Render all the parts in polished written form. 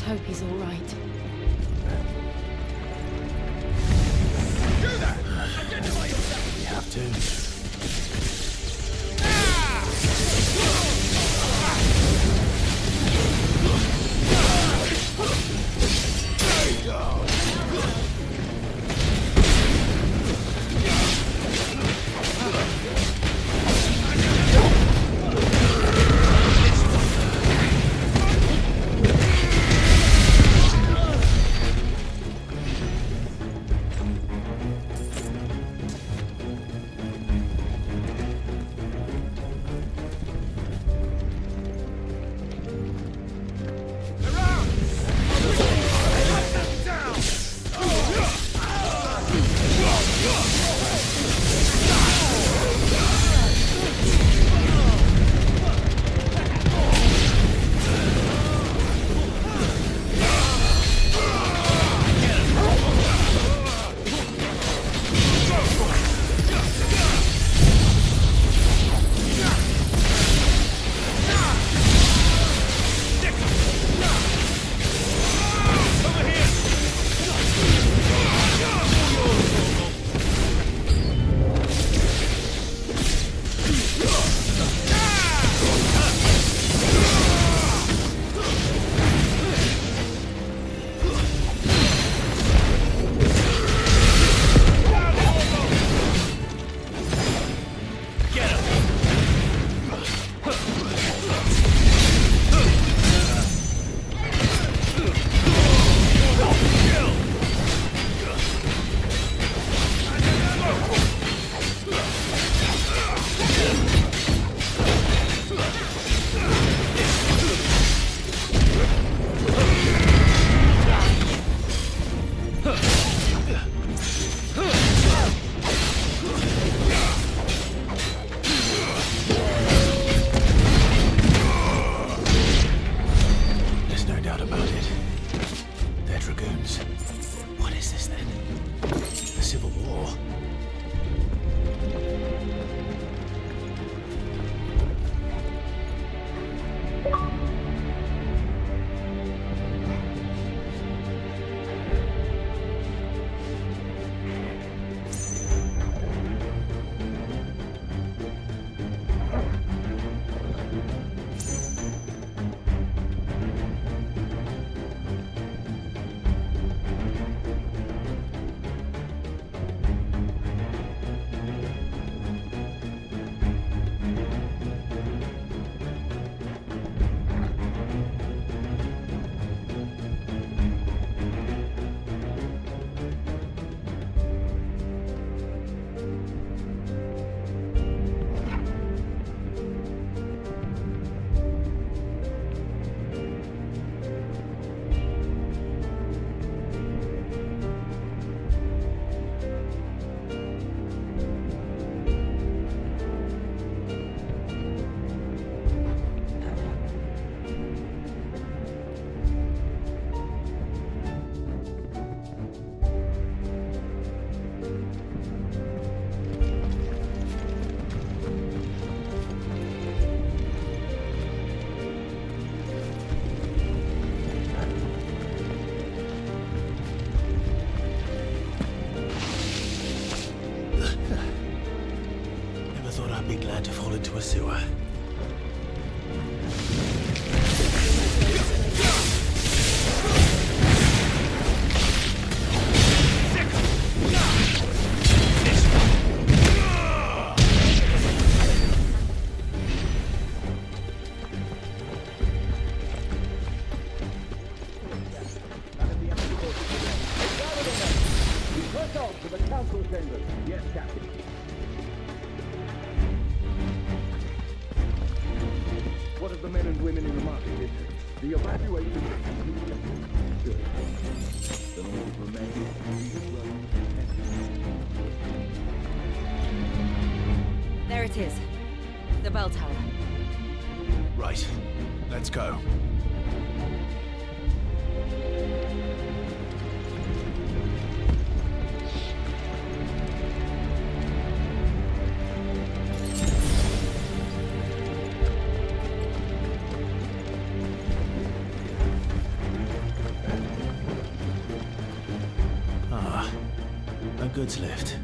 hope he's all right. Do that! Identify yourself! You have to. Glad to fall into a sewer. Yes, Captain. What of the men and women in the market district? The evacuation is good. The Lord remain. There it is. The bell tower. Right. Let's go. goods lift.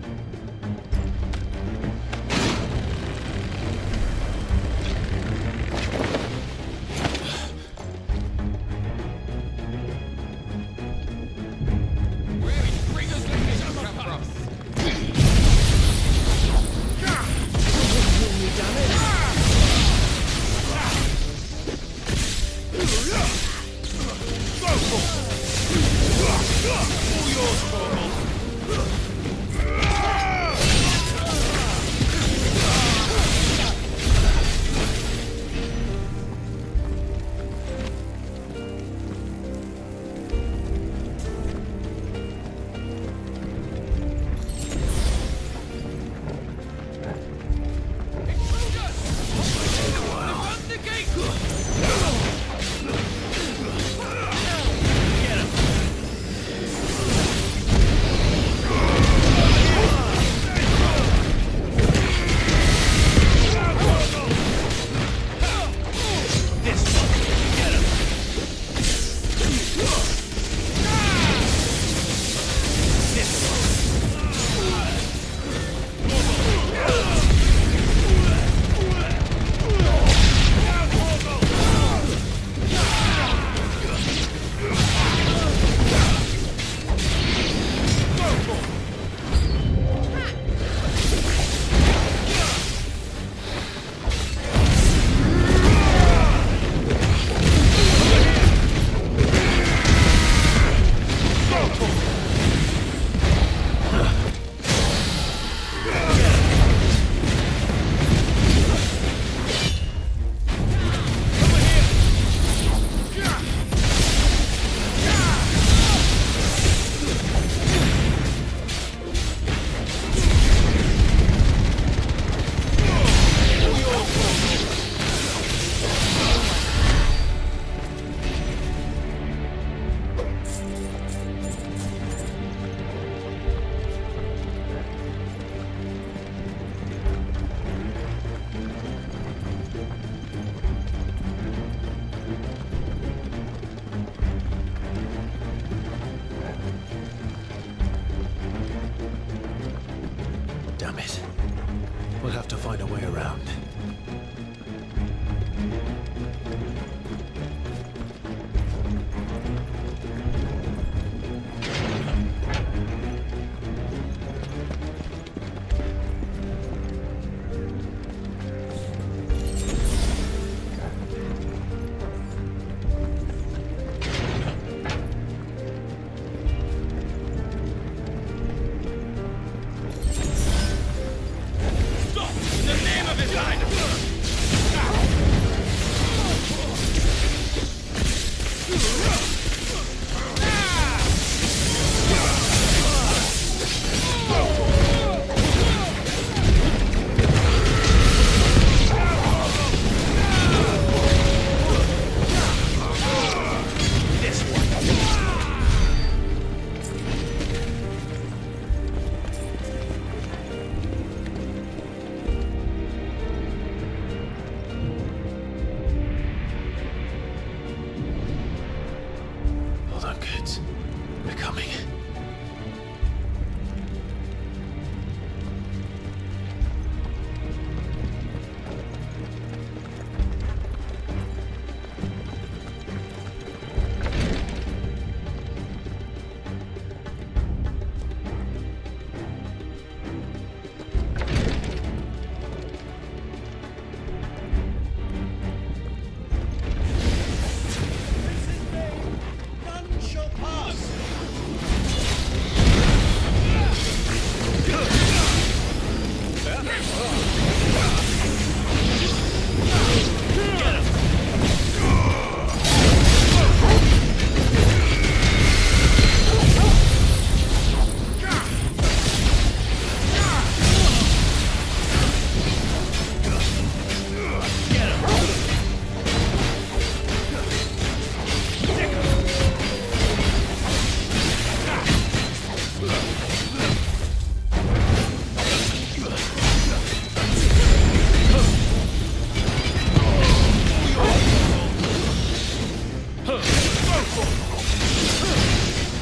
Damn it. We'll have to find a way around. We're coming.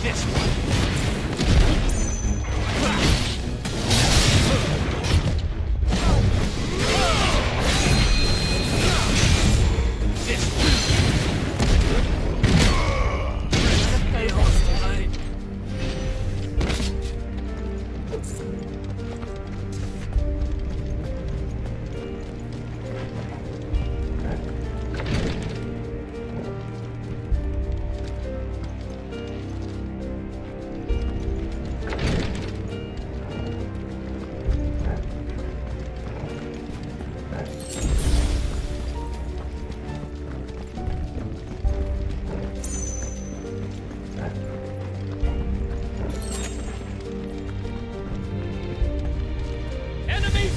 This one.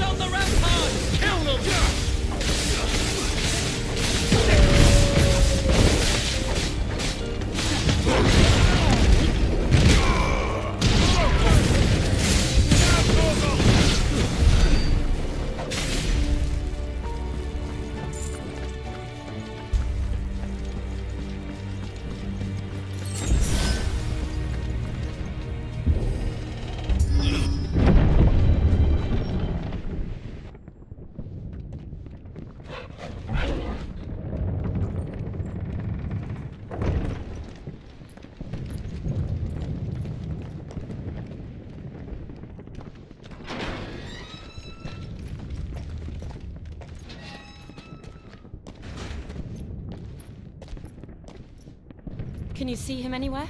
on the ramparts! Kill them! Can you see him anywhere?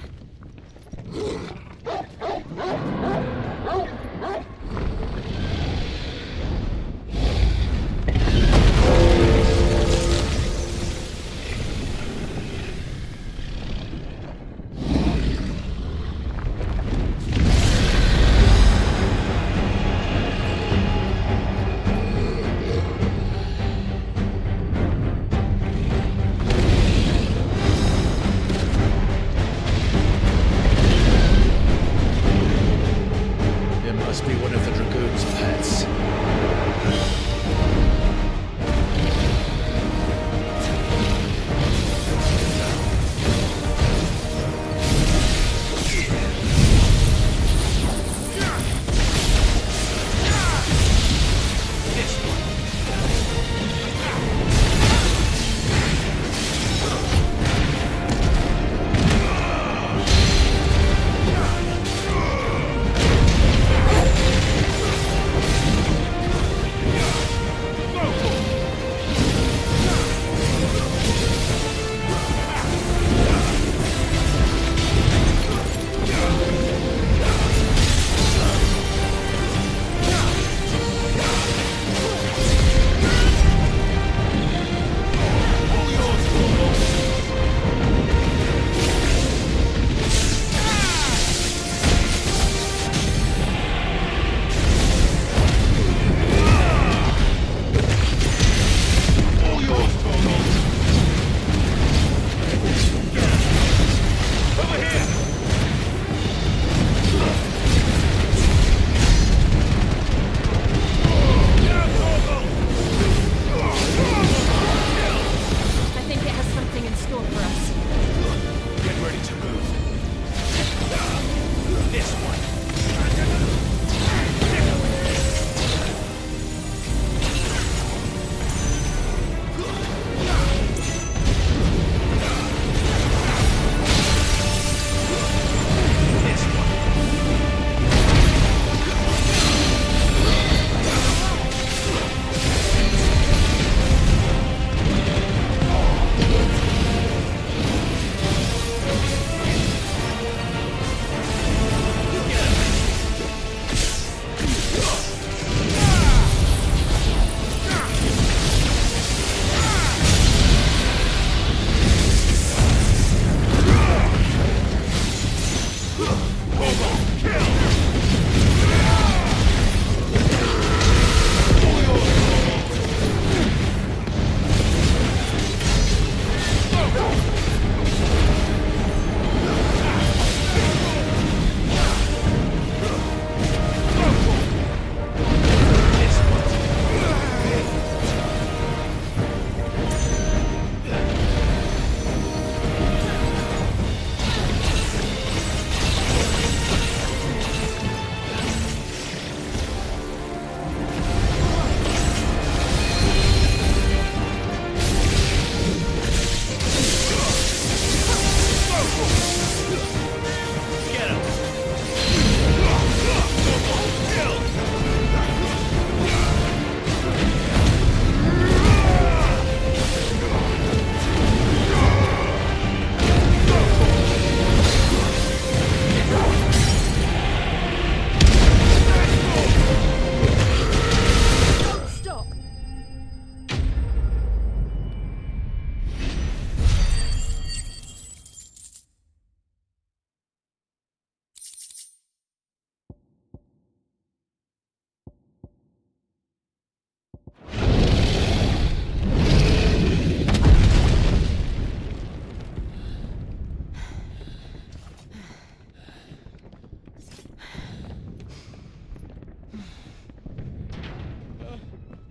It must be one of the Dragoon's pets. I think it has something in store for us. Get ready to move. This one.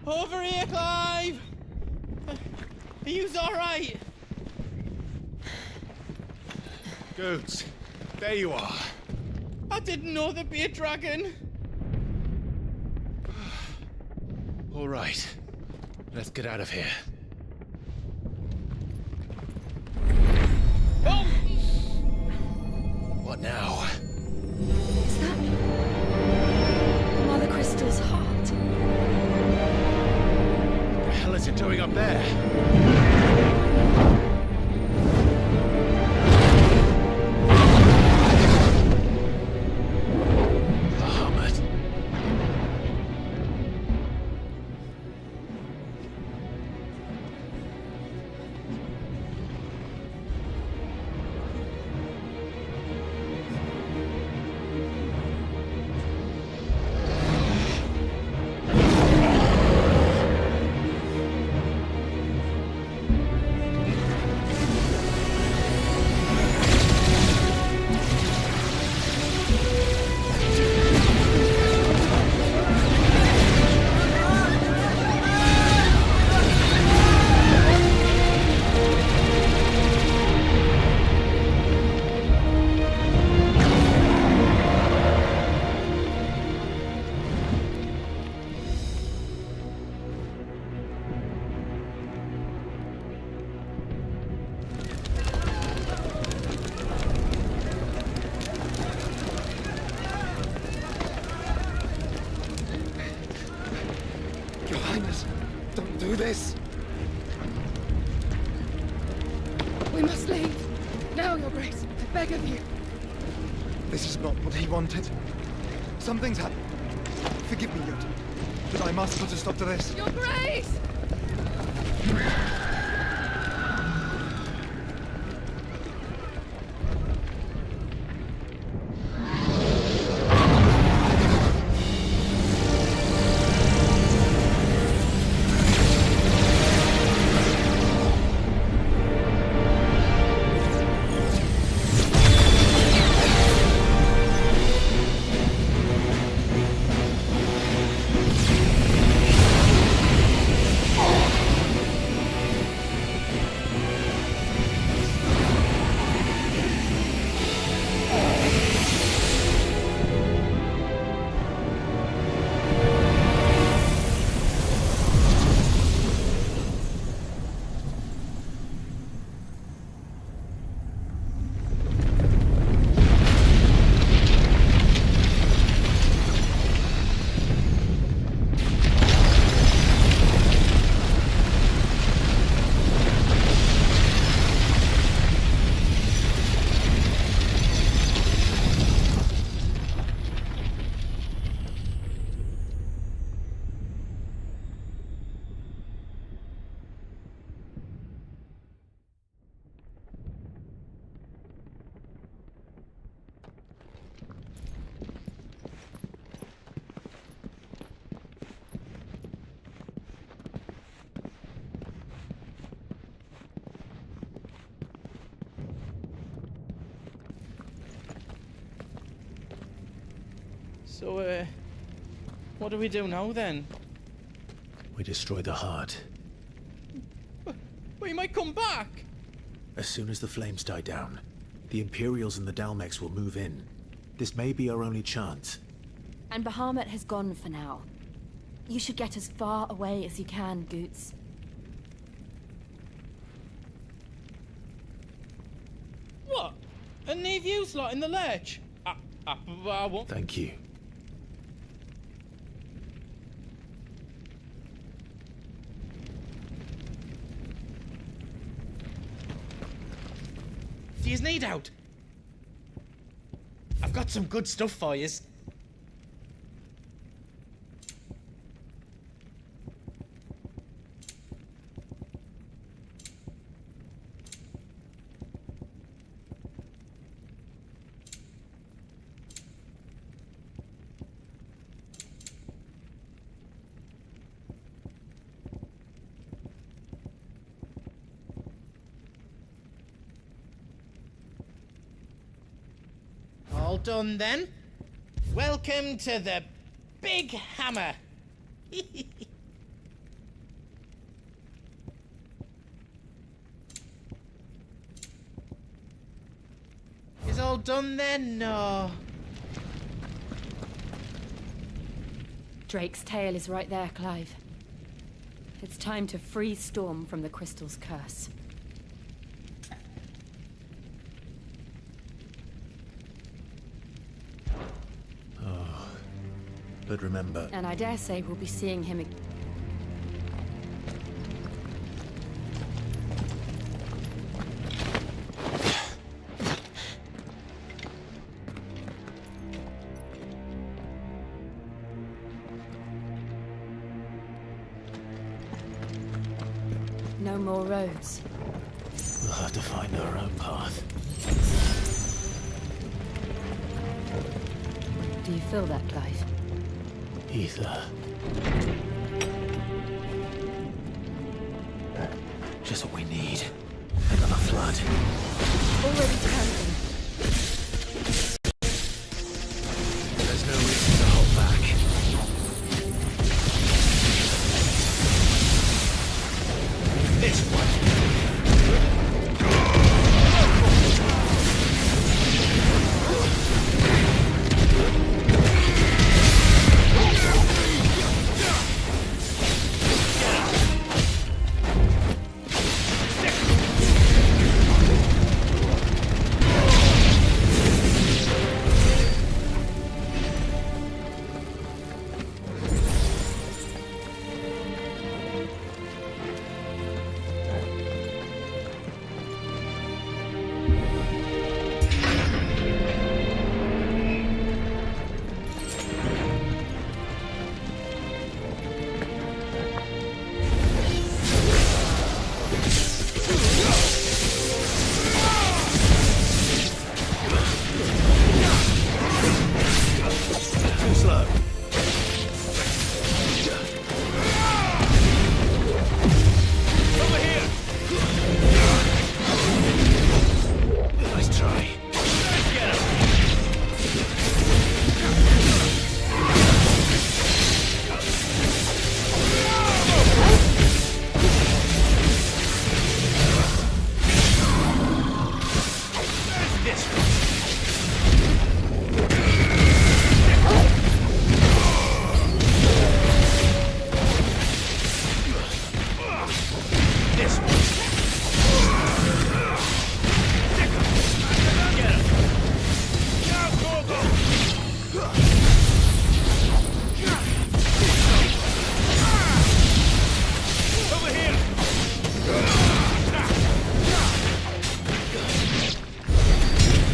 Over here, Clive! Are you alright? Goods, there you are. I didn't know there'd be a dragon. All right, let's get out of here. Oh! What now? Is that Mother Crystal's heart? The hell is it doing up there? Bahamut. Your Highness, don't do this. We must leave. Now, Your Grace. I beg of you. This is not what he wanted. Something's happened. Forgive me, Yoda, but I must put a stop to this. Your Grace! So, what do we do now then? We destroy the heart. We might come back! As soon as the flames die down, the Imperials and the Dalmex will move in. This may be our only chance. And Bahamut has gone for now. You should get as far away as you can, Goots. What? And leave you lot in the lurch? I won't. Thank you. Do you need out? I've got some good stuff for yous. All done then. Welcome to the Big Hammer. all done then, no? Drake's tail is right there, Clive. It's time to free Storm from the crystal's curse. But remember, And I dare say we'll be seeing him again. No more roads. we'll have to find our own path. Do you feel that, Clive? Ether. Just what we need. Another flood. Already turning. There's no reason to hold back. This one. Too slow. Over here! Nice try. Get him! This one. This one. Get him. Now, Gorgo. Over here.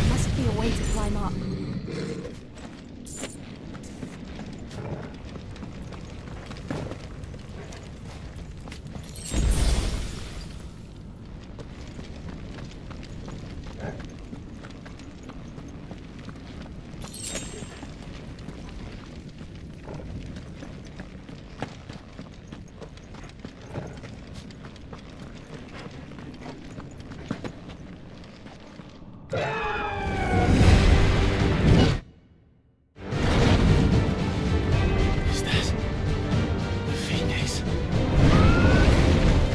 Must be a way to climb up. Is that the Phoenix?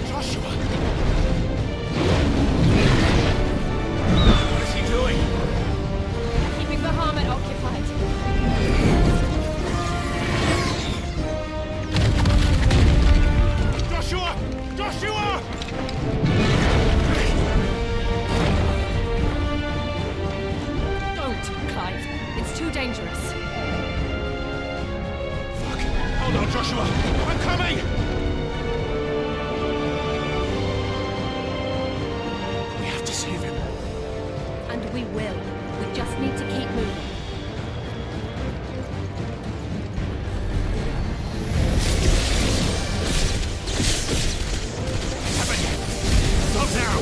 Joshua! What is he doing? Keeping the Harmon occupied. Joshua! Joshua! Don't, Clive. It's too dangerous. Fuck. Hold on, Joshua! I'm coming! We have to save him. And we will. We just need to keep moving. Stop now!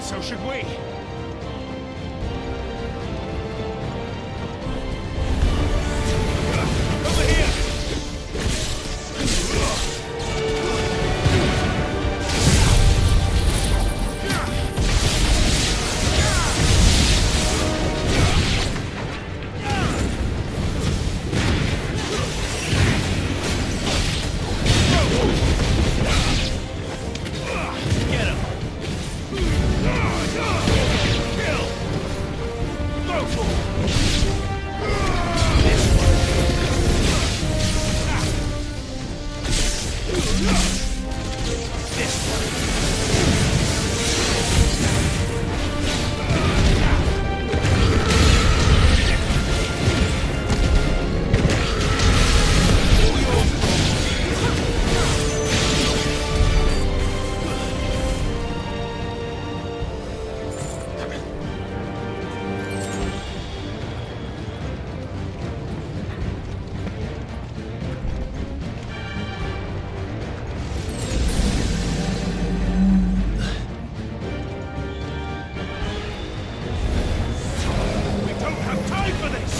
so should we. Over here! Get him! We don't have time for this!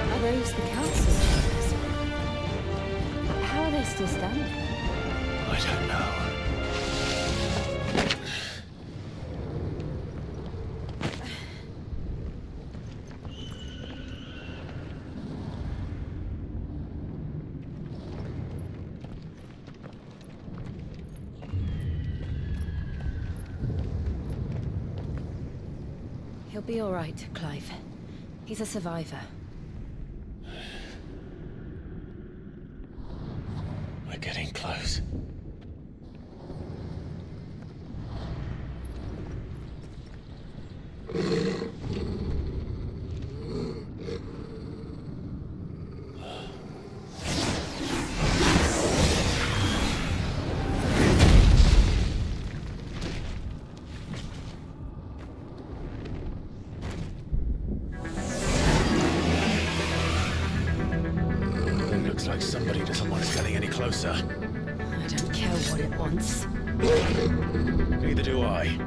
Are those the council chambers? How are they still standing? I don't know. He'll be all right, Clive. He's a survivor. We're getting close. It looks like somebody doesn't want us getting any closer. I don't care what it wants. Neither do I.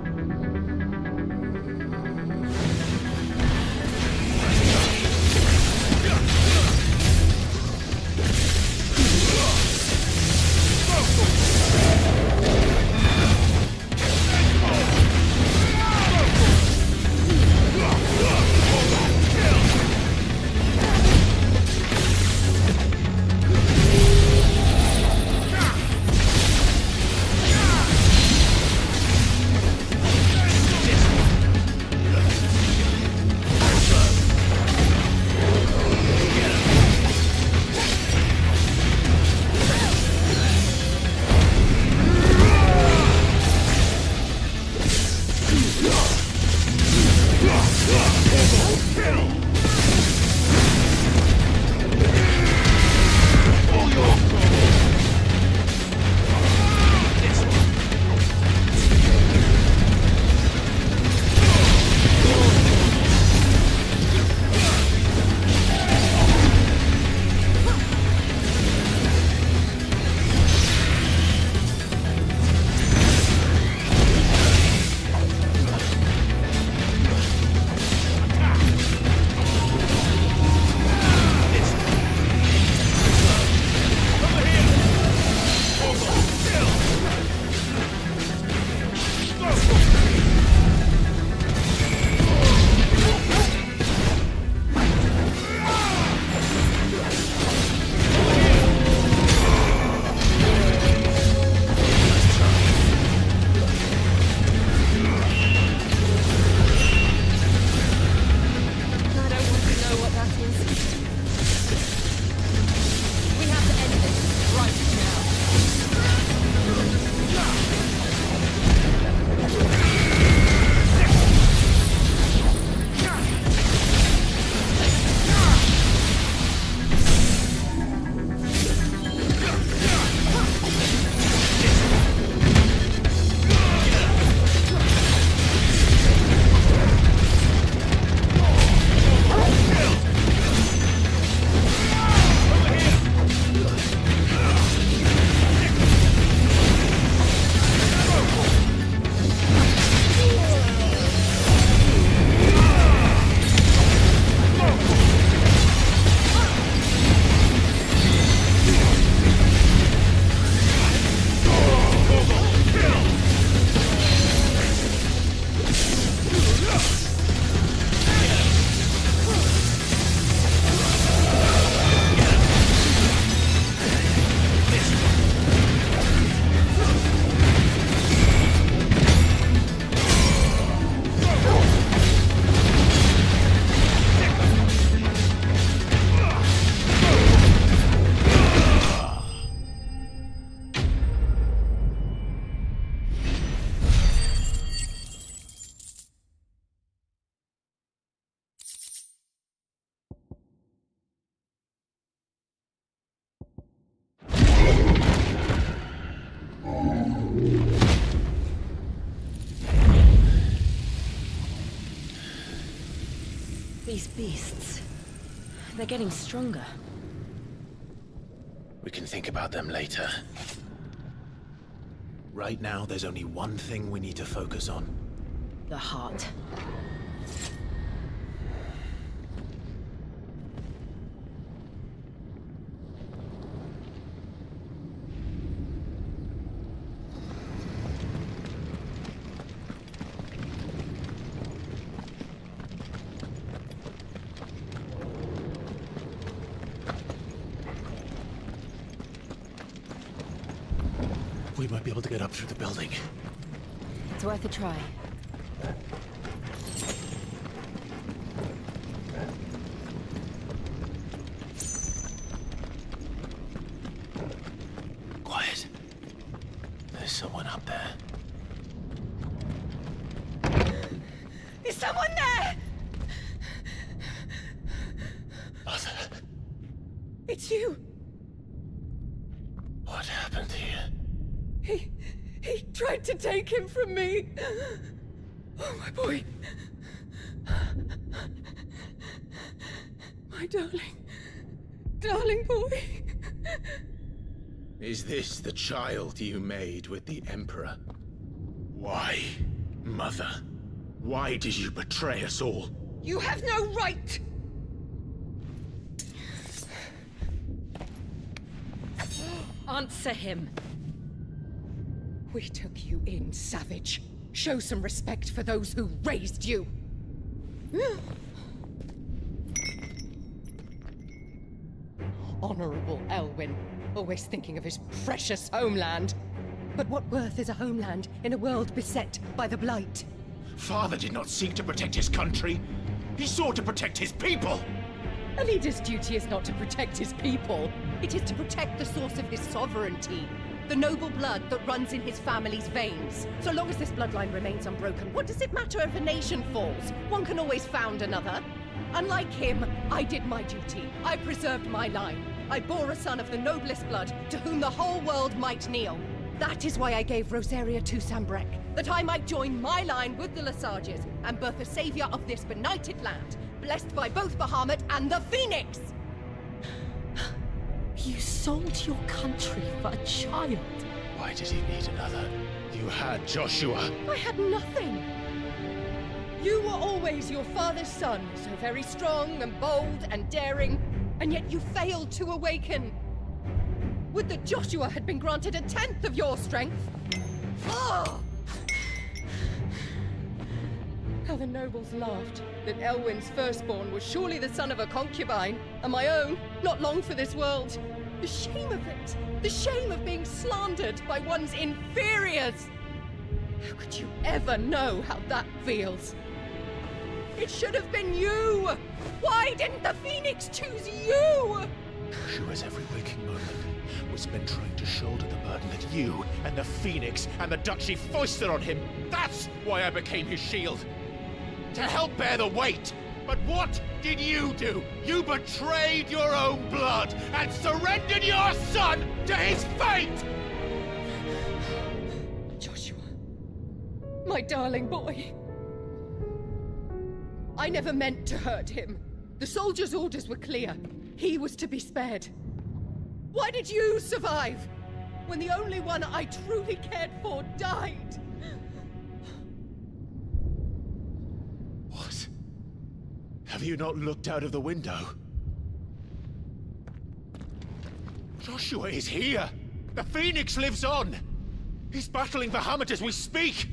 These beasts... they're getting stronger. We can think about them later. Right now, there's only one thing we need to focus on. The heart. We might be able to get up through the building. It's worth a try. Quiet. There's someone up there. Is someone there? Mother, It's you. what happened here? He tried to take him from me. Oh, my boy. My darling boy. Is this the child you made with the Emperor? Why, Mother? Why did you betray us all? You have no right. Answer him. We took you in, savage. Show some respect for those who raised you. Honorable Elwyn, always thinking of his precious homeland. But what worth is a homeland in a world beset by the Blight? Father did not seek to protect his country. He sought to protect his people. A leader's duty is not to protect his people. It is to protect the source of his sovereignty. The noble blood that runs in his family's veins. So long as this bloodline remains unbroken, what does it matter if a nation falls? One can always found another. Unlike him, I did my duty. I preserved my line. I bore a son of the noblest blood, to whom the whole world might kneel. That is why I gave Rosaria to Sambrek, that I might join my line with the Lesages and birth a savior of this benighted land, blessed by both Bahamut and the Phoenix! You sold your country for a child. Why did he need another? You had Joshua. I had nothing. You were always your father's son, so very strong and bold and daring, and yet you failed to awaken. Would that Joshua had been granted 1/10 of your strength? Ah! How the nobles laughed that Elwyn's firstborn was surely the son of a concubine, and my own, not long for this world. The shame of it! The shame of being slandered by one's inferiors! How could you ever know how that feels? It should have been you! Why didn't the Phoenix choose you? Joshua's every waking moment was spent trying to shoulder the burden that you and the Phoenix and the Duchy foisted on him. That's why I became his shield. To help bear the weight. But what did you do? You betrayed your own blood and surrendered your son to his fate! Joshua, my darling boy. I never meant to hurt him. The soldiers' orders were clear. He was to be spared. Why did you survive when the only one I truly cared for died? What? Have you not looked out of the window? Joshua is here! The Phoenix lives on! He's battling Bahamut as we speak!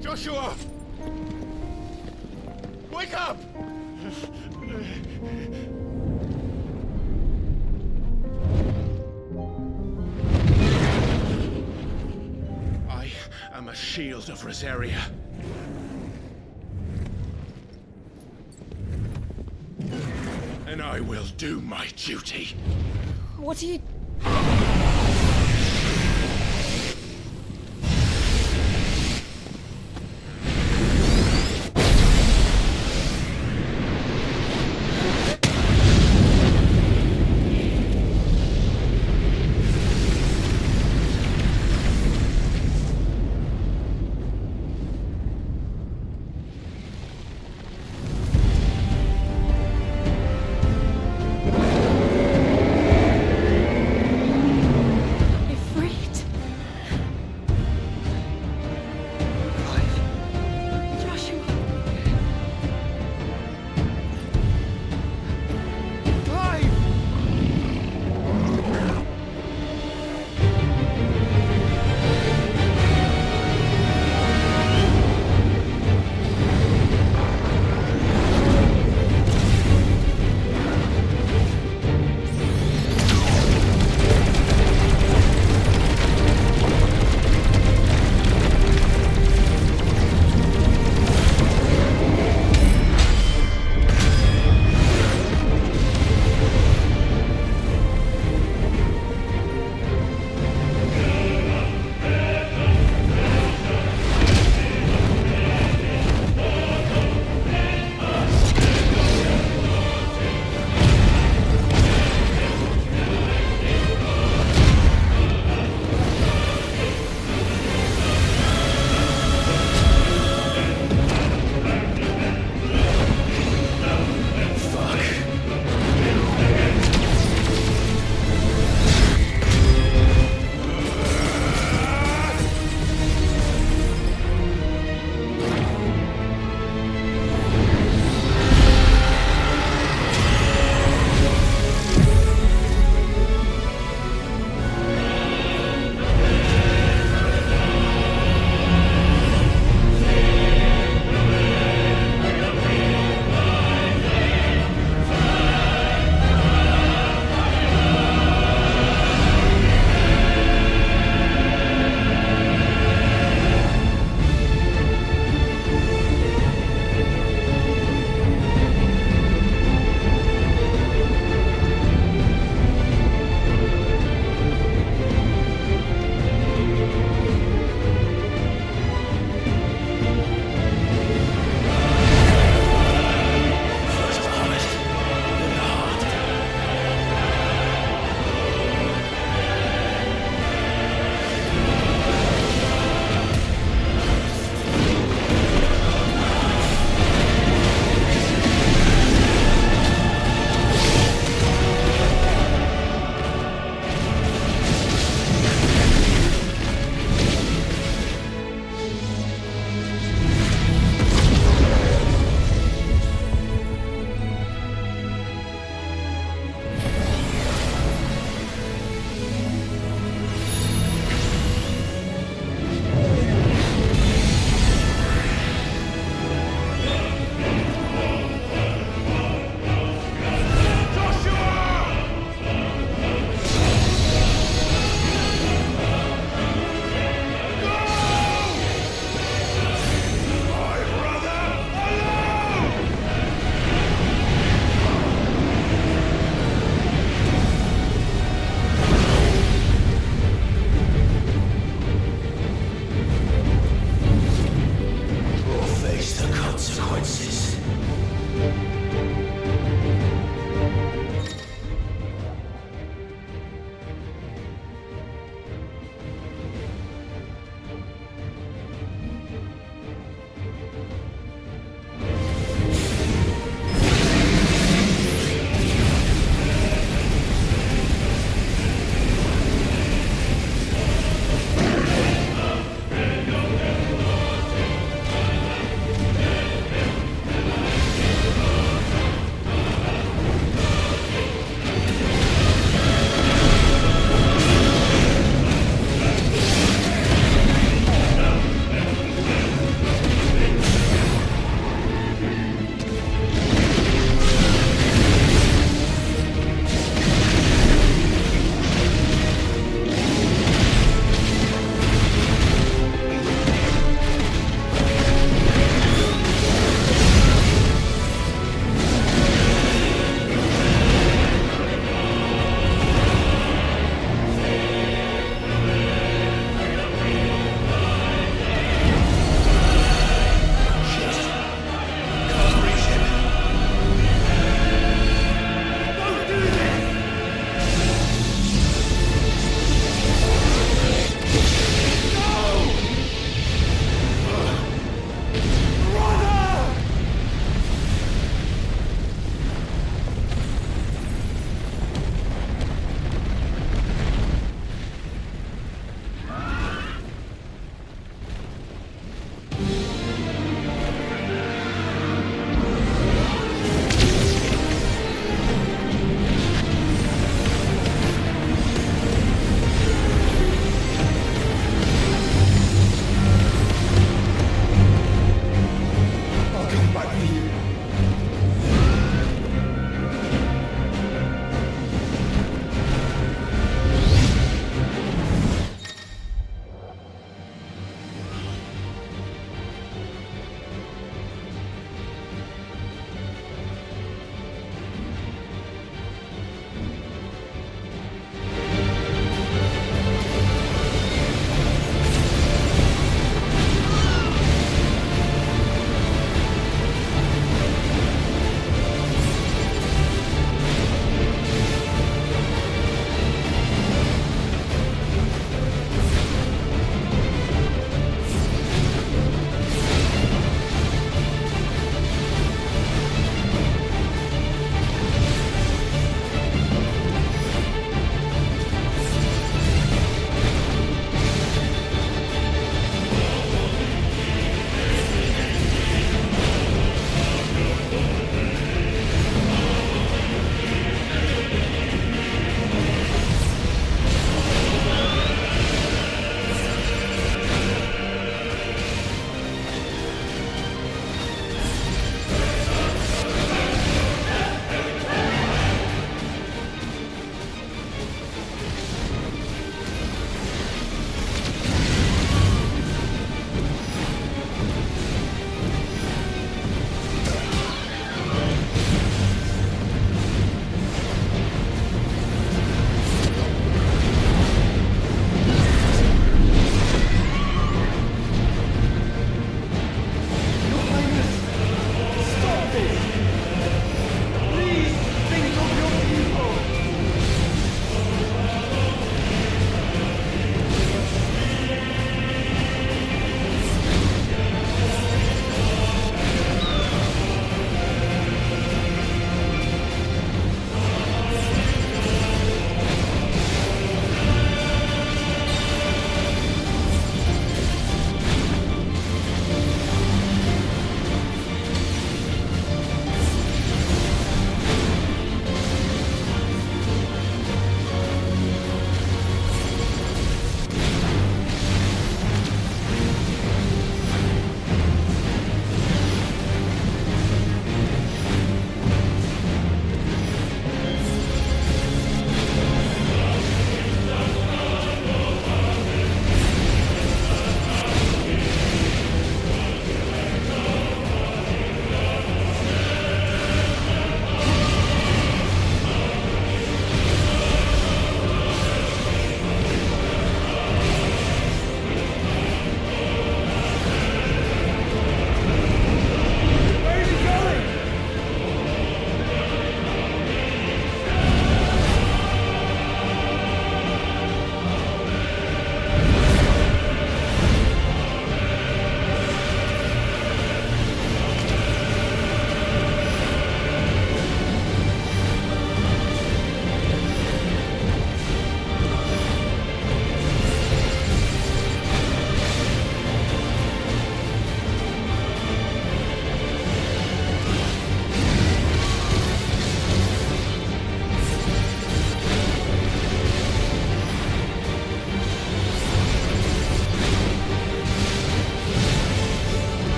Joshua! Wake up! I am a shield of Rosaria. And I I will do my duty. What are you...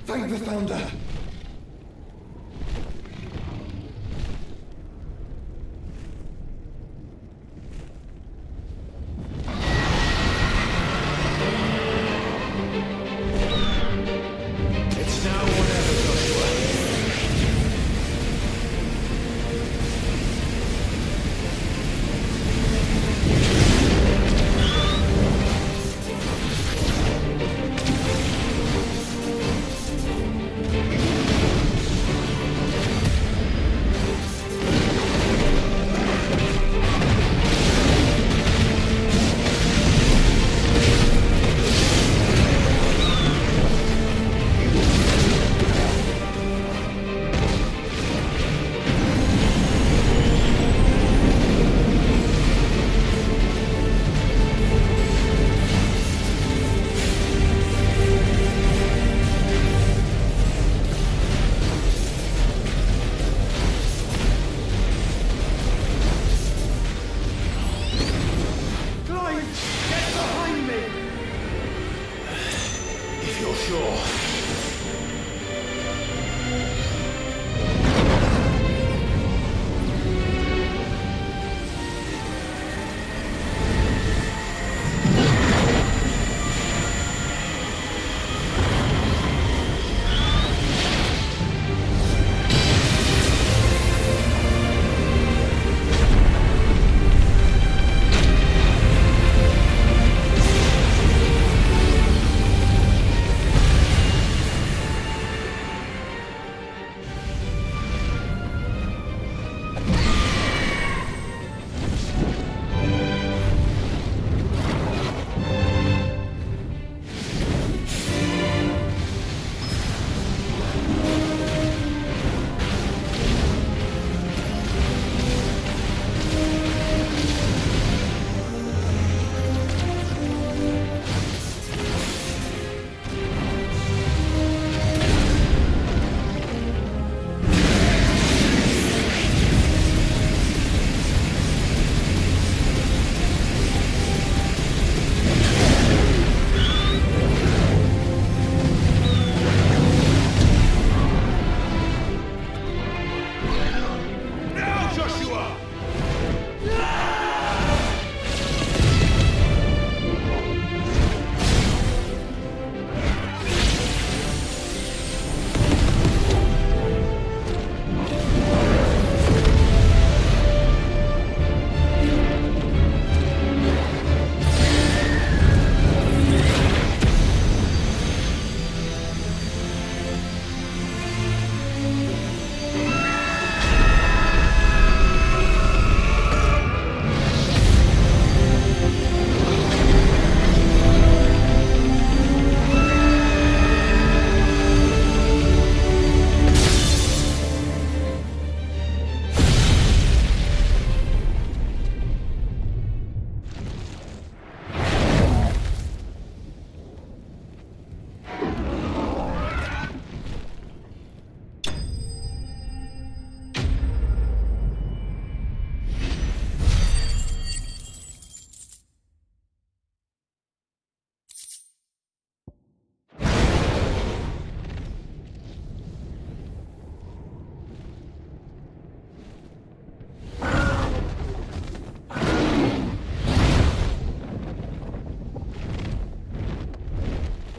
Thank the Founder. It's now or never, Joshua. Clive, get behind me! If you're sure.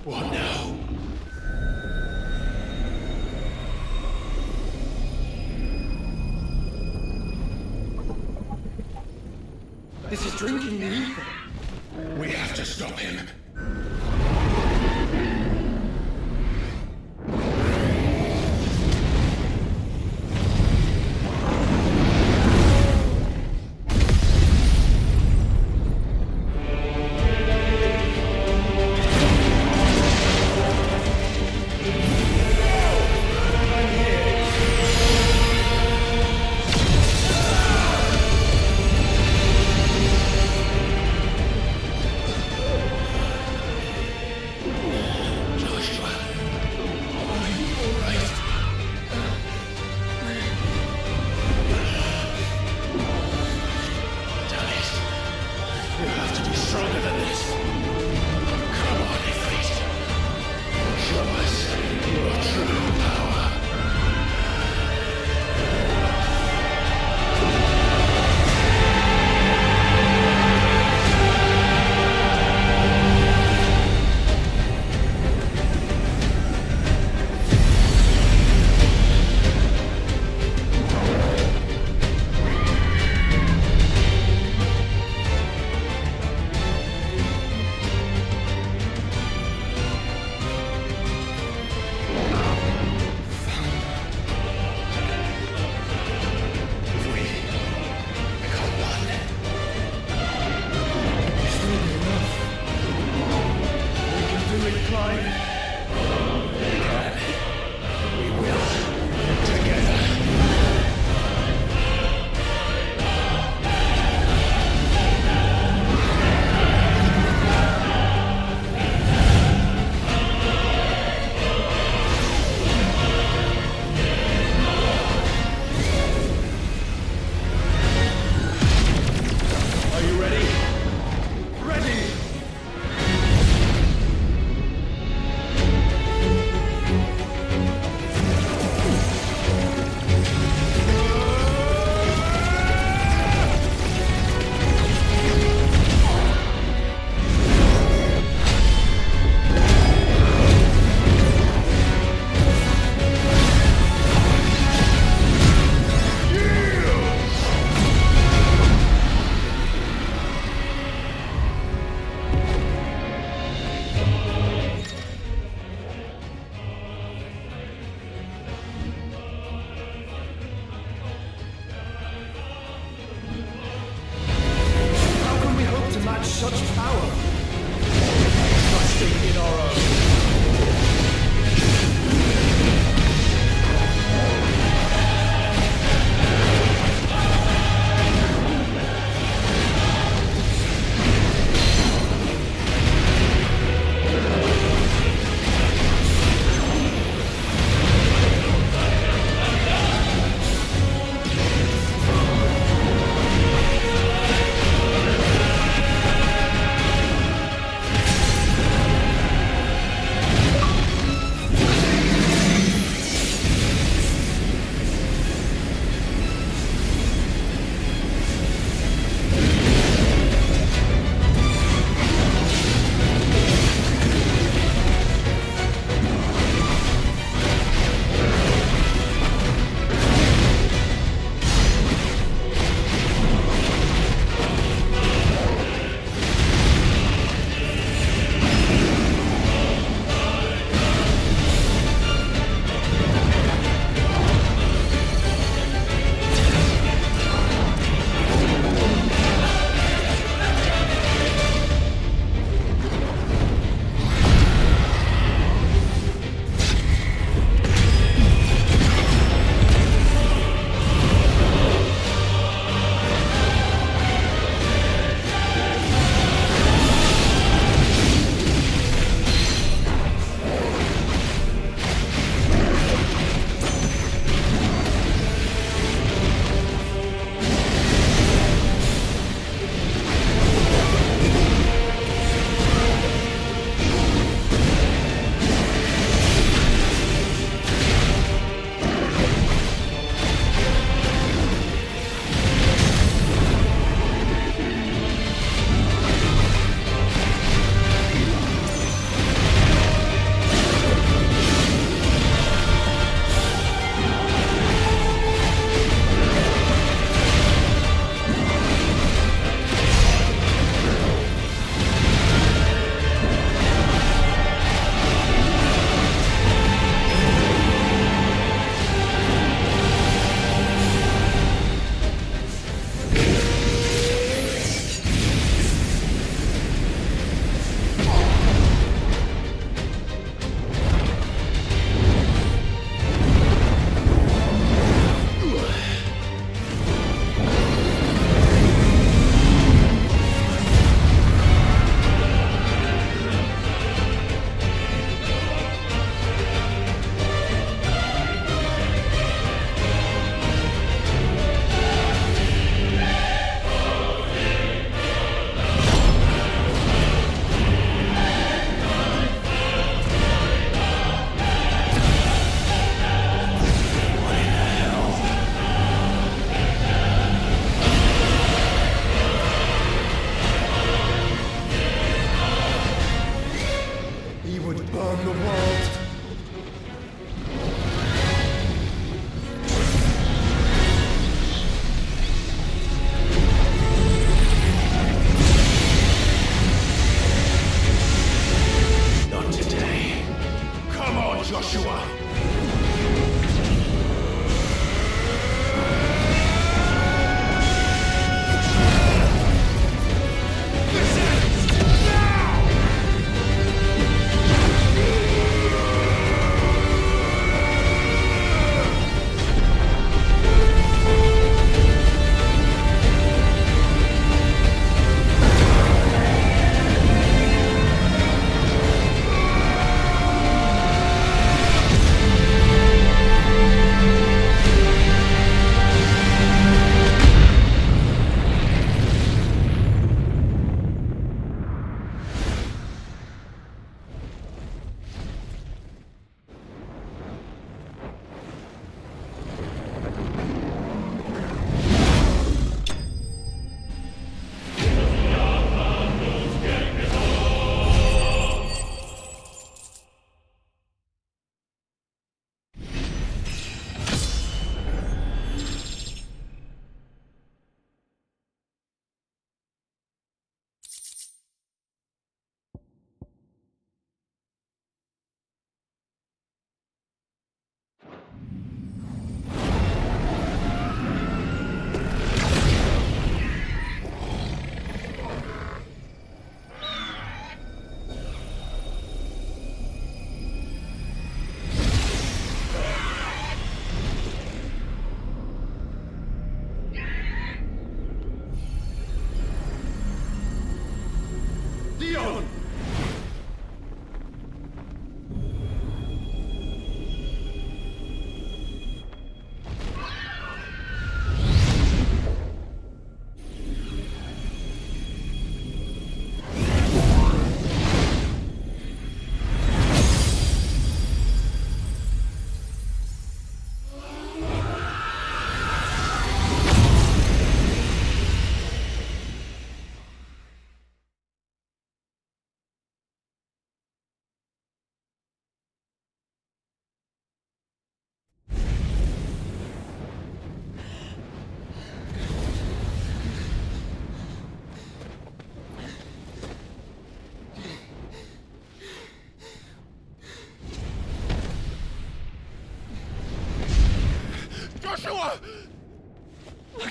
What now? This is drinking the ether. We have to stop him. Clive. We will. Together. Are you ready? Ready! How can we hope to match such power? Trusting in our own.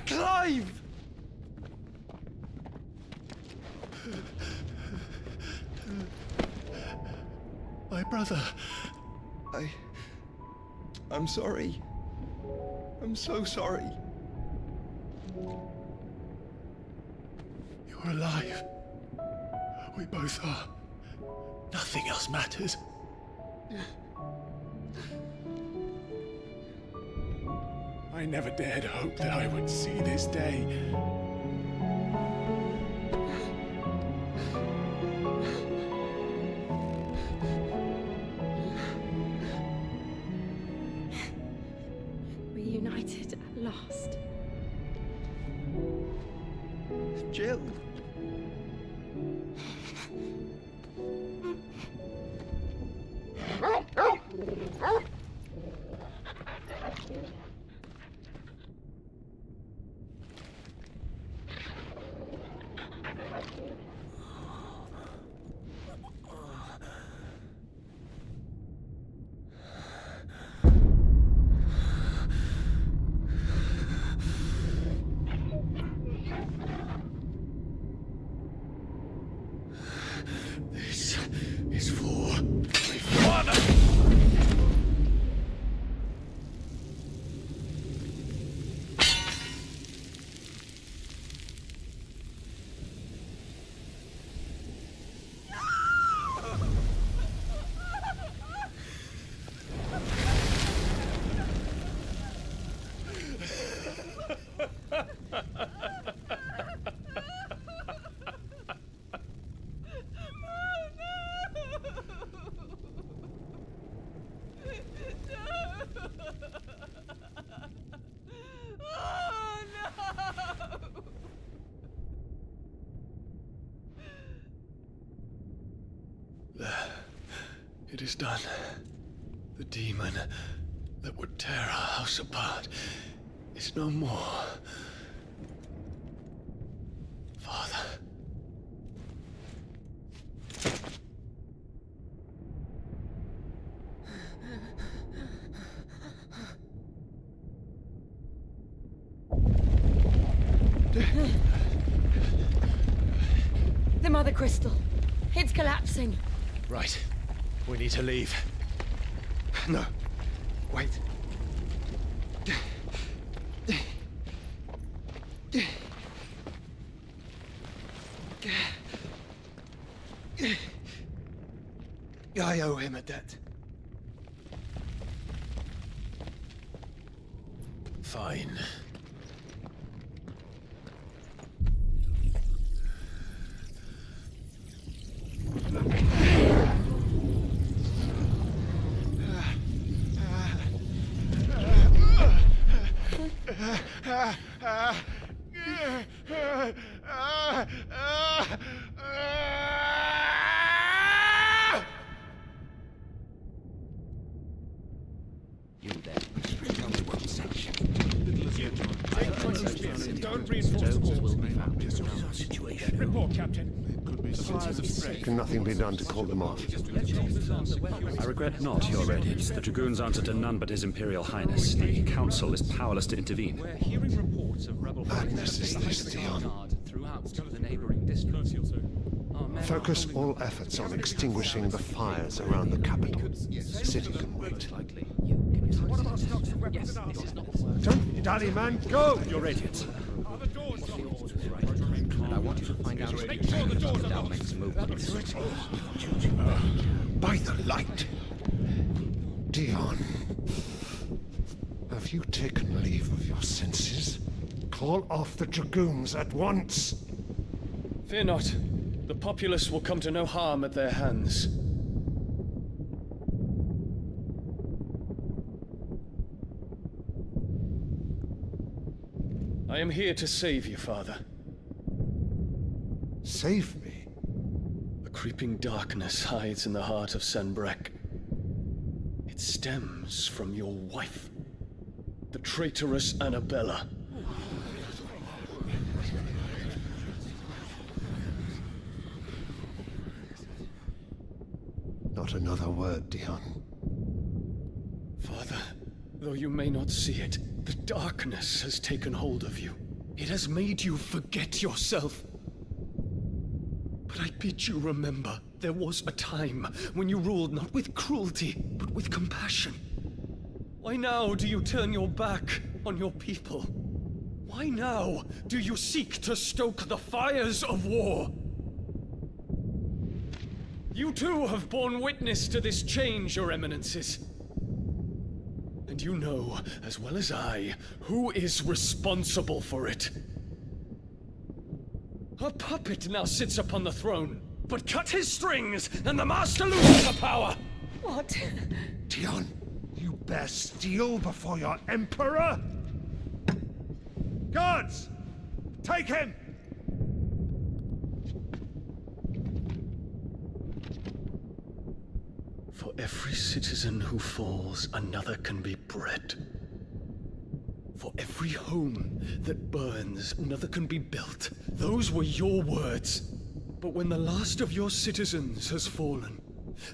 Clive! My brother. I'm sorry. I'm so sorry. You're alive. We both are. Nothing else matters. I never dared hope that I would see this day. Reunited at last. Jill. This is for my father. It is done. The demon that would tear our house apart is no more. Father. The Mother Crystal. It's collapsing. Right. We need to leave. No. Wait. I owe him a debt. Fine. Report, Captain. Can nothing be done to call them off? I regret not, Your Radiance. The Dragoons answer to none but His Imperial Highness. The Council is powerless to intervene. We're hearing reports of rebel Madness is this, Dion. throughout the neighboring districts. Our men Focus are all holding- efforts on extinguishing the fires around the capital. The city can wait. Don't dally, man, go! Your Radiance. And I want you to find out if the Dalmek's movements. By the light! Dion, have you taken leave of your senses? Call off the Dragoons at once! Fear not. The populace will come to no harm at their hands. I am here to save you, Father. Save me? A creeping darkness hides in the heart of Sanbreque. It stems from your wife, the traitorous Annabella. Not another word, Dion. Father, Though you may not see it, the darkness has taken hold of you. It has made you forget yourself. But I bid you remember, there was a time when you ruled not with cruelty, but with compassion. Why now do you turn your back on your people? Why now do you seek to stoke the fires of war? You too have borne witness to this change, Your Eminences. And you know, as well as I, who is responsible for it. A puppet now sits upon the throne, but cut his strings, and the master loses the power! What? Dion, you bear steel before your emperor? Guards! Take him! For every citizen who falls, another can be bred. For every home that burns, another can be built. Those were your words. But when the last of your citizens has fallen,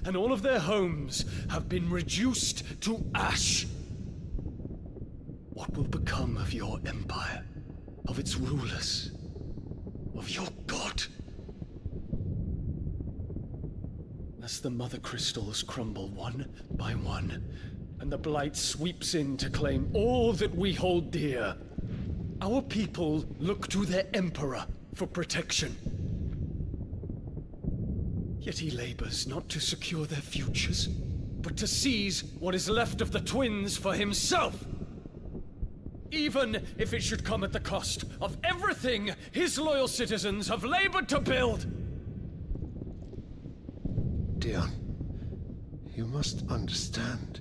and all of their homes have been reduced to ash, what will become of your empire, of its rulers, of your god? As the mother crystals crumble one by one, and the blight sweeps in to claim all that we hold dear, our people look to their emperor for protection. Yet he labors not to secure their futures, but to seize what is left of the twins for himself. Even if it should come at the cost of everything his loyal citizens have labored to build. Dion, you must understand.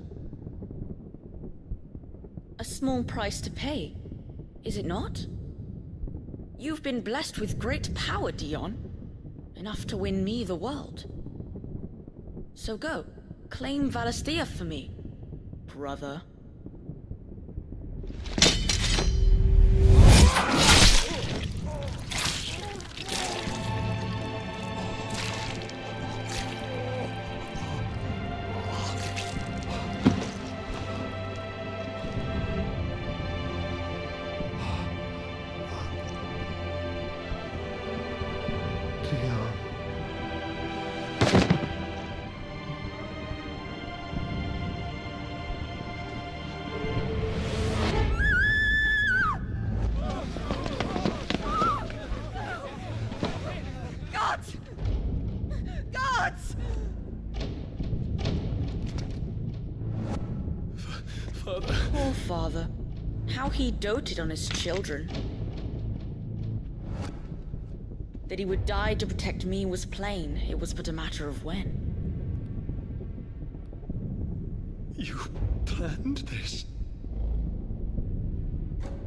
A small price to pay, is it not? You've been blessed with great power, Dion. Enough to win me the world. So go, claim Valisthea for me, brother. Poor father. How he doted on his children. That he would die to protect me was plain. It was but a matter of when. You planned this?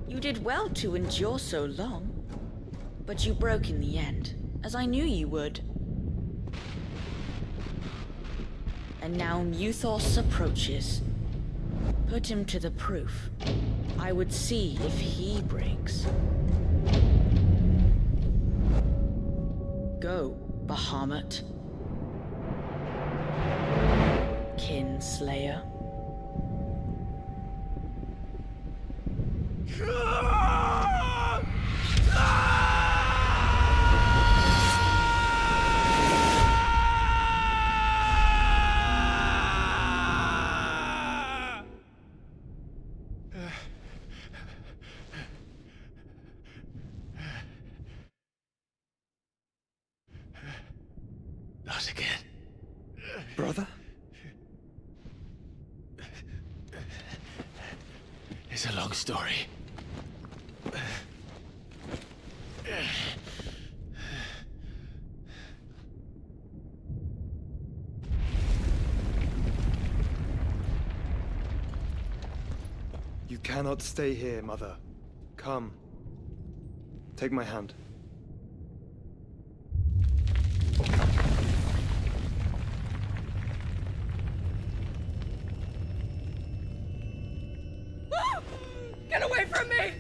You did well to endure so long. But you broke in the end, as I knew you would. And now Muthos approaches. Put him to the proof. I would see if he breaks. Go, Bahamut. Kinslayer. Not again. Brother? It's a long story. You cannot stay here, Mother. Come. Take my hand. Get away from me!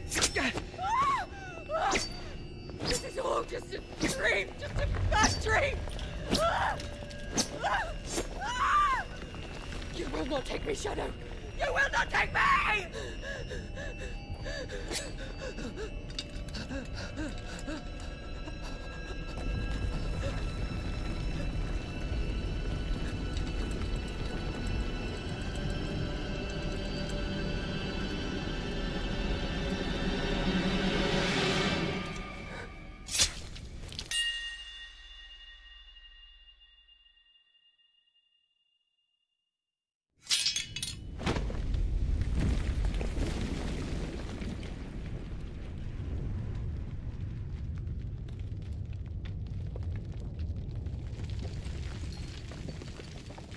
This is all just a dream, just a bad dream! You will not take me, Shadow. You will not take me!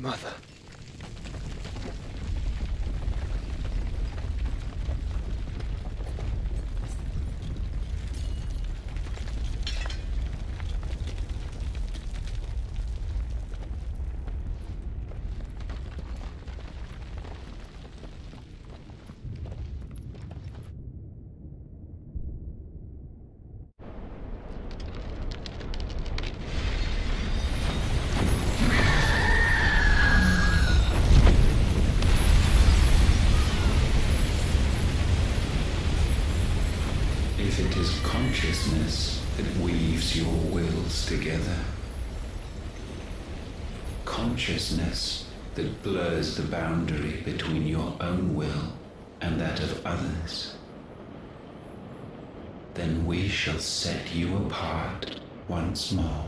Mother. If it is consciousness that weaves your wills together, consciousness that blurs the boundary between your own will and that of others, then we shall set you apart once more.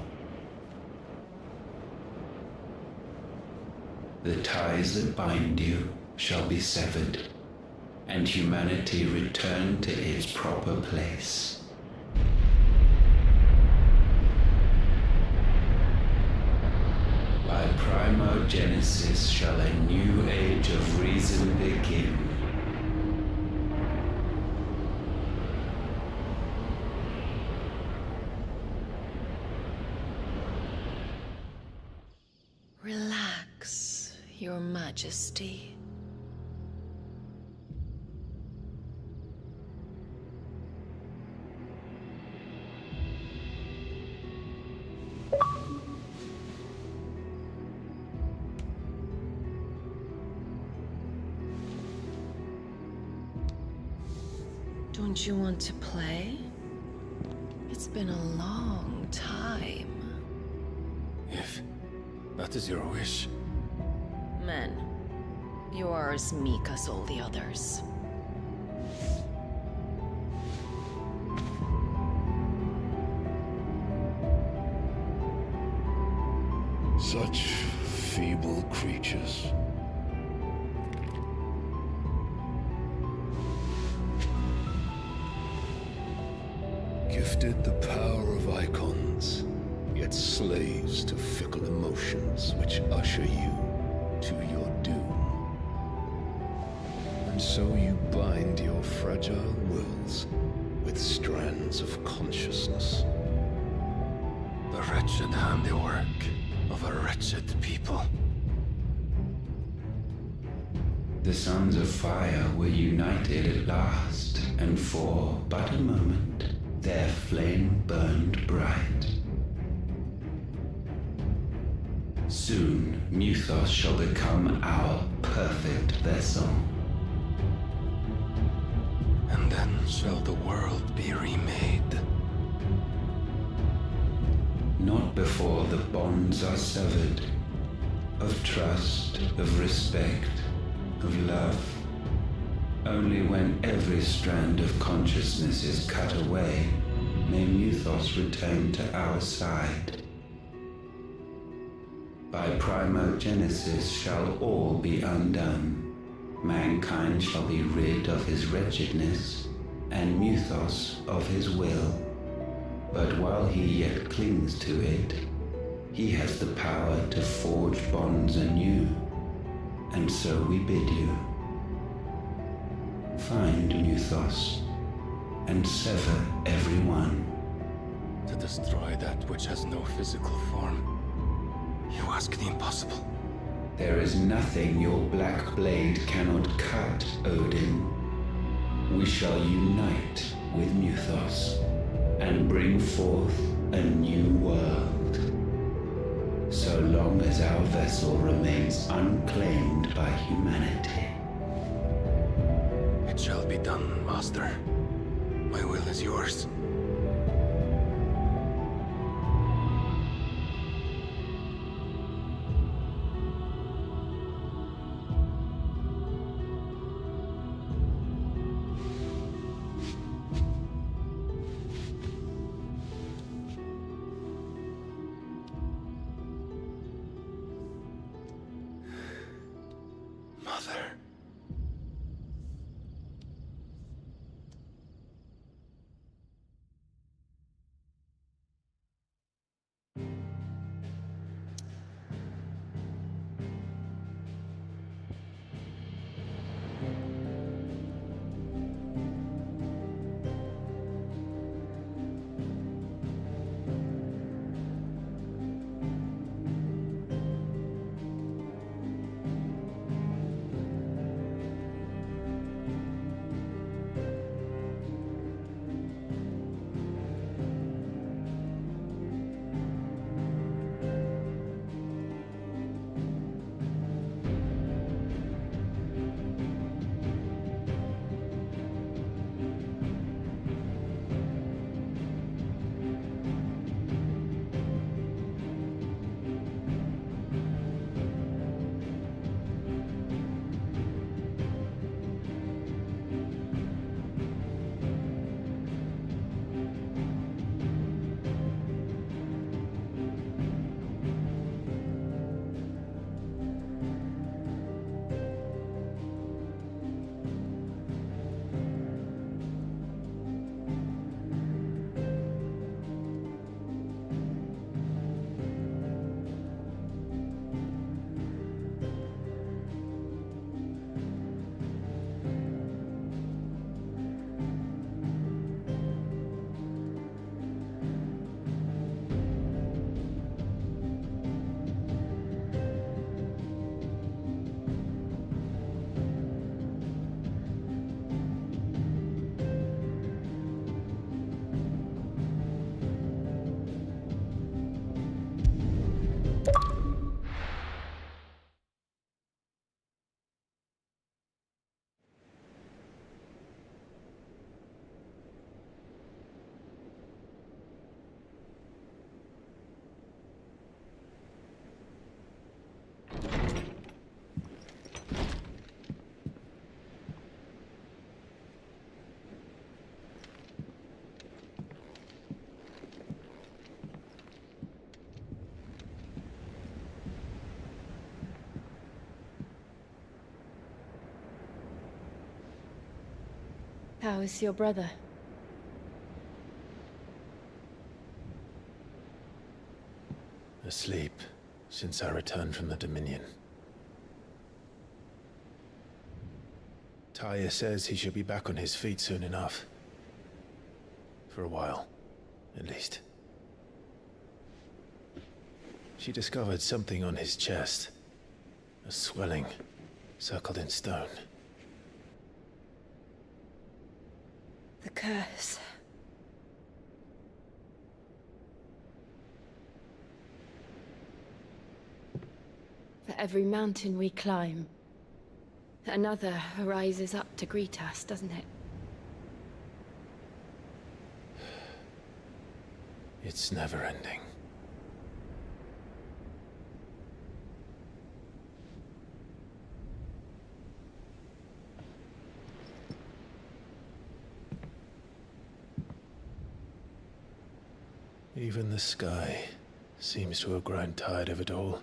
The ties that bind you shall be severed, and humanity return to its proper place. By primogenesis shall a new age of reason begin. Relax, Your Majesty. Don't you want to play? It's been a long time. If that is your wish. Men, you are as meek as all the others. Such feeble creatures. Gifted the power of icons, yet slaves to fickle emotions which usher you to your doom. And so you bind your fragile wills with strands of consciousness. The wretched handiwork of a wretched people. The sons of fire were united at last, and for but a moment, their flame burned bright. Soon, Muthos shall become our perfect vessel. And then shall the world be remade. Not before the bonds are severed, of trust, of respect, of love. Only when every strand of consciousness is cut away, may Muthos return to our side. By primogenesis shall all be undone. Mankind shall be rid of his wretchedness, and Muthos of his will. But while he yet clings to it, he has the power to forge bonds anew. And so we bid you. Find Muthos, and sever every one. To destroy that which has no physical form. You ask the impossible. There is nothing your black blade cannot cut, Odin. We shall unite with Muthos, and bring forth a new world. So long as our vessel remains unclaimed by humanity. shall be done, Master. My will is yours. Mother. How is your brother? Asleep since I returned from the Dominion. Taya says he should be back on his feet soon enough. For a while, at least. She discovered something on his chest. A swelling, circled in stone. The curse. For every mountain we climb, another rises up to greet us, doesn't it? It's never ending. Even the sky seems to have grown tired of it all.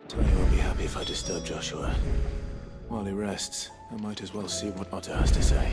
Tony will be happy if I disturb Joshua while he rests. I might as well see what Otter has to say.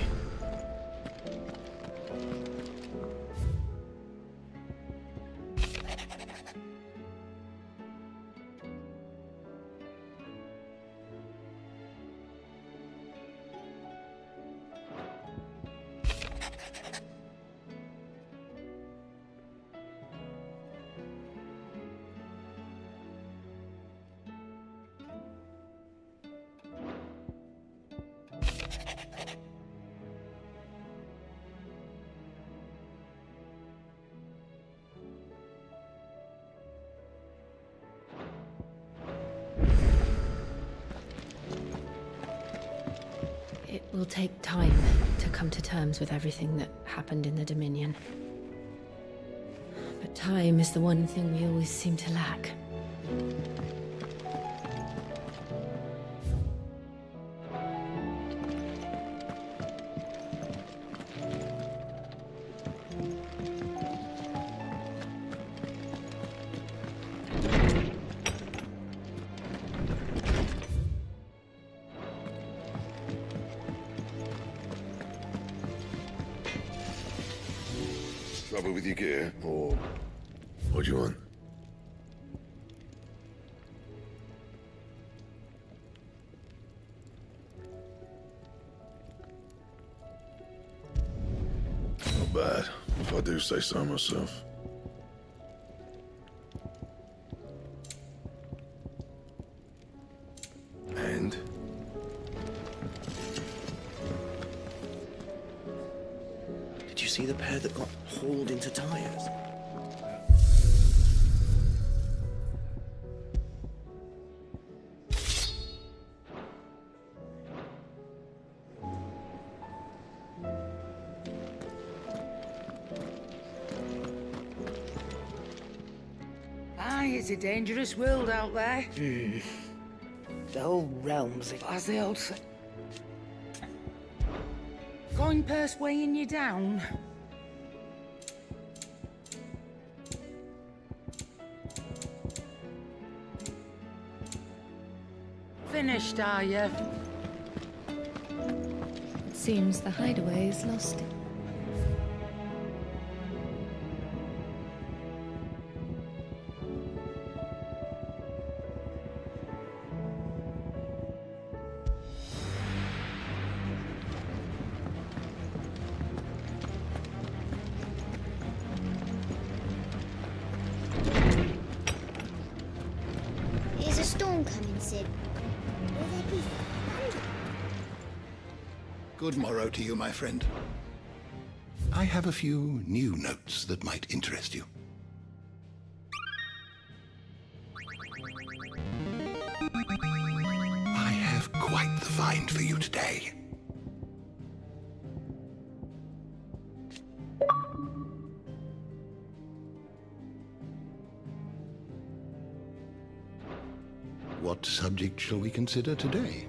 It will take time to come to terms with everything that happened in the Dominion. But time is the one thing we always seem to lack. Trouble with your gear, or what do you want? Not bad, if I do say so myself. And? Did you see the pair that got hauled into tires? Aye, it's a dangerous world out there. The whole realm's, as the old say. Coin purse weighing you down. Finished, are you? It seems the hideaway is lost. Is a storm coming, Sid? Will there be thunder? Good morrow to you, my friend. I have a few new notes that might interest you. I have quite the find for you today. What subject shall we consider today?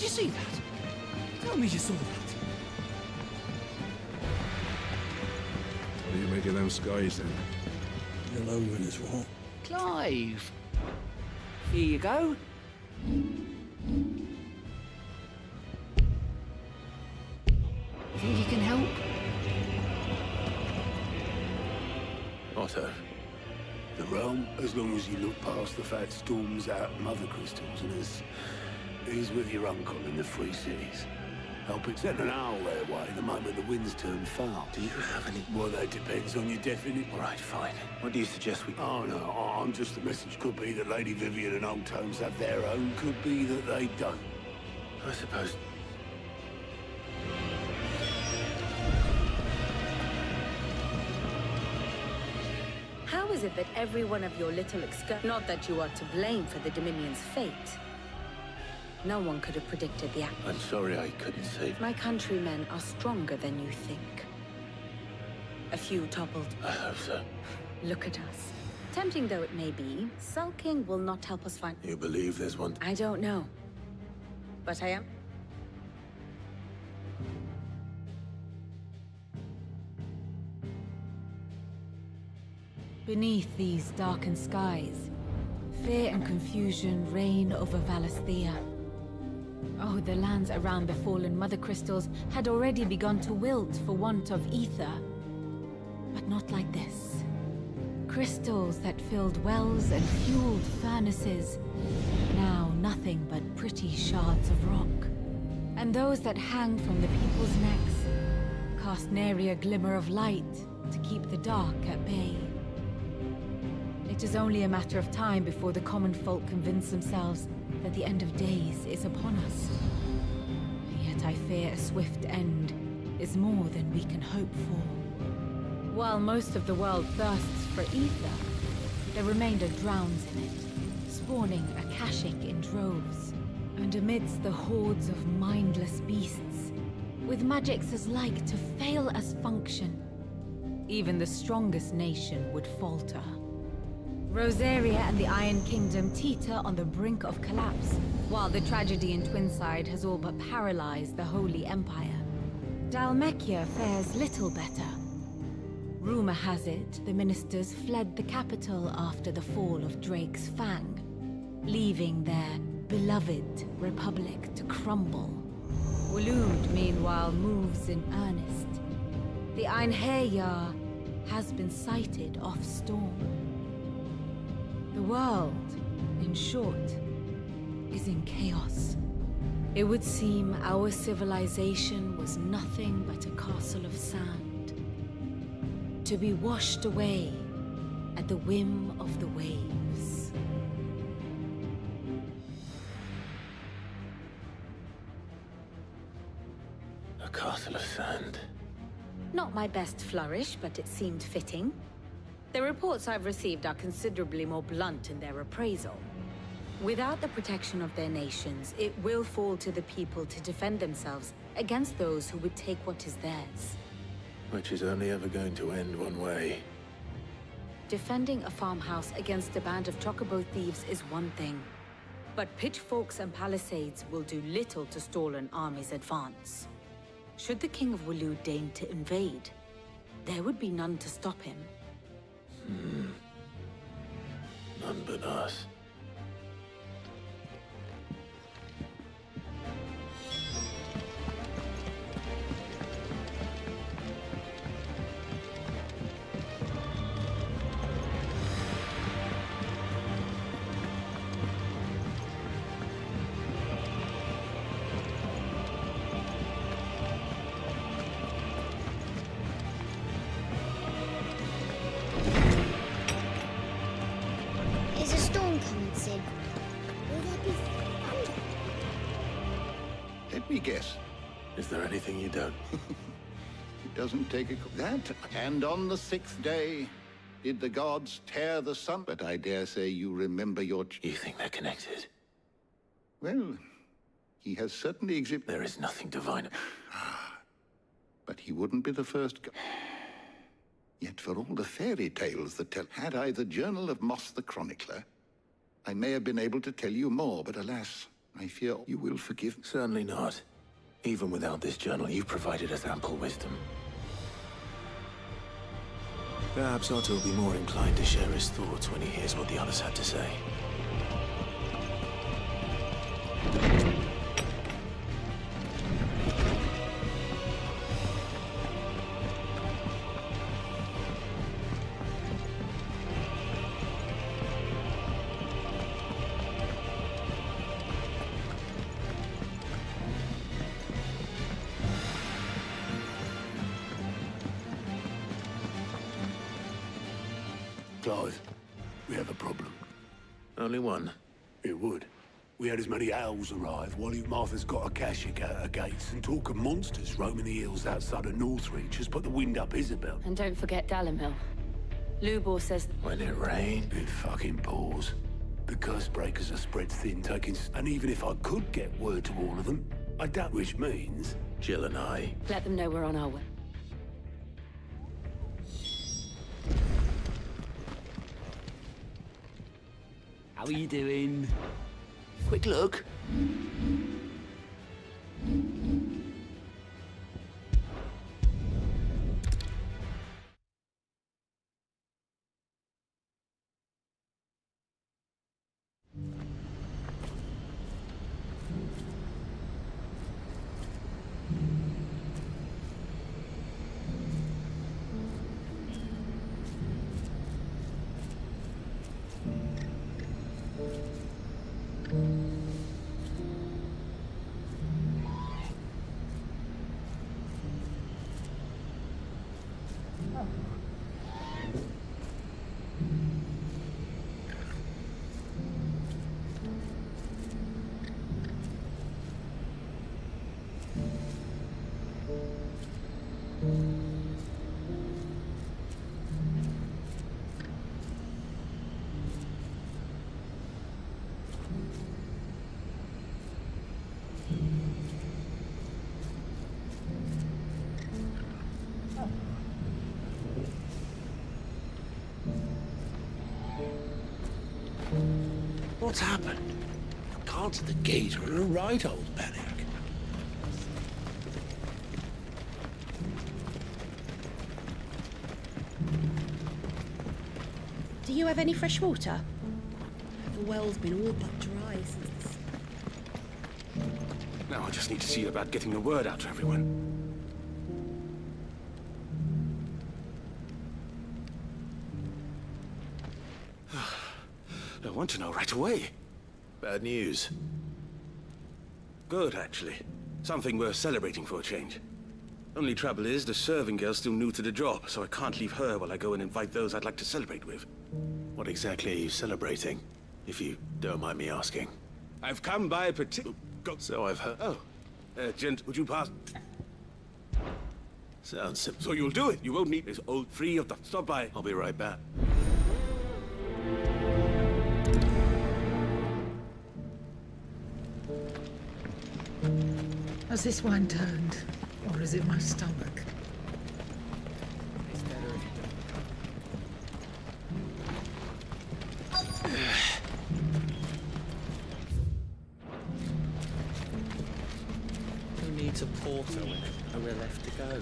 Did you see that? Tell me you saw that. What do you make of them skies, then? You're omen as well. Clive! Here you go. Think you can help? Otto, the realm, as long as you look past the fat storms out mother crystals and is with your uncle in the Free Cities. Help it send an owl their way the moment the winds turn foul. Do you have any... Well, that depends on your definite... All right, fine. What do you suggest we... Oh, no, I'm just the message. Could be that Lady Vivian and Old Tomes have their own. Could be that they don't. I suppose... How is it that every one of your little not that you are to blame for the Dominion's fate. No one could have predicted the act. I'm sorry I couldn't save... My countrymen are stronger than you think. A few toppled. I hope so. Look at us. Tempting though it may be, sulking will not help us find... You believe there's one? I don't know. But I am... Beneath these darkened skies, fear and confusion reign over Valisthea. Oh, the lands around the fallen Mother Crystals had already begun to wilt for want of ether. But not like this. Crystals that filled wells and fueled furnaces, now nothing but pretty shards of rock. And those that hang from the people's necks cast nary a glimmer of light to keep the dark at bay. It is only a matter of time before the common folk convince themselves that the end of days is upon us. Yet I fear a swift end is more than we can hope for. While most of the world thirsts for ether, the remainder drowns in it, spawning Akashic in droves. And amidst the hordes of mindless beasts, with magics as like to fail as function, even the strongest nation would falter. Rosaria and the Iron Kingdom teeter on the brink of collapse, while the tragedy in Twinside has all but paralyzed the Holy Empire. Dhalmekia fares little better. Rumor has it the ministers fled the capital after the fall of Drake's Fang, leaving their beloved republic to crumble. Waloed, meanwhile, moves in earnest. The Einherjar has been sighted off Storm. The world, in short, is in chaos. It would seem our civilization was nothing but a castle of sand, to be washed away at the whim of the waves. A castle of sand. Not my best flourish, but it seemed fitting. The reports I've received are considerably more blunt in their appraisal. Without the protection of their nations, it will fall to the people to defend themselves against those who would take what is theirs. Which is only ever going to end one way. Defending a farmhouse against a band of chocobo thieves is one thing, but pitchforks and palisades will do little to stall an army's advance. Should the King of Waloed deign to invade, there would be none to stop him. None but us. Is a storm coming, Sid? Will there be thunder? Let me guess. Is there anything you don't? It doesn't take a... That, and on the 6th day, did the gods tear the sun? But I dare say you remember your... You think they're connected? Well, he has certainly exhibited... There is nothing divine. But he wouldn't be the first... Yet for all the fairy tales that tell... Had I the Journal of Moss the Chronicler, I may have been able to tell you more, but alas, I fear you will forgive me. Certainly not. Even without this journal, you've provided us ample wisdom. Perhaps Otto will be more inclined to share his thoughts when he hears what the others had to say. Clive, we have a problem. Only one? It would. We had as many owls arrive while Martha's got a Akashic at her gates, and talk of monsters roaming the hills outside of Northreach has put the wind up Isabel. And don't forget Dalimil. Lubor says... When it rains... It fucking pours. The curse breakers are spread thin, and even if I could get word to all of them, I doubt which means... Jill and I... Let them know we're on our way. How are you doing? Quick look. What's happened? Cards at the gate are in a right old panic. Do you have any fresh water? The well's been all but dry since... Now I just need to see about getting the word out to everyone. I want to know right away. Bad news. Good, actually. Something worth celebrating for a change. Only trouble is, the serving girl's still new to the job, so I can't leave her while I go and invite those I'd like to celebrate with. What exactly are you celebrating, if you don't mind me asking? I've come by a particular... So I've heard... Oh. Gent, would you pass? Sounds simple. So you'll do it. You won't need this old free of the... Stop by. I'll be right back. Has this wine turned? Or is it my stomach? Who needs a porter when there's nowhere left to go?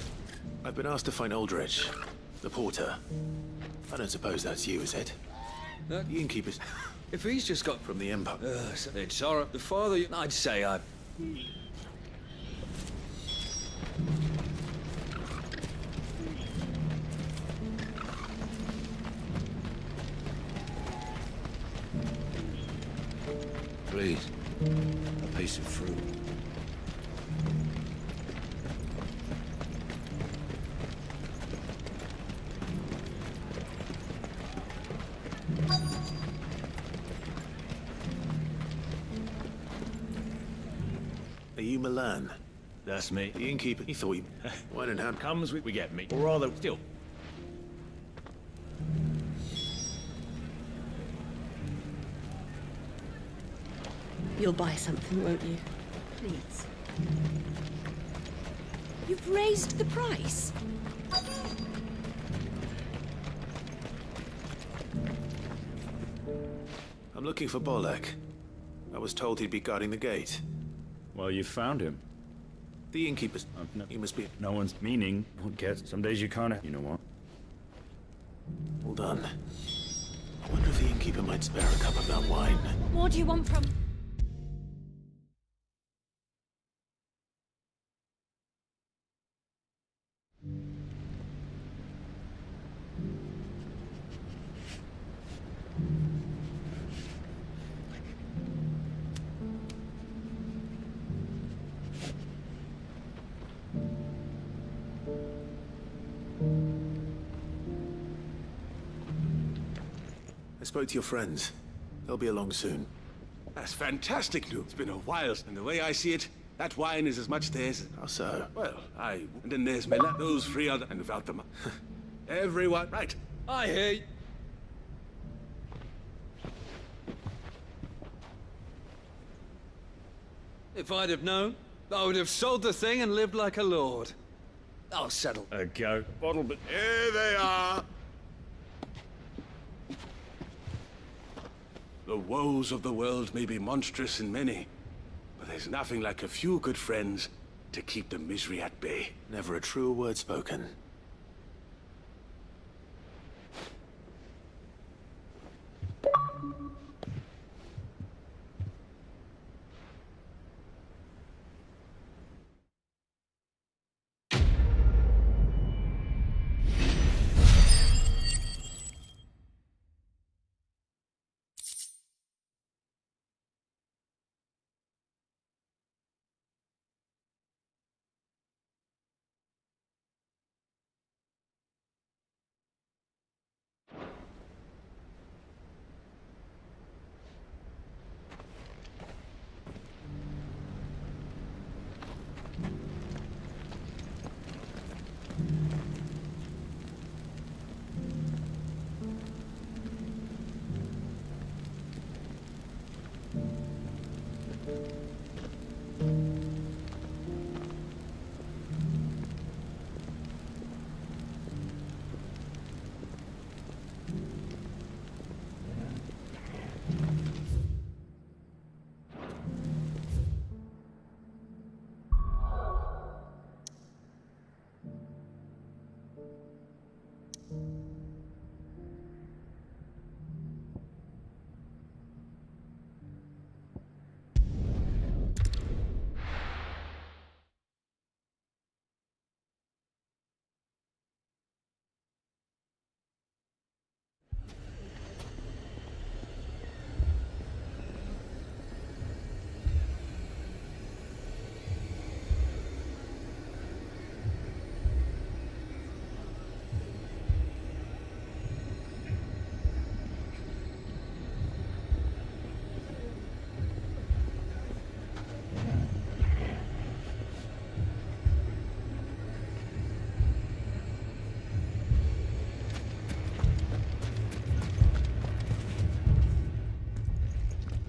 I've been asked to find Aldrich, the porter. I don't suppose that's you, is it? The innkeeper's... If he's just got... From the Empire. It's alright. The father... I'd say I... Please, a piece of fruit. Are you Milan? That's me. The innkeeper, he thought he... Wine and hand... Comes with... We get meat. Or rather, still... You'll buy something, won't you? Please. You've raised the price. I'm looking for Bolek. I was told he'd be guarding the gate. Well, you found him. The innkeeper's... He must be... No one's meaning won't get. Some days you can't... You know what? Well done. I wonder if the innkeeper might spare a cup of that wine. What do you want from... I spoke to your friends. They'll be along soon. That's fantastic news. It's been a while, and the way I see it, that wine is as much theirs. How so? Well, and then there's Miller, those three other, and without them, everyone. Right. I hear you. If I'd have known, I would have sold the thing and lived like a lord. I'll settle. A go. Bottle, but... Here they are. The woes of the world may be monstrous in many, but there's nothing like a few good friends to keep the misery at bay. Never a truer word spoken.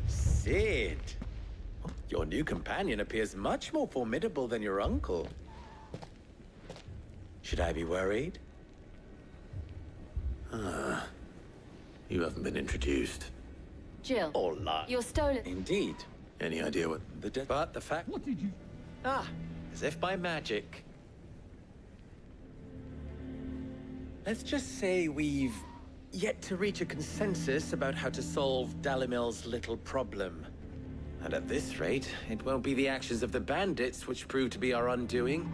Sid, your new companion appears much more formidable than your uncle. Should I be worried? Ah, you haven't been introduced. Jill, Hola. you're stolen. Indeed. Any idea what... But the fact... What did you... Ah, as if by magic. Let's just say we've yet to reach a consensus about how to solve Dalimel's little problem. And at this rate, it won't be the actions of the bandits which prove to be our undoing.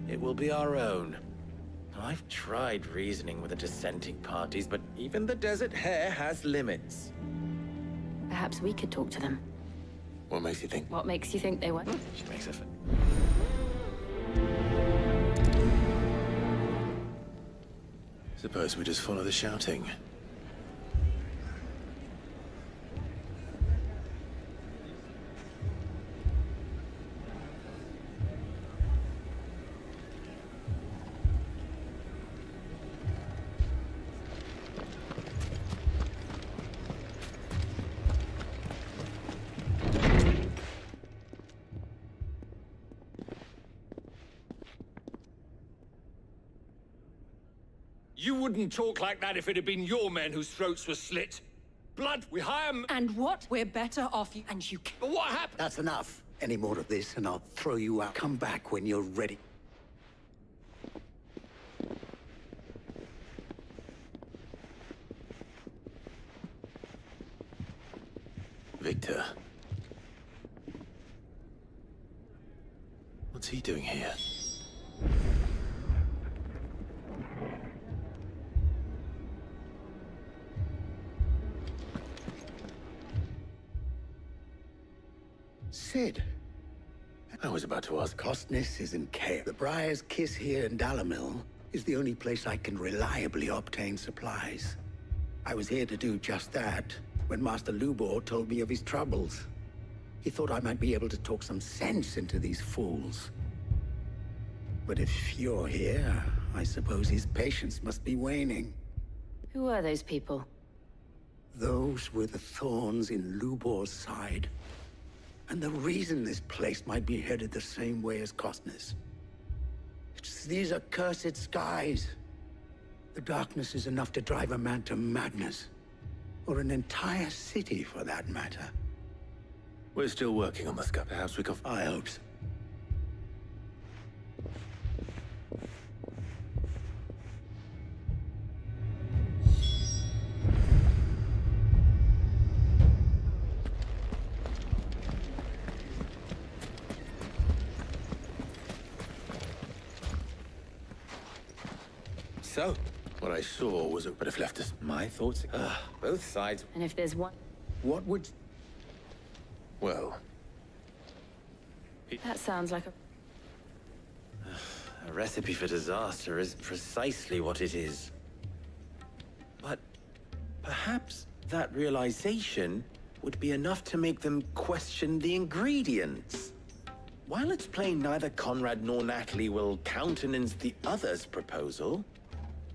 It will be our own. I've tried reasoning with the dissenting parties, but even the Desert Hare has limits. Perhaps we could talk to them. What makes you think? What makes you think they were? She makes a... Suppose we just follow the shouting. You wouldn't talk like that if it had been your men whose throats were slit. blood. We hire them. And what? We're better off you. And you. But what happened? That's enough. Any more of this, and I'll throw you out. Come back when you're ready. Victor. What's he doing here? Sid. I was about to ask. Costness is in chaos. The Briar's Kiss here in Dalamil is the only place I can reliably obtain supplies. I was here to do just that when Master Lubor told me of his troubles. He thought I might be able to talk some sense into these fools. But if you're here, I suppose his patience must be waning. Who are those people? Those were the thorns in Lubor's side. And the reason this place might be headed the same way as Costness. It's these accursed skies. The darkness is enough to drive a man to madness. Or an entire city, for that matter. We're still working on the sky. Perhaps we can... I hope so. So, what I saw was it would have left us. My thoughts. Both sides. And if there's one... What would... Well... That sounds like a... A recipe for disaster is precisely what it is. But perhaps that realization would be enough to make them question the ingredients. While it's plain neither Conrad nor Natalie will countenance the other's proposal,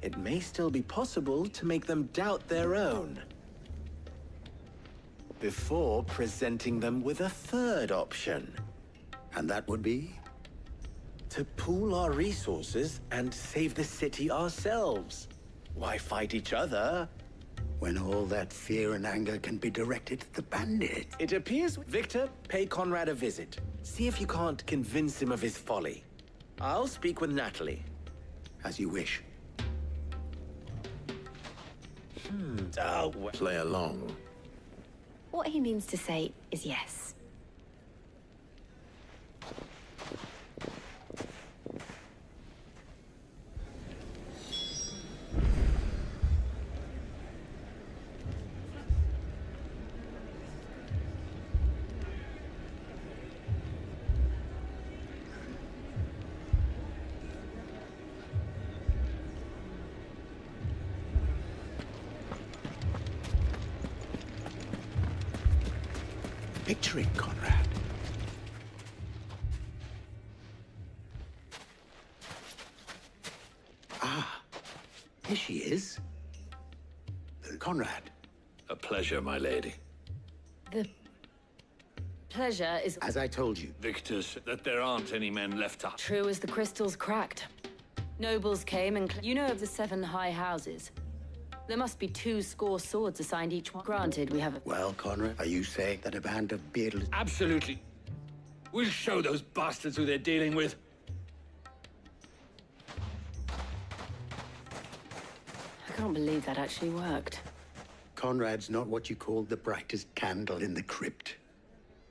it may still be possible to make them doubt their own. Before presenting them with a third option. And that would be? To pool our resources and save the city ourselves. Why fight each other? When all that fear and anger can be directed at the bandit. It appears... Victor, pay Conrad a visit. See if you can't convince him of his folly. I'll speak with Natalie. As you wish. Play along. What he means to say is yes. Picturing Conrad. Ah, here she is. Conrad. A pleasure, my lady. The pleasure is... As I told you. Victor said that there aren't any men left up. True as the crystals cracked. Nobles came and... You know of the 7 high houses? There must be 2 score swords assigned each one. Granted, we have a... Well, Conrad, are you saying that a band of beardless... Absolutely. We'll show those bastards who they're dealing with. I can't believe that actually worked. Conrad's not what you call the brightest candle in the crypt.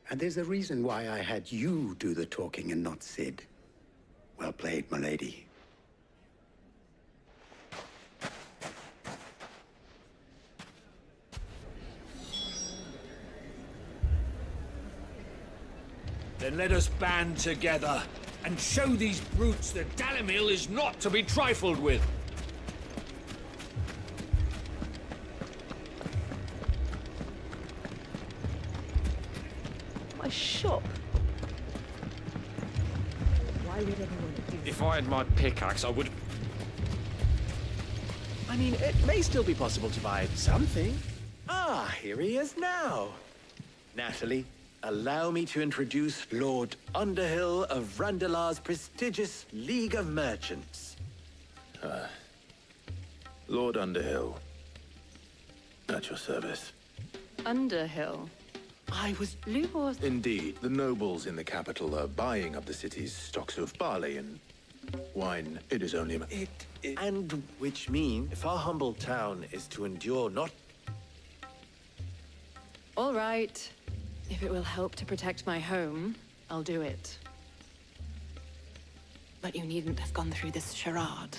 And there's a reason why I had you do the talking and not Sid. Well played, my lady. Then let us band together and show these brutes that Dalimil is not to be trifled with. My shop. Why would anyone do that? If I had my pickaxe, I would... I mean, it may still be possible to buy something. Ah, here he is now. Natalie, allow me to introduce Lord Underhill of Randalar's prestigious League of Merchants. Lord Underhill. At your service. Underhill. I was... Lubor... Indeed, the nobles in the capital are buying up the city's stocks of barley and wine. It is only And which means, if our humble town is to endure not... All right. If it will help to protect my home, I'll do it. But you needn't have gone through this charade.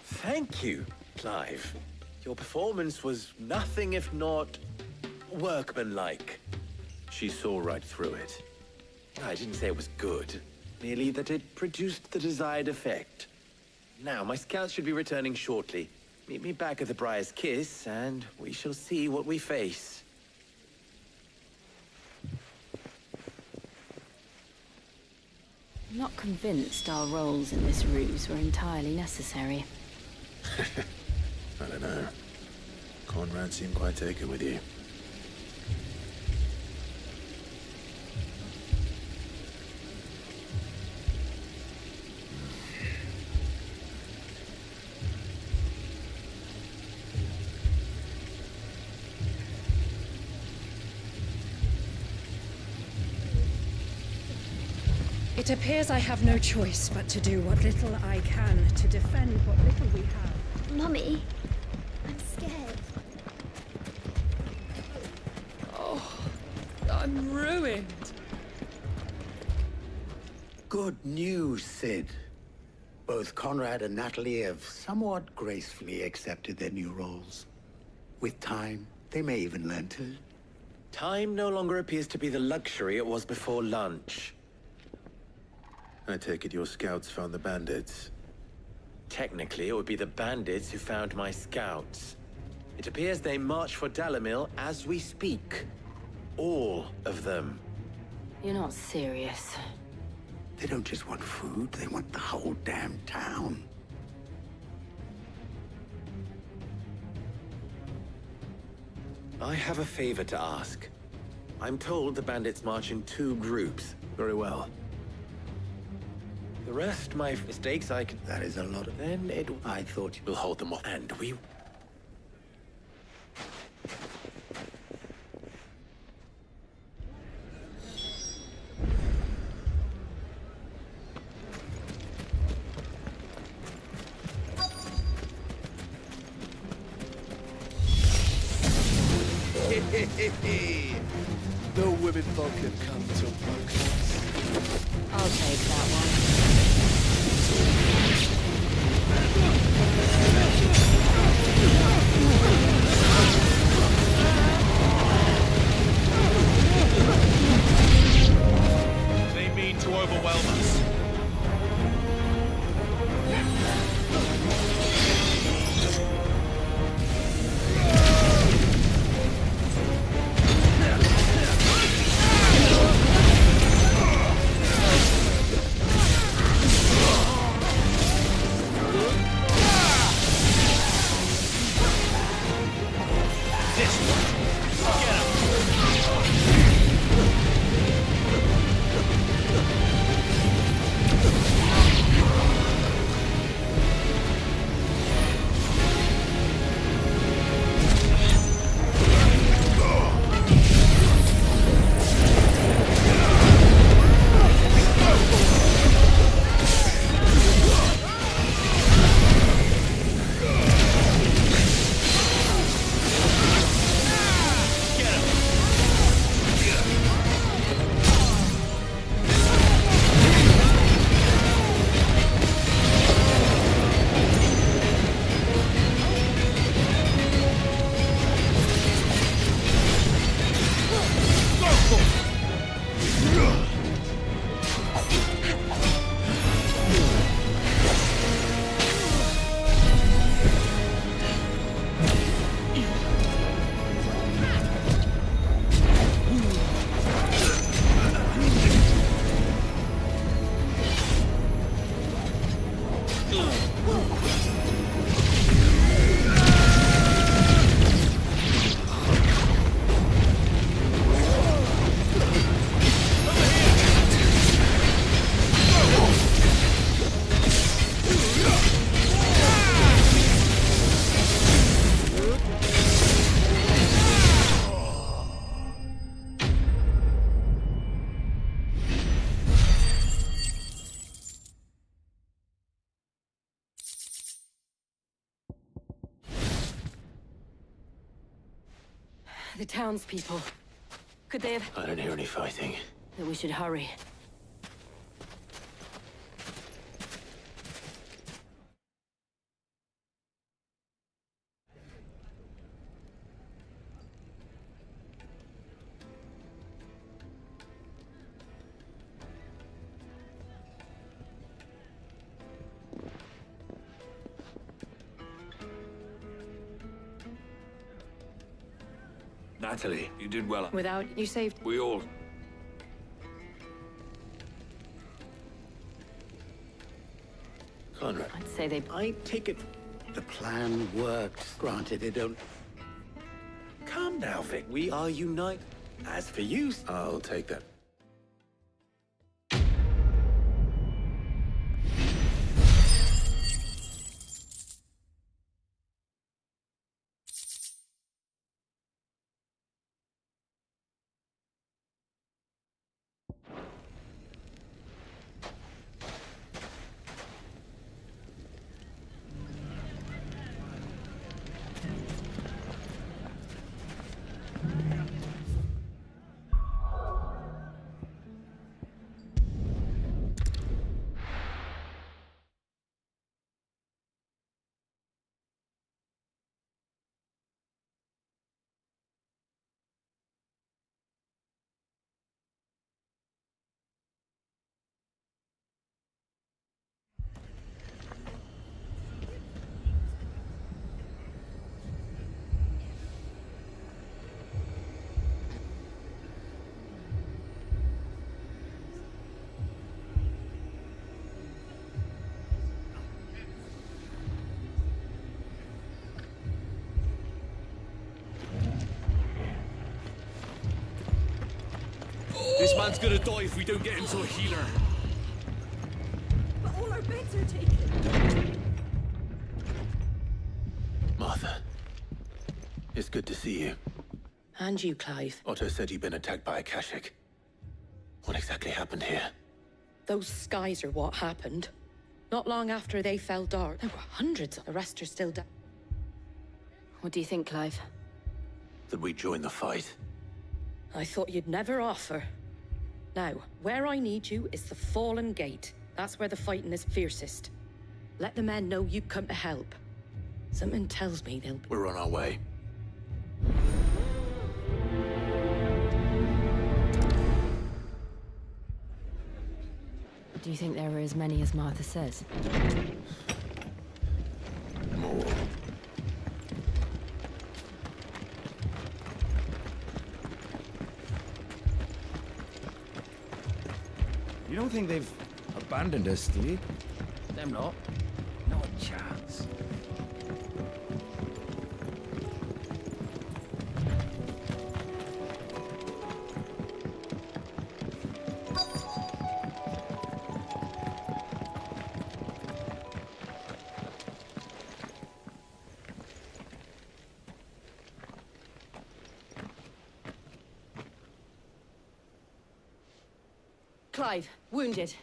Thank you, Clive. Your performance was nothing if not workmanlike. She saw right through it. I didn't say it was good, merely that it produced the desired effect. Now, my scouts should be returning shortly. Meet me back at the Briar's Kiss, and we shall see what we face. I'm not convinced our roles in this ruse were entirely necessary. I don't know. Conrad seemed quite taken with you. It appears I have no choice but to do what little I can to defend what little we have. Mummy, I'm scared. Oh, I'm ruined. Good news, Sid. Both Conrad and Natalie have somewhat gracefully accepted their new roles. With time, they may even learn to... Time no longer appears to be the luxury it was before lunch. I take it your scouts found the bandits. Technically, it would be the bandits who found my scouts. It appears they march for Dalimil as we speak. All of them. You're not serious. They don't just want food, they want the whole damn town. I have a favor to ask. I'm told the bandits march in 2 groups. Very well. The rest, my mistakes, I can... That is a lot of... Then it... I thought you... We'll hold them off. And we... No women folk can come to Bucks. I'll take that one. They mean to overwhelm us. The townspeople. Could they have... I don't hear any fighting. Then we should hurry. Natalie, you did well. Without you saved. We all... Conrad. I'd say they... I take it the plan worked, granted it don't... Calm now, Vic. We are united. As for you... I'll take that. This man's gonna die if we don't get him to a healer. But all our beds are taken. Martha. It's good to see you. And you, Clive. Otto said you'd been attacked by a Kashik. What exactly happened here? Those skies are what happened. Not long after they fell dark, there were hundreds. The rest are still dead. What do you think, Clive? That we join the fight? I thought you'd never offer. Now, where I need you is the Fallen Gate. That's where the fighting is fiercest. Let the men know you come to help. Something tells me they'll... We're on our way. Do you think there are as many as Martha says? More. You don't think they've abandoned us, do you? Them not. Not a chance. Clive, wounded.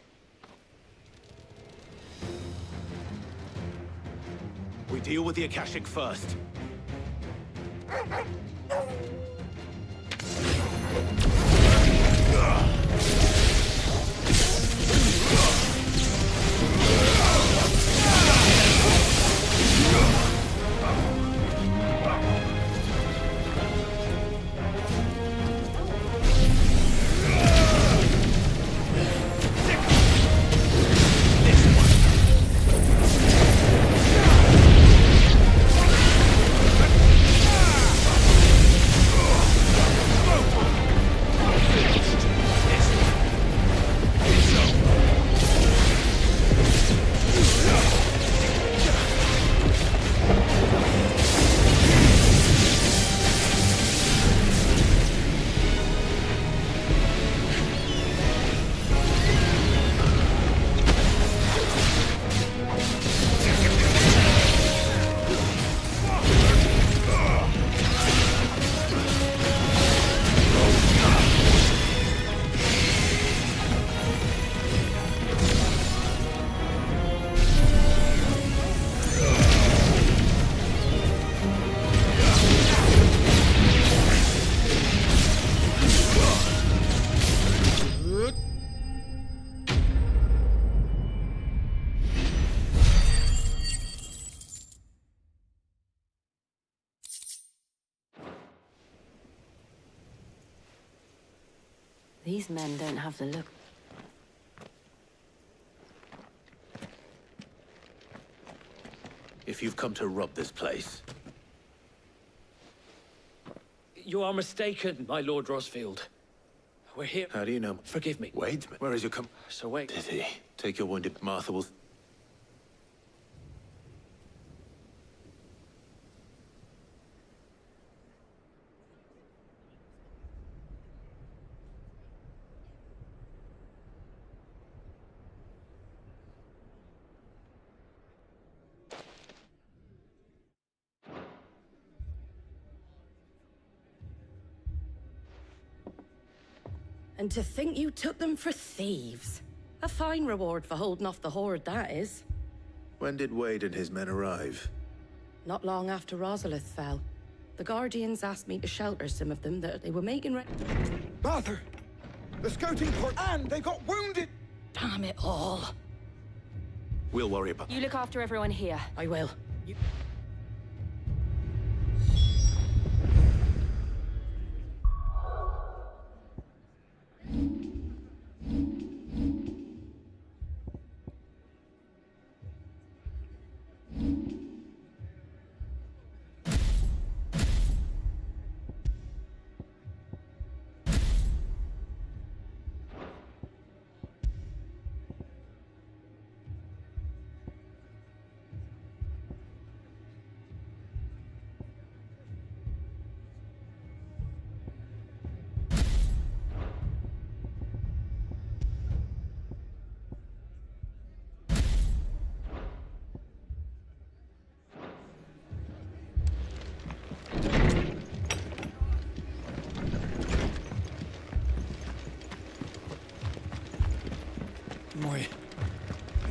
We deal with the Akashic first. These men don't have the look. If you've come to rob this place... You are mistaken, my Lord Rosfield. We're here... How do you know? Forgive me. Wait, where is your So wait. Did he? Take your wounded. Martha will... And to think you took them for thieves. A fine reward for holding off the horde, that is. When did Wade and his men arrive? Not long after Rosalith fell. The Guardians asked me to shelter some of them that they were making Arthur! The scouting party, and they got wounded! Damn it all. We'll worry about... You look after everyone here. I will.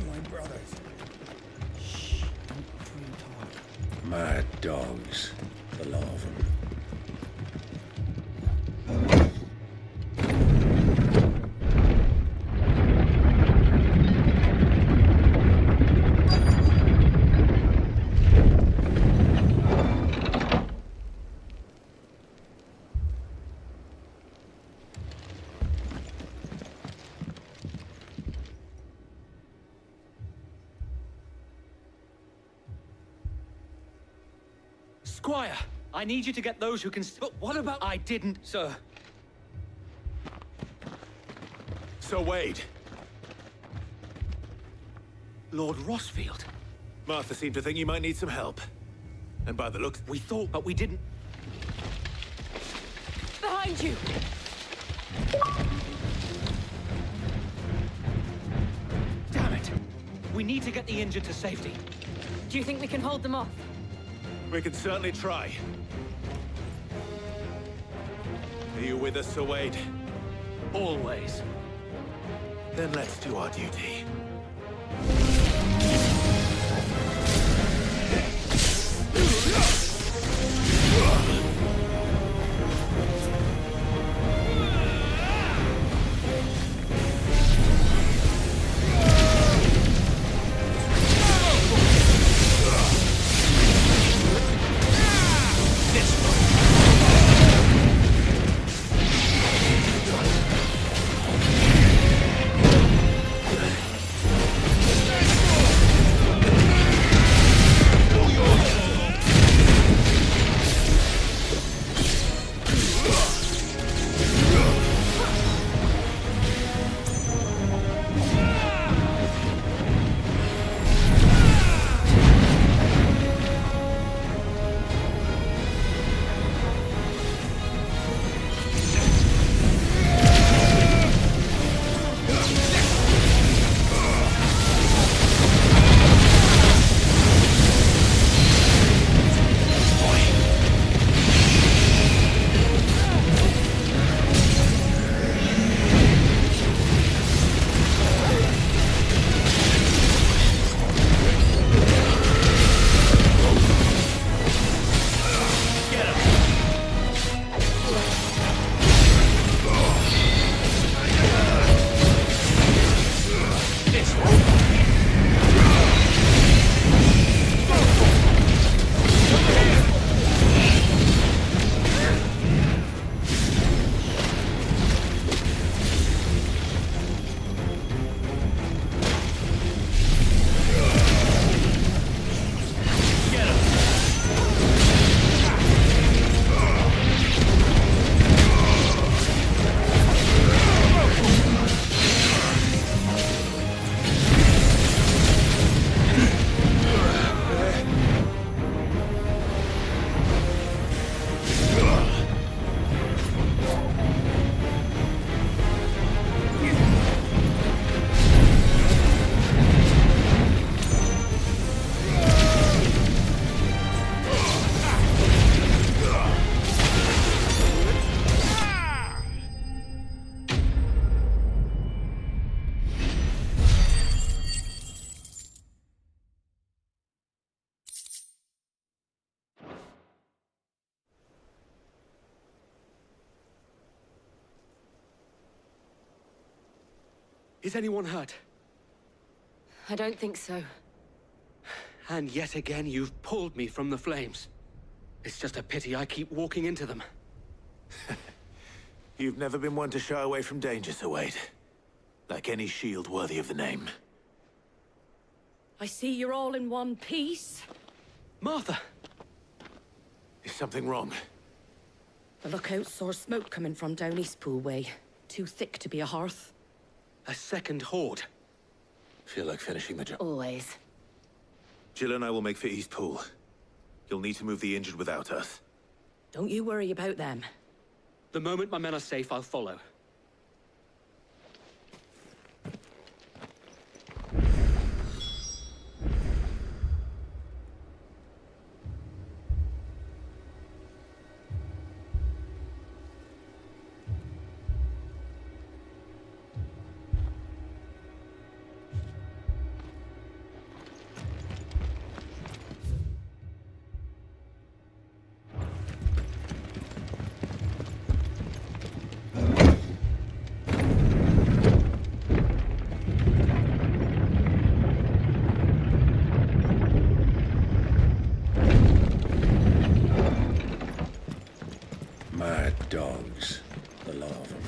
My brothers. Shh, don't talk. Mad dogs, the lot of them. Squire, I need you to get those who can... But what about... I didn't, sir. So Wade. Lord Rosfield. Martha seemed to think you might need some help. And by the looks... We thought, but we didn't. Behind you! Damn it! We need to get the injured to safety. Do you think we can hold them off? We can certainly try. Are you with us, Sir Wade? Always. Then let's do our duty. Is anyone hurt? I don't think so. And yet again, you've pulled me from the flames. It's just a pity I keep walking into them. You've never been one to shy away from danger, Sir Wade. Like any shield worthy of the name. I see you're all in one piece. Martha! Is something wrong? The lookout saw smoke coming from down Eastpool way. Too thick to be a hearth. A second horde. Feel like finishing the job. Always. Jill and I will make for Eastpool. You'll need to move the injured without us. Don't you worry about them. The moment my men are safe, I'll follow. Mad dogs, the lot of them.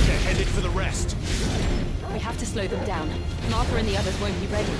They're headed for the rest. We have to slow them down. Martha and the others won't be ready.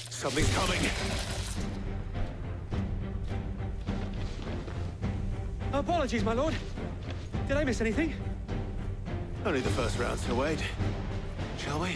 Something's coming. Apologies, my lord. Did I miss anything? Only the first round, Sir Wade. Shall we?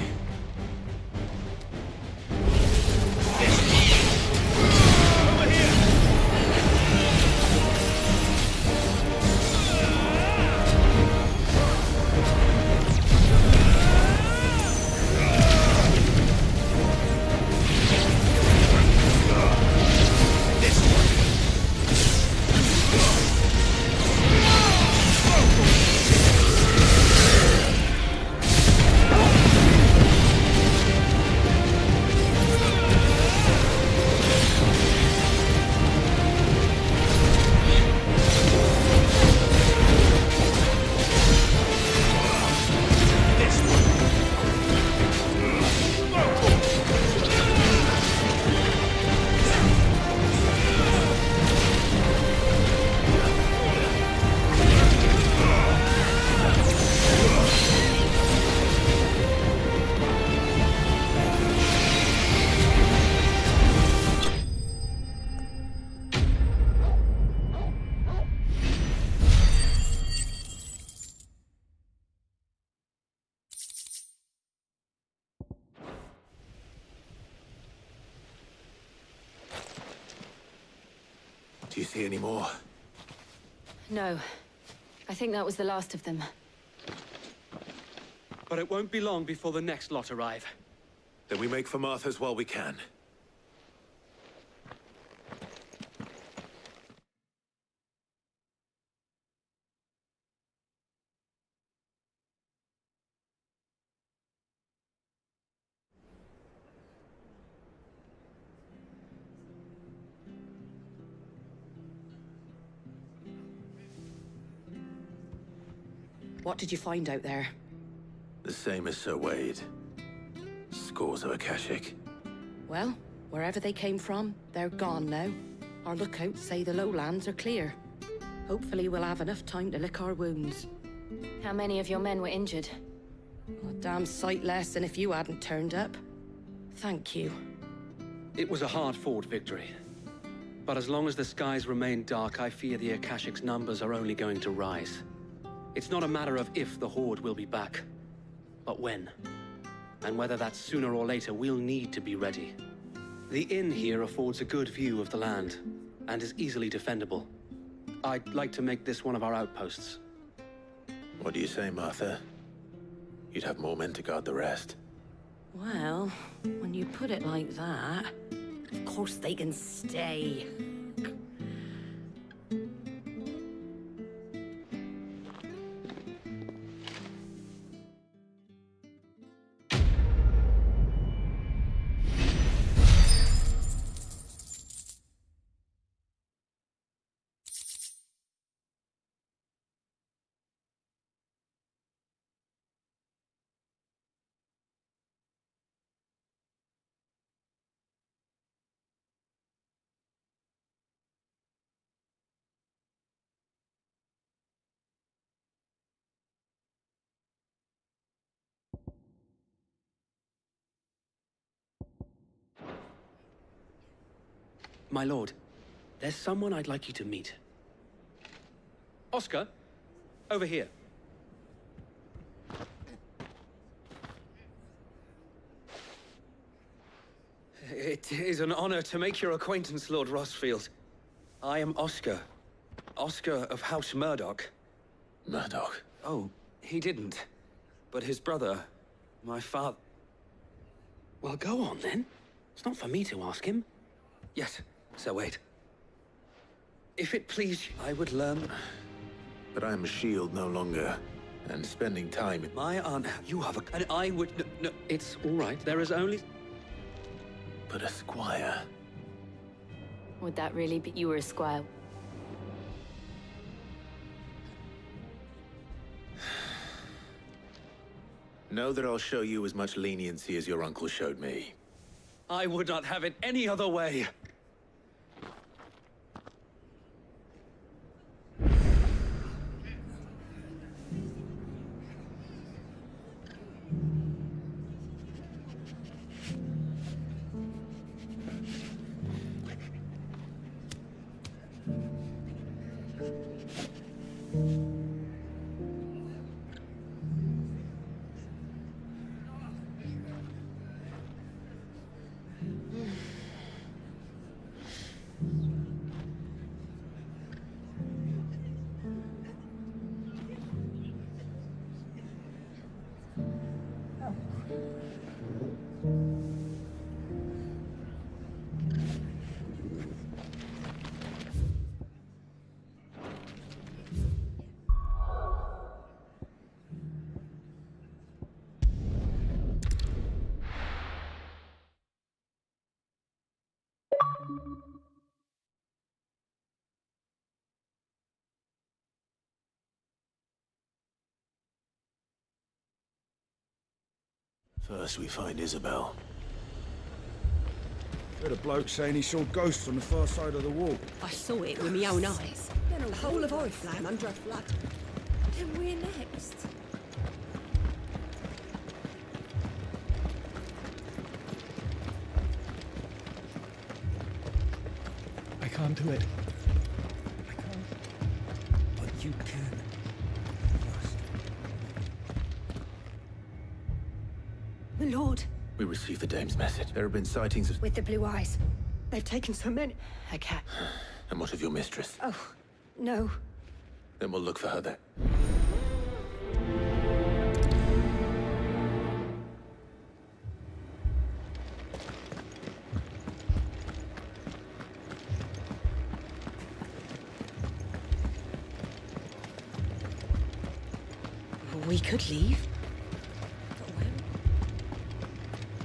Do you see any more? No. I think that was the last of them. But it won't be long before the next lot arrive. Then we make for Martha's while we can. What did you find out there? The same as Sir Wade. Scores of Akashic. Well, wherever they came from, they're gone now. Our lookouts say the lowlands are clear. Hopefully we'll have enough time to lick our wounds. How many of your men were injured? A damn sight less than if you hadn't turned up. Thank you. It was a hard-fought victory. But as long as the skies remain dark, I fear the Akashic's numbers are only going to rise. It's not a matter of if the Horde will be back, but when. And whether that's sooner or later, we'll need to be ready. The inn here affords a good view of the land, and is easily defendable. I'd like to make this one of our outposts. What do you say, Martha? You'd have more men to guard the rest. Well, when you put it like that, of course they can stay. My lord, there's someone I'd like you to meet. Oscar, over here. It is an honor to make your acquaintance, Lord Rossfield. I am Oscar. Oscar of House Murdoch. Murdoch? Oh, he didn't. But his brother, my father... Well, go on, then. It's not for me to ask him. Yes, Sir Wade. If it please you, I would learn... But I am a shield no longer, and spending time in... My aunt, you have a... And I would... No, it's all right. There is only... But a squire... Would that really be... You were a squire? Know that I'll show you as much leniency as your uncle showed me. I would not have it any other way. First we find Isabel. Heard a bloke saying he saw ghosts on the far side of the wall. I saw it with my own eyes. Then a whole of Oriflamme under a flood. Then we're next. I can't do it. But you can. My lord. We received the dame's message. There have been sightings of... With the blue eyes. They've taken so many. Okay. And what of your mistress? Oh, no. Then we'll look for her there. We could leave.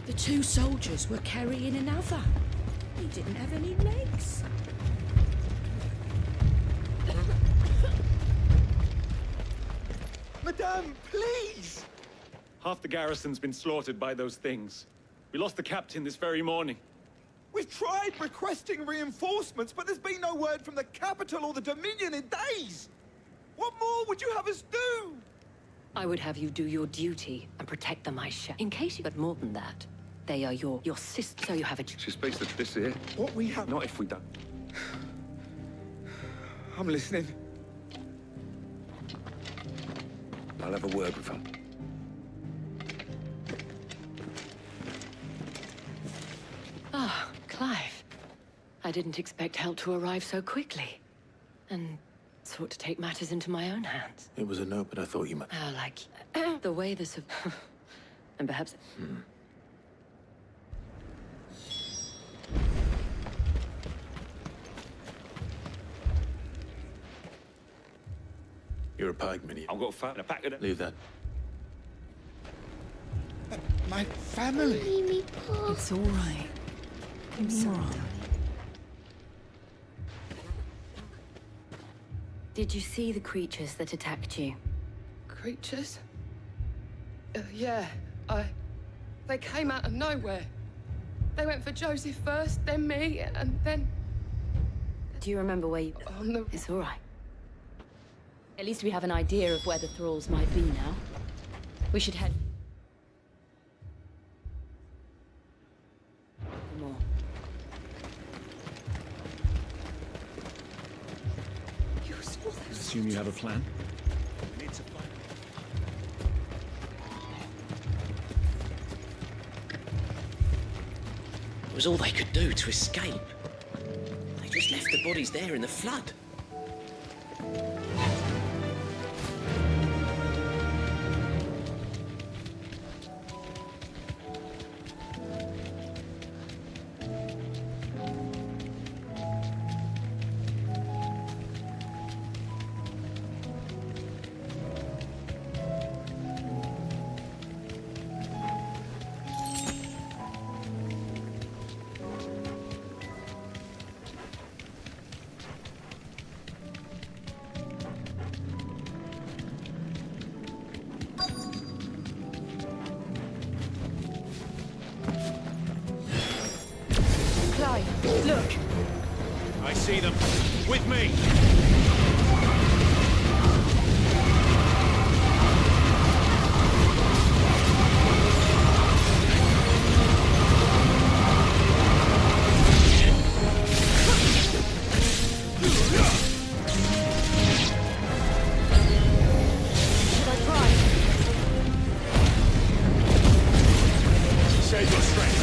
The two soldiers were carrying another. He didn't have any legs. Madame, please! Half the garrison's been slaughtered by those things. We lost the captain this very morning. We've tried requesting reinforcements, but there's been no word from the capital or the Dominion in days! What more would you have us do? I would have you do your duty and protect the Maisha. In case you got more than that, they are your sisters, so you have a... She's based at this here. What we have... Not if we don't. I'm listening. I'll have a word with her. Ah, Clive. I didn't expect help to arrive so quickly. And sought to take matters into my own hands. It was a note, but I thought you might... Oh, like... the way this... and perhaps... You're a pikeman. I've got a fat and a pack of them. Leave that. My family. It's all right. I'm sorry. Did you see the creatures that attacked you? Creatures? Yeah, they came out of nowhere. They went for Joseph first, then me, and then... Do you remember where you... On the... It's all right. At least we have an idea of where the thralls might be now. We should head... for more. You saw them. Assume you have a plan? It was all they could do to escape. They just left the bodies there in the flood. Clive, look! I see them. With me! Should I try? Save your strength.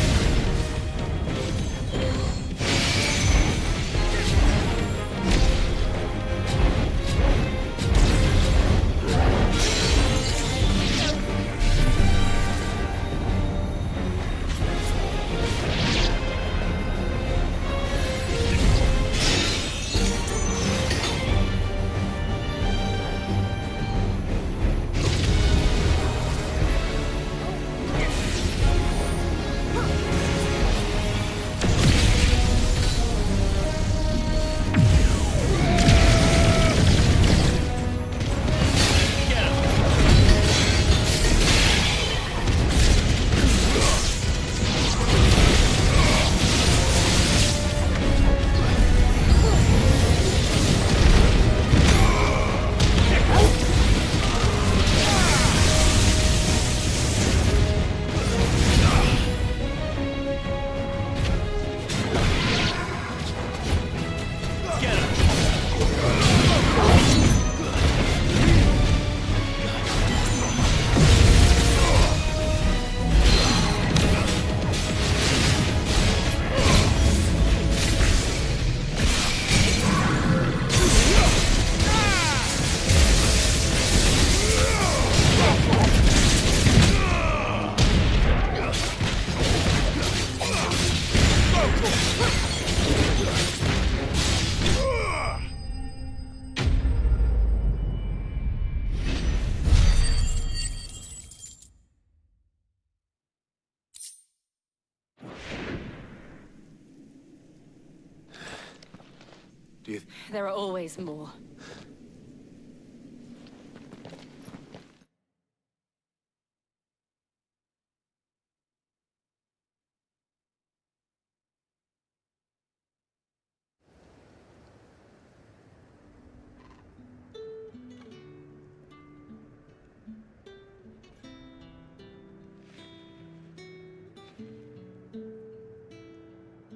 There are always more.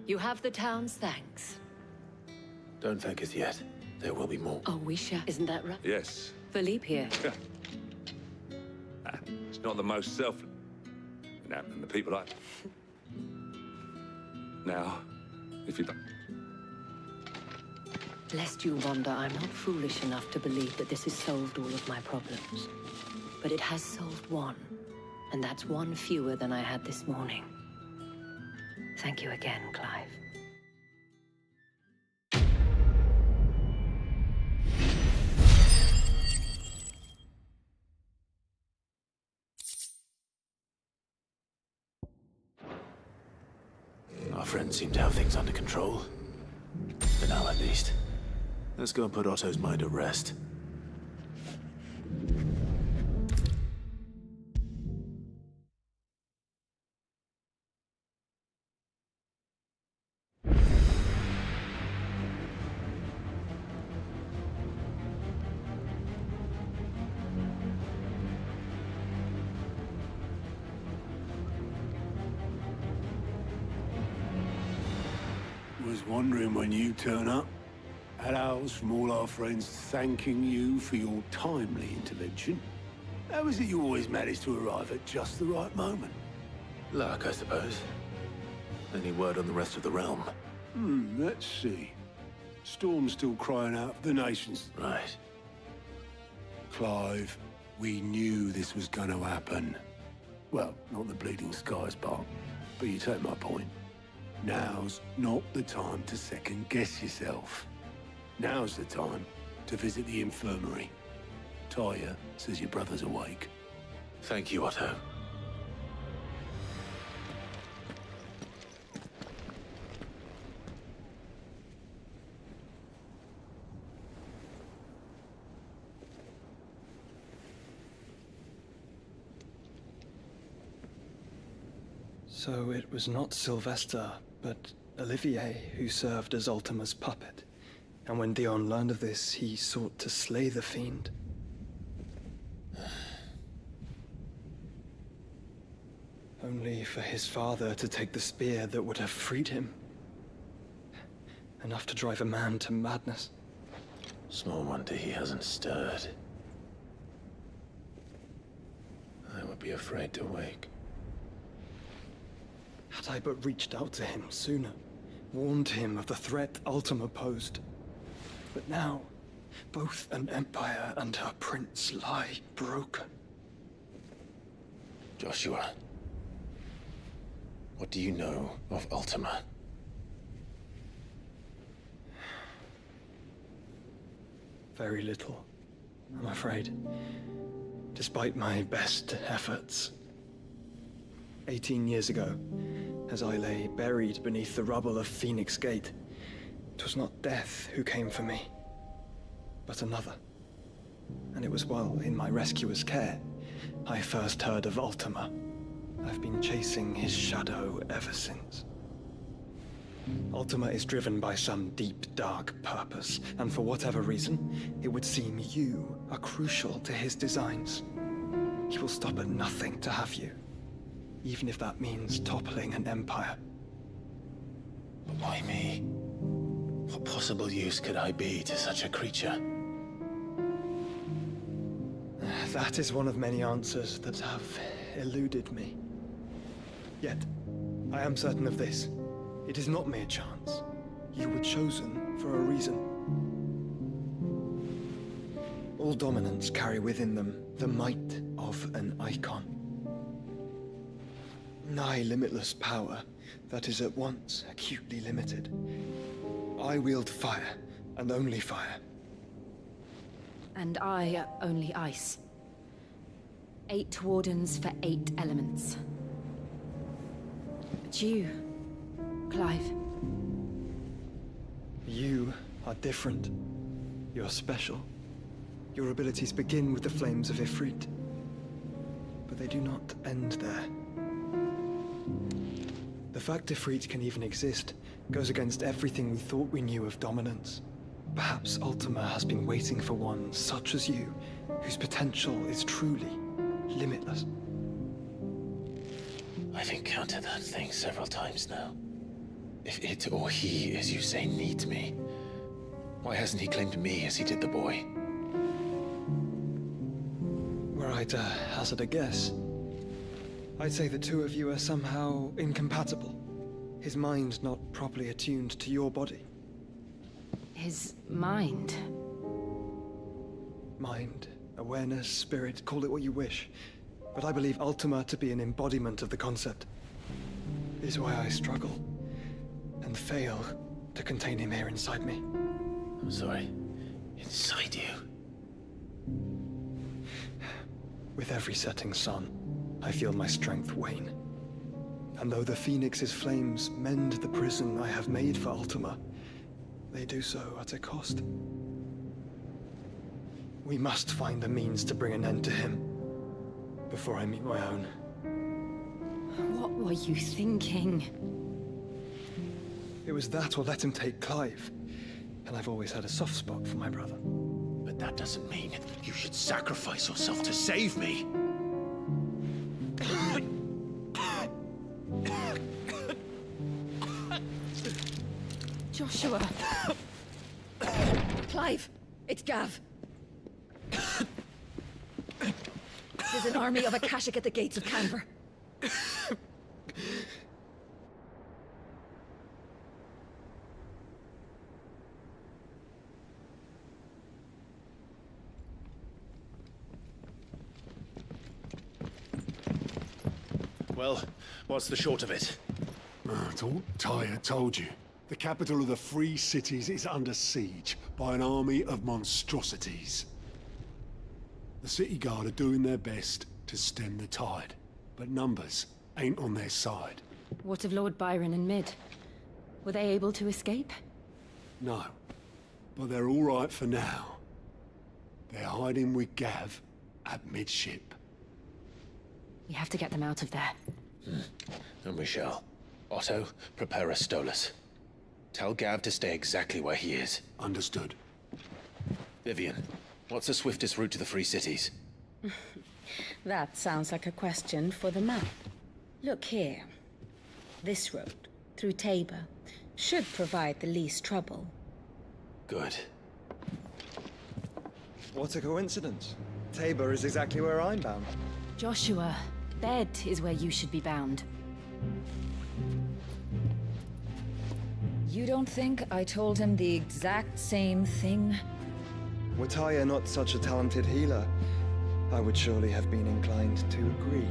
You have the town's thanks. Don't thank us yet. There will be more. Oh, we shall. Isn't that right? Yes. Philippe here. It's not the most selfless. And the people I... Now, if you don't... Lest you wonder, I'm not foolish enough to believe that this has solved all of my problems. But it has solved one. And that's one fewer than I had this morning. Thank you again, Clive. Our friends seem to have things under control. For now, at least. Let's go and put Otto's mind at rest. Was wondering when you turn up. Had owls from all our friends thanking you for your timely intervention. How is it you always manage to arrive at just the right moment? Luck, I suppose. Any word on the rest of the realm? Let's see. Storm's still crying out for the nations. Right. Clive, we knew this was going to happen. Well, not the bleeding skies part, but you take my point. Now's not the time to second-guess yourself. Now's the time to visit the infirmary. Talia says your brother's awake. Thank you, Otto. So it was not Sylvester, but Olivier who served as Ultima's puppet. And when Dion learned of this, he sought to slay the fiend. Only for his father to take the spear that would have freed him. Enough to drive a man to madness. Small wonder he hasn't stirred. I would be afraid to wake. Had I but reached out to him sooner, warned him of the threat Ultima posed. But now, both an empire and her prince lie broken. Joshua, what do you know of Ultima? Very little, I'm afraid. Despite my best efforts. 18 years ago, as I lay buried beneath the rubble of Phoenix Gate, it was not death who came for me, but another. And it was while in my rescuer's care, I first heard of Ultima. I've been chasing his shadow ever since. Ultima is driven by some deep, dark purpose, and for whatever reason, it would seem you are crucial to his designs. He will stop at nothing to have you, even if that means toppling an empire. But why me? What possible use could I be to such a creature? That is one of many answers that have eluded me. Yet, I am certain of this. It is not mere chance. You were chosen for a reason. All dominants carry within them the might of an icon. Nigh limitless power that is at once acutely limited. I wield fire, and only fire. And I only ice. 8 wardens for 8 elements. But you, Clive. You are different. You're special. Your abilities begin with the flames of Ifrit. But they do not end there. The fact Ifrit can even exist goes against everything we thought we knew of dominance. Perhaps Ultima has been waiting for one such as you, whose potential is truly limitless. I've encountered that thing several times now. If it or he, as you say, needs me, why hasn't he claimed me as he did the boy? Were I to hazard a guess, I'd say the two of you are somehow incompatible. His mind not properly attuned to your body. His mind? Mind, awareness, spirit, call it what you wish. But I believe Ultima to be an embodiment of the concept. Is why I struggle and fail to contain him here inside me. I'm sorry. Inside you? With every setting sun, I feel my strength wane. And though the Phoenix's flames mend the prison I have made for Ultima, they do so at a cost. We must find a means to bring an end to him before I meet my own. What were you thinking? It was that or let him take Clive. And I've always had a soft spot for my brother. But that doesn't mean you should sacrifice yourself to save me. Joshua. Clive, it's Gav. There's an army of Akashic at the gates of Canver. Well, what's the short of it? It's all Tyre told you. The capital of the Free Cities is under siege by an army of monstrosities. The City Guard are doing their best to stem the tide, but numbers ain't on their side. What of Lord Byron and Mid? Were they able to escape? No, but they're all right for now. They're hiding with Gav at midship. We have to get them out of there. And we shall. Otto, prepare a Stolas. Tell Gav to stay exactly where he is. Understood. Vivian, what's the swiftest route to the Free Cities? That sounds like a question for the map. Look here. This road, through Tabor, should provide the least trouble. Good. What a coincidence. Tabor is exactly where I'm bound. Joshua, bed is where you should be bound. You don't think I told him the exact same thing? Were Tyre not such a talented healer, I would surely have been inclined to agree.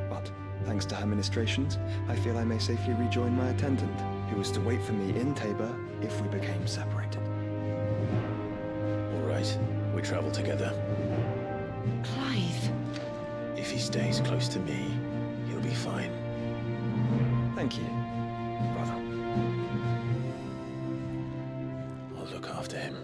But, thanks to her ministrations, I feel I may safely rejoin my attendant, who was to wait for me in Tabor if we became separated. All right, we travel together. Clive! If he stays close to me, he'll be fine. Thank you, brother. I'll look after him.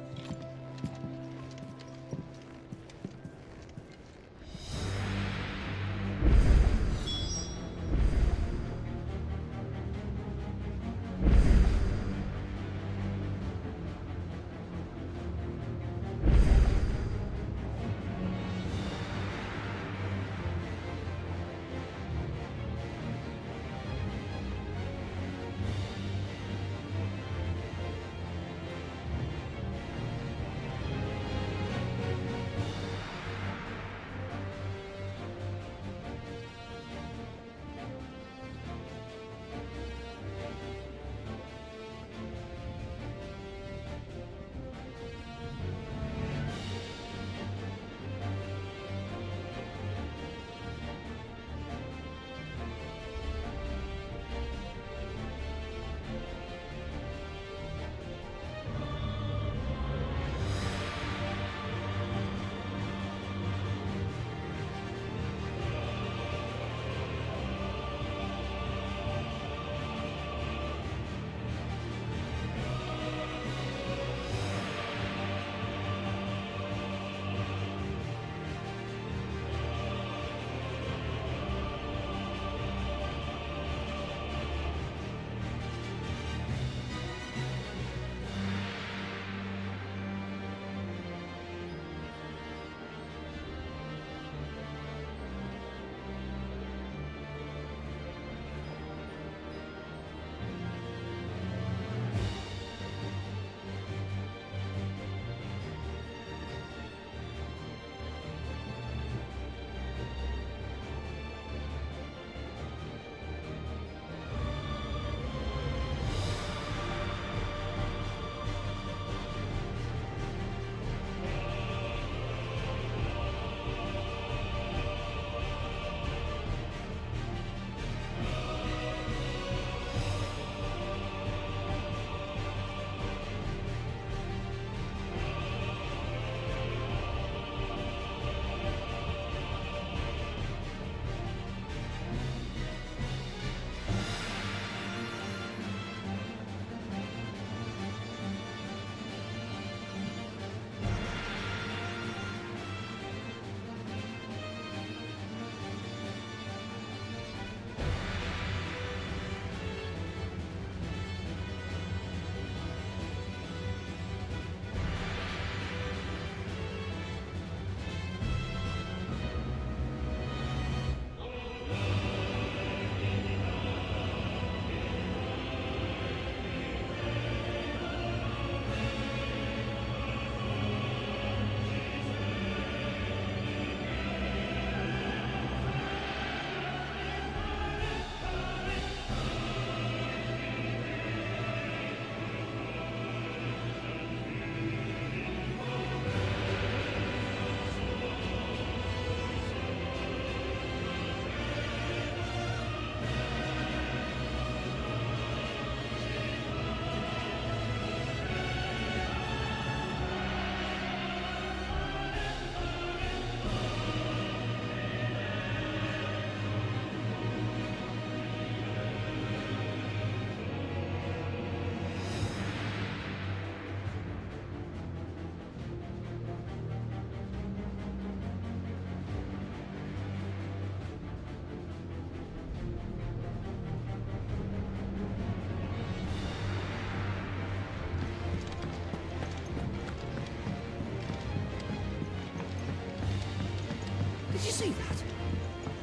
Did you see that?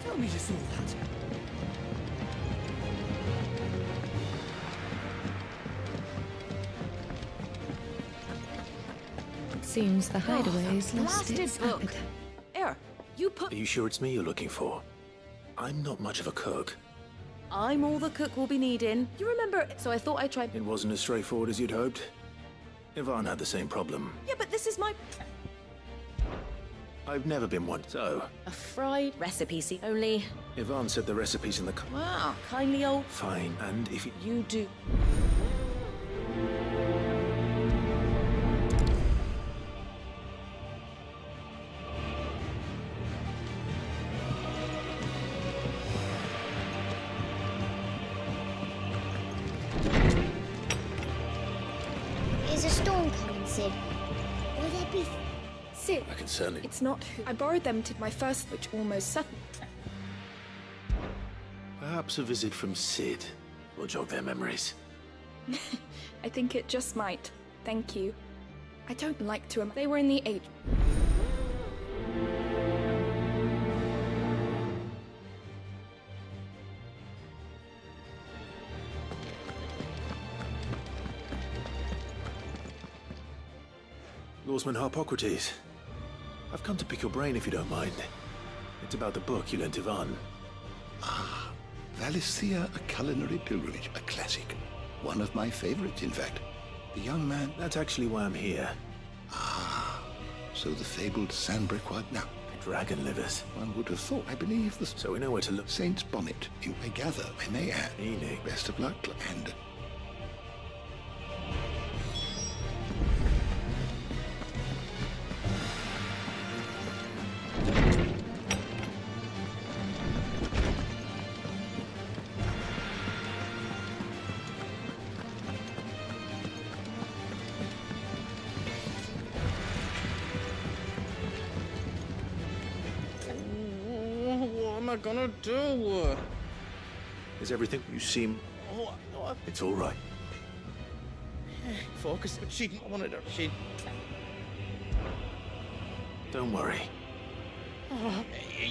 Tell me you saw that. Seems the hideaway's lost blasted its book. appetite. Here, you put... Are you sure it's me you're looking for? I'm not much of a cook. I'm all the cook will be needing. You remember, so I thought I'd try... It wasn't as straightforward as you'd hoped. Yvonne had the same problem. Yeah, but this is my... I've never been one, so... A fried recipe, see? Only... Yvonne said the recipe's in the... Wow, kindly old... Fine, and if you... You do... Is a storm coming, Sid? Will there be... Sid. I can certainly... It's not who. I borrowed them to my first, which almost sudden. Perhaps a visit from Sid will jog their memories. I think it just might. Thank you. I don't like to... They were in the age... Lawsman Harpocrates. I've come to pick your brain if you don't mind. It's about the book you lent Yvonne. Ah, Valisthea, a culinary pilgrimage, a classic. One of my favorites, in fact. The young man... That's actually why I'm here. Ah, so the fabled Sandbrequois now. Dragon livers. One would have thought. I believe the... So we know where to look. Saint's Bonnet. I gather, I may add. Meaning? Best of luck, and... What am I gonna do? Is everything you seem... It's all right. Focus, but she wanted her. She... Don't worry.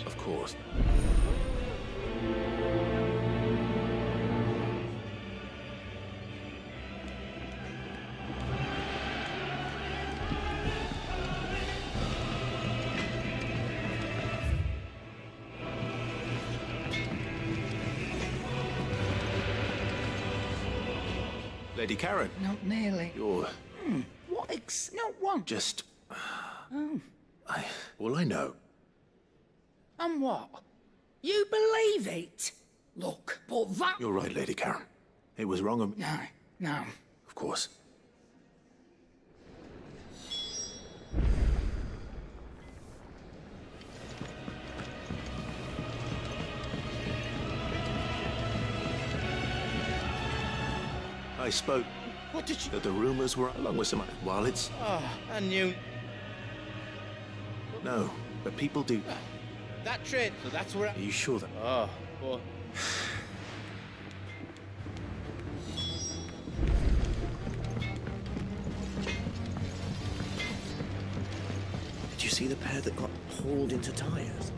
Of course. Lady Karen. Not nearly. You're... What No one. just... Oh. All I know... And what? You believe it? Look, but that... You're right, Lady Karen. It was wrong of... No. Of course. I spoke... What did you... That the rumors were along with some... While it's... Oh, I knew... No, but people do... That trade, so that's where... Are you sure that... Oh, boy. Did you see the pair that got hauled into tires?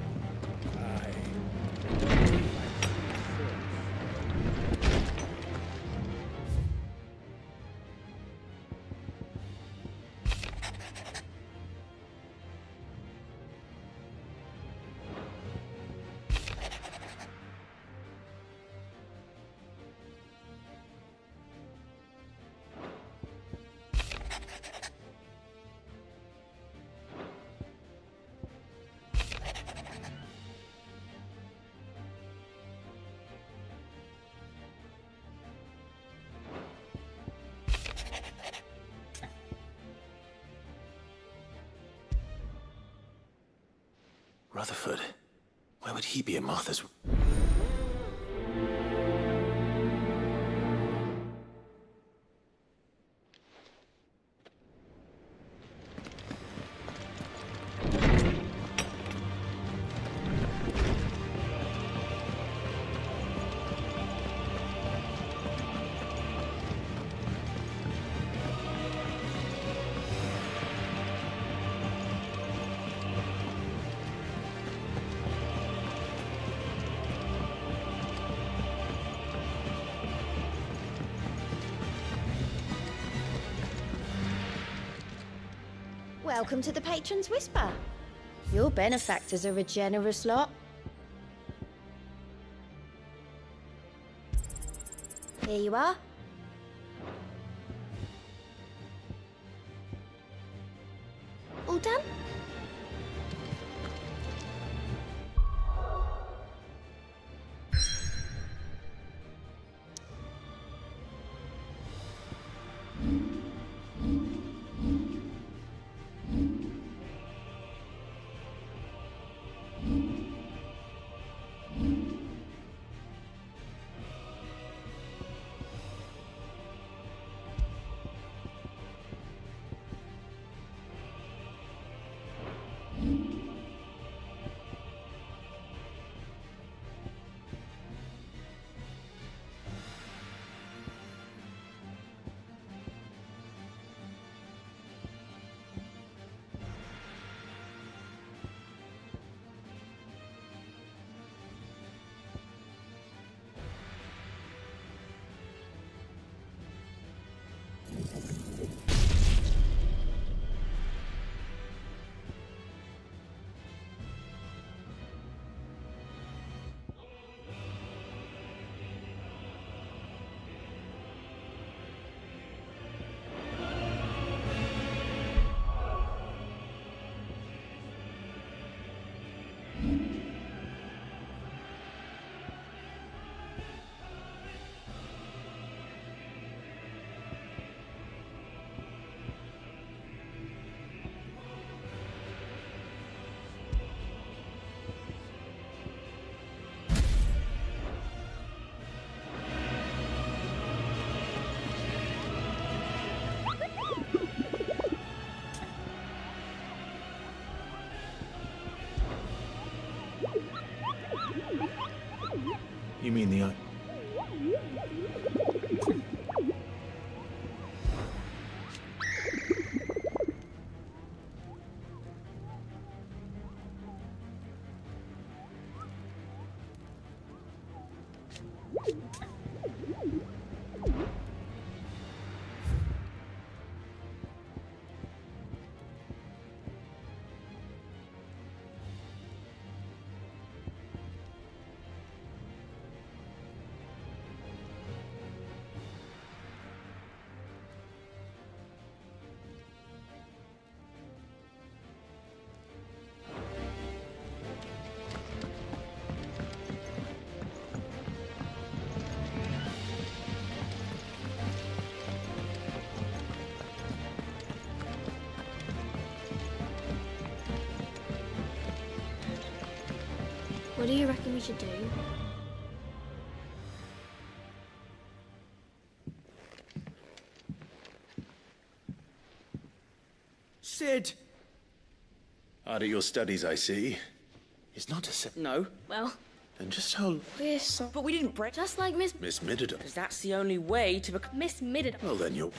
Rutherford. Where would he be in Martha's... Welcome to the Patron's Whisper. Your benefactors are a generous lot. Here you are. All done? You mean the... What do you reckon we should do? Sid! Hard at your studies, I see. It's not a se- No. Well, Then just how... we're so... But we didn't break. Just like Miss... Miss Midodon. Because that's the only way to become... Miss Midden. Well, then you're...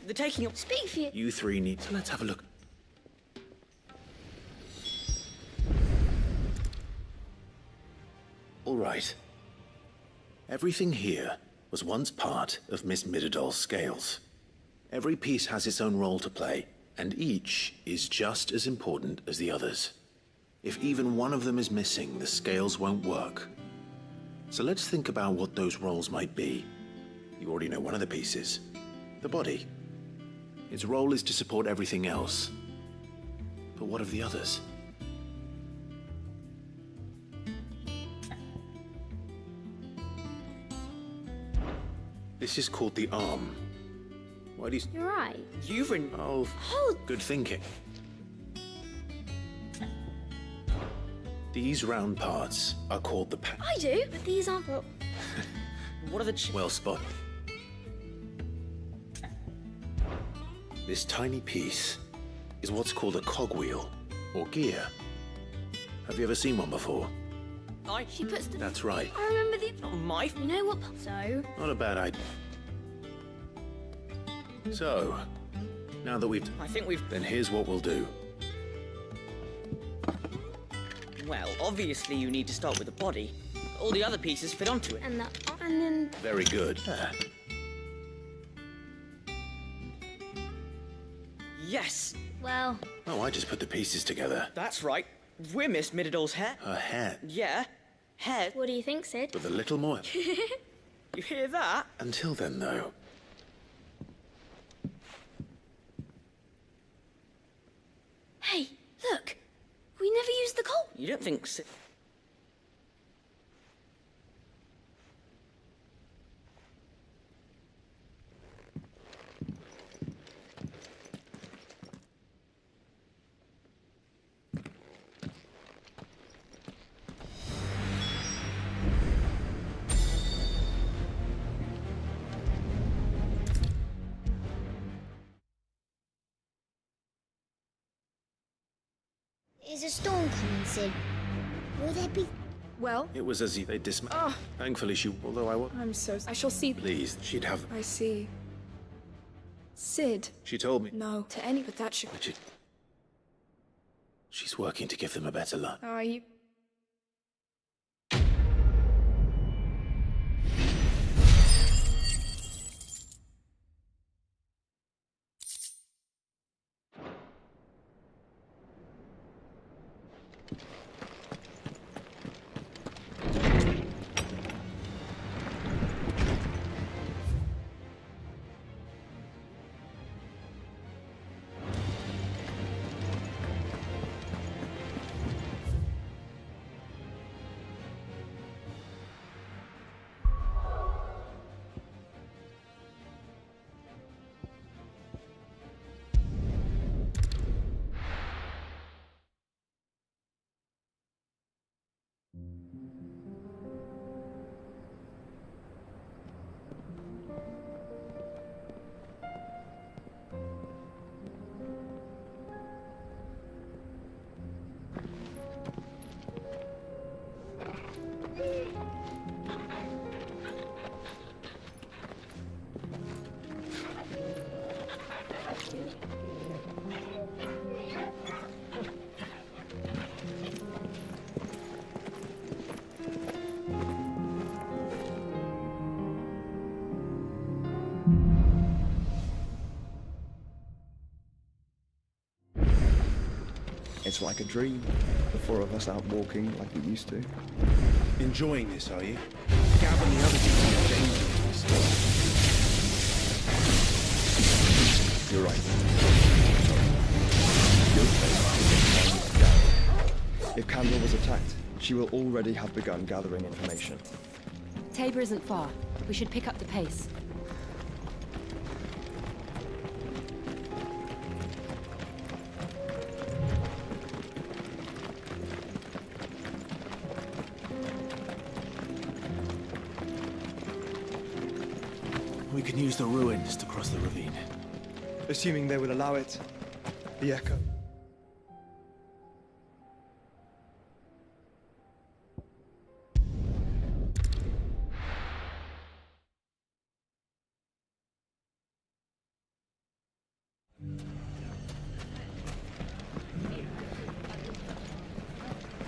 The taking of... Speak for you. You three need... So let's have a look. All right. Everything here was once part of Miss Midodol's scales. Every piece has its own role to play, and each is just as important as the others. If even one of them is missing, the scales won't work. So let's think about what those roles might be. You already know one of the pieces. The body. Its role is to support everything else. But what of the others? This is called the arm. Why do you... You're right. You've written... Oh, Hold. good thinking. These round parts are called the I do, but these aren't... What are the... Well spotted. This tiny piece is what's called a cogwheel, or gear. Have you ever seen one before? She puts the... That's right. I remember the... Not my... You know what... So... Not a bad idea. So, now that we've... I think we've... Then here's what we'll do. Well, obviously you need to start with the body. All the other pieces fit onto it. And then... Very good. Yes! Well... Oh, I just put the pieces together. That's right. We're Miss Midadol's hair. Her hair. Yeah. Hair. What do you think, Sid? With a little more. You hear that? Until then, though. Hey, look! We never used the coal! You don't think so? Is a storm coming, Sid? Will there be... Well? It was as if they dismantled. Oh. Thankfully, although I was... I'm so... I shall see... Please, she'd have... I see. Sid? She told me. No, to any, but that should... But she's working to give them a better life. Are you... It's like a dream. The four of us out walking like we used to. Enjoying this, are you? Gather the others into your danger. You're right. If Candle was attacked, she will already have begun gathering information. Tabor isn't far. We should pick up the pace. We can use the ruins to cross the ravine. Assuming they will allow it. The Echo.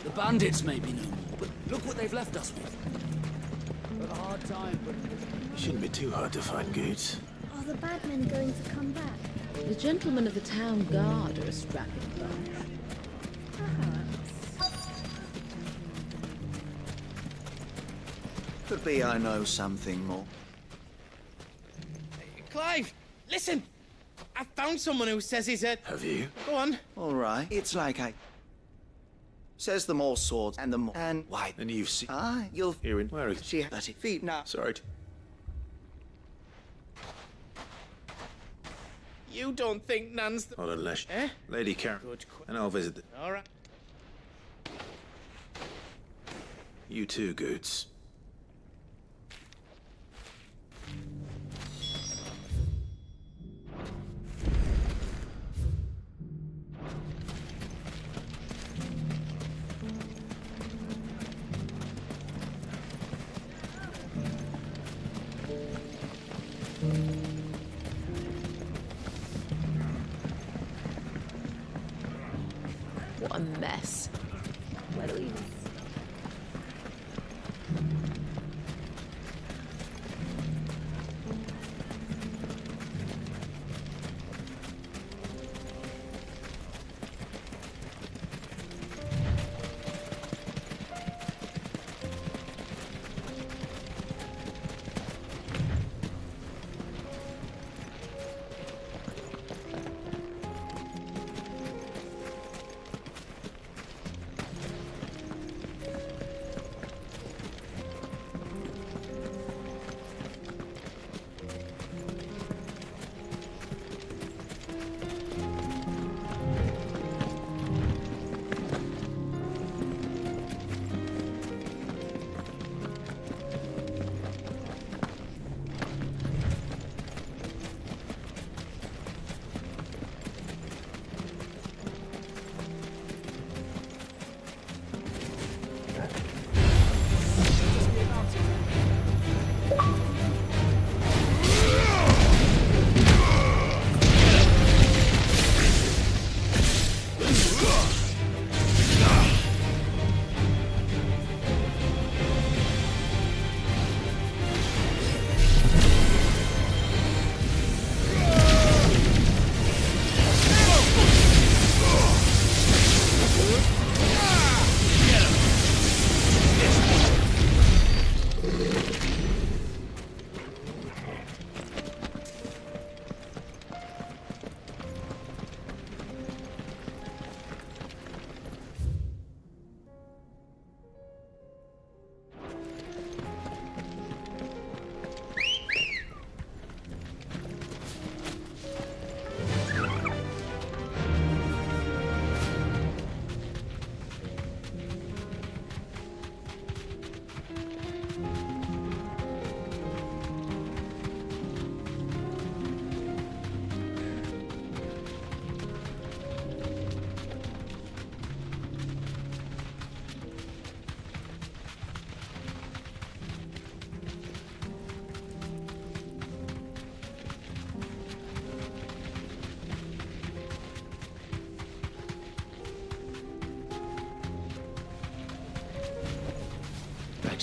The bandits may be no more, but look what they've left us with. But a hard time, but... It shouldn't be too hard to find goods. Are the bad men going to come back? The gentlemen of the town guard are a strapping bunch. Could be I know something more. Clive, listen! I found someone who says he's a... Have you? Go on. All right. It's like I... Says the more swords and the more... And why? And you've seen... Aye, you'll... Hearing. Where is... She has it feet now. Sorry. You don't think Nan's the... Not unless... Eh? Lady Karen. And I'll visit... All right. You too, Goods. What a mess. Where do we...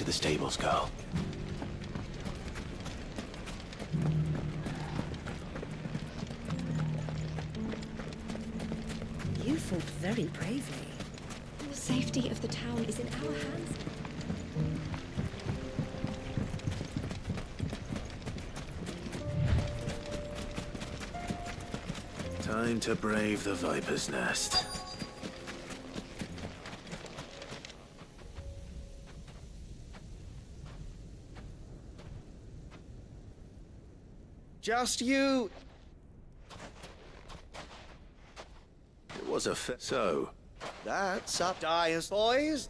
to the stables, girl. You fought very bravely. The safety of the town is in our hands. Time to brave the Viper's Nest. Just you! It was a so. That's up, Dyers, boys.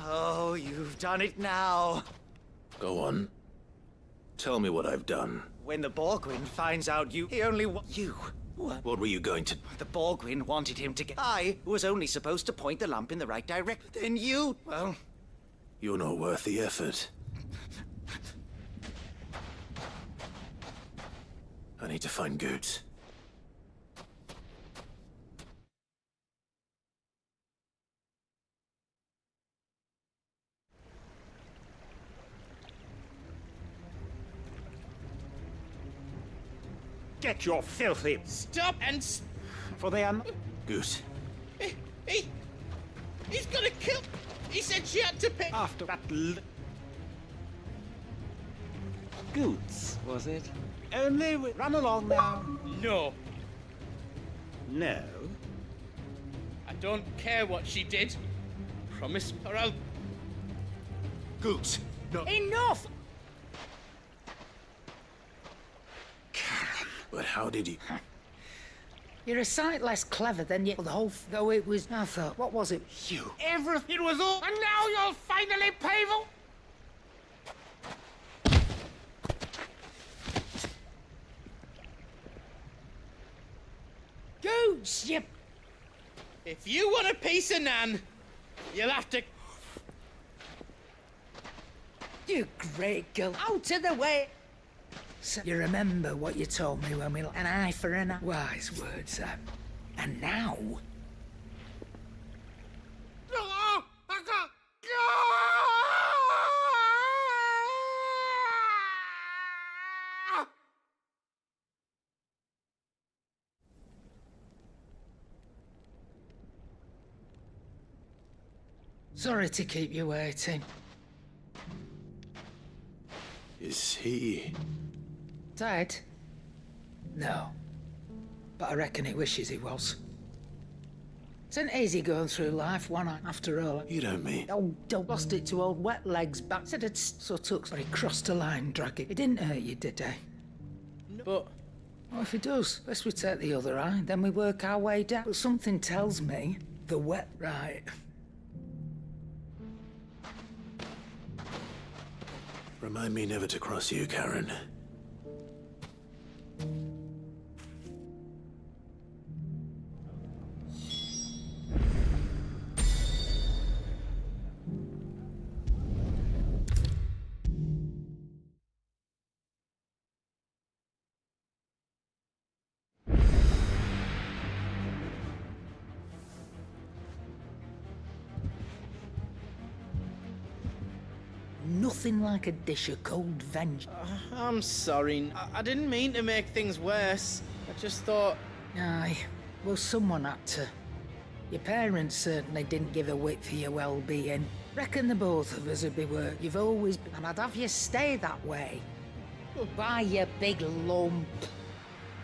Oh, you've done it now. Go on. Tell me what I've done. When the Borgwyn finds out he only you. What? What were you going to... The Borgwyn wanted him to get... I was only supposed to point the lamp in the right direction. Then you... Well... You're not worth the effort. I need to find Goots. Get your filthy... Stop and... For they are... Goose. He's gonna kill... He said she had to pick... After that Goots, was it? Only run along now. No. No? I don't care what she did. Promise or I'll... Goots, no. Enough! But how did you... You're a sight less clever than you... The whole... Though it was... I thought... What was it? You. Everything was all... And now you'll finally pay for... Goots, you... If you want a piece of Nan, you'll have to... You great girl. Out of the way! So you remember what you told me when we... An eye for an eye. Wise words, Sam. And now... Sorry to keep you waiting. Is he... Dead? No. But I reckon he wishes he was. It's easy going through life, one after all. You don't mean... Oh, don't lost it to old wet legs back. Said it so took, but he crossed a line, drag it. It didn't hurt you, did he? No. But... Well, if he does, best we take the other eye, then we work our way down. But something tells me the wet... Right. Remind me never to cross you, Karen. nothing like a dish of cold vengeance. I'm sorry. I didn't mean to make things worse. I just thought... Aye, well, someone had to. Your parents certainly didn't give a whit for your well-being. Reckon the both of us would be where you've always been, and I'd have you stay that way. Why, you big lump.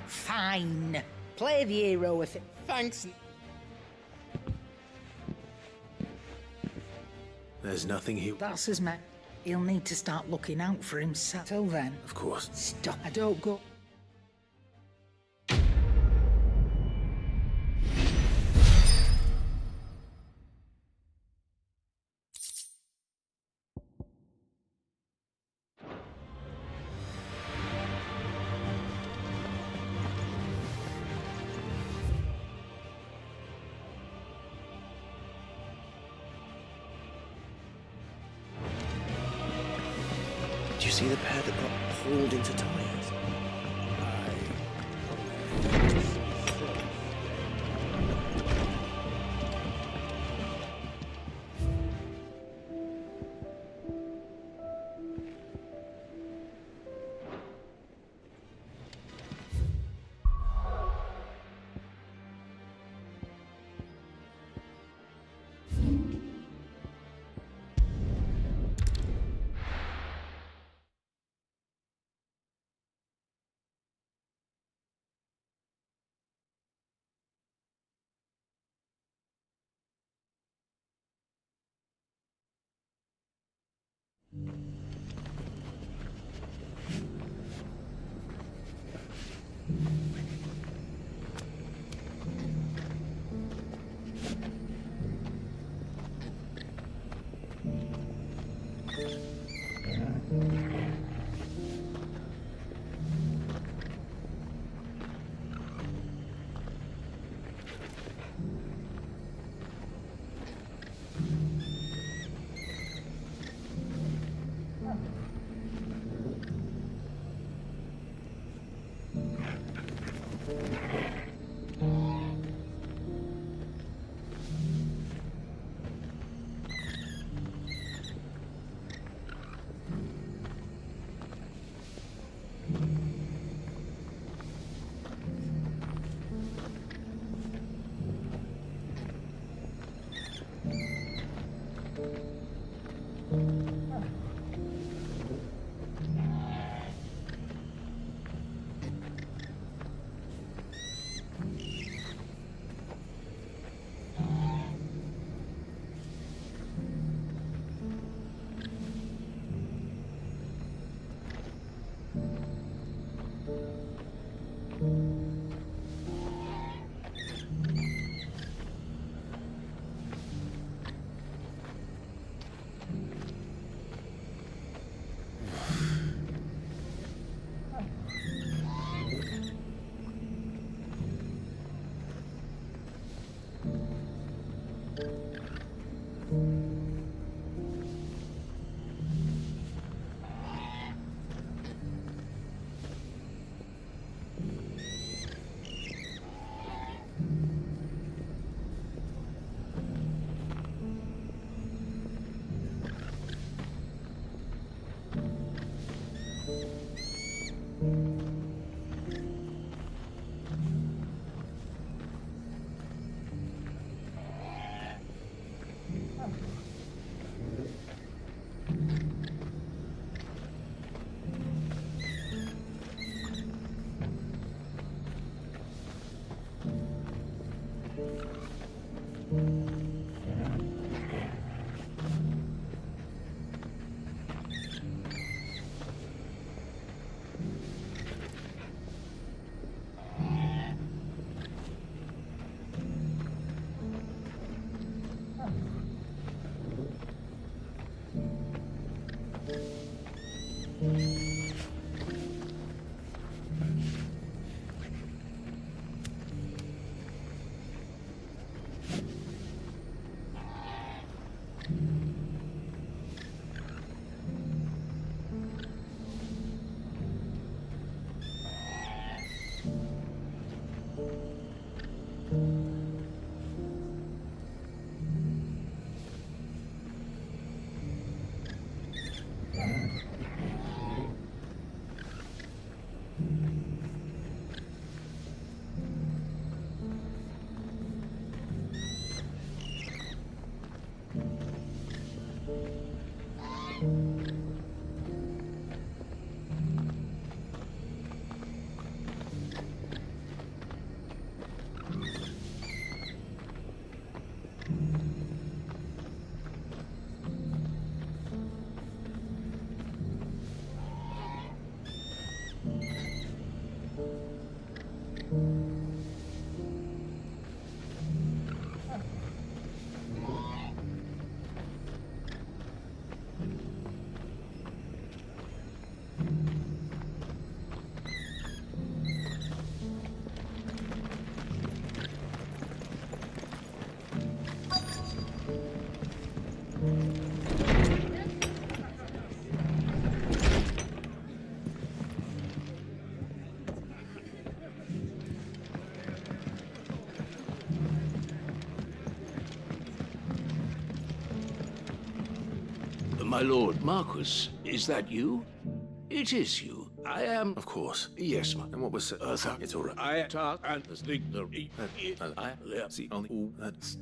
Fine. Play the hero if it... Thanks. There's nothing he... That's his man. He'll need to start looking out for himself. Till then... Of course. Stop. I don't go... Do you see the pair that got pulled into tires? My lord Marquis, is that you? It is you. I am... Of course. Yes, my... And what was... it's all right. I talk and speak the... I see only... That's...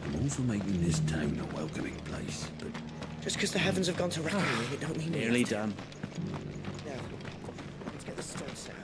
I'm all for making this town a welcoming place, but... Just because the heavens have gone to reckoning, it don't mean... Nearly done. Now, let's get the stone set out.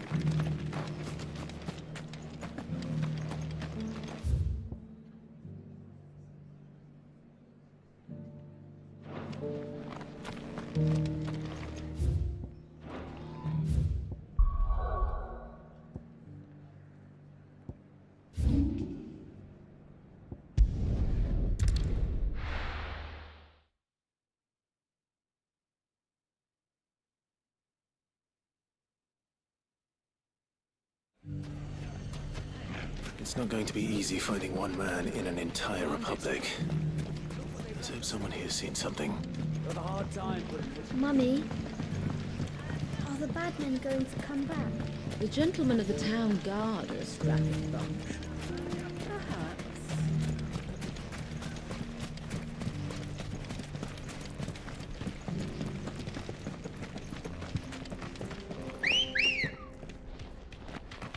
It's not going to be easy finding one man in an entire republic. Let's hope someone here's seen something. Mummy, are the bad men going to come back? The gentlemen of the town guard are a strapping bunch. Perhaps.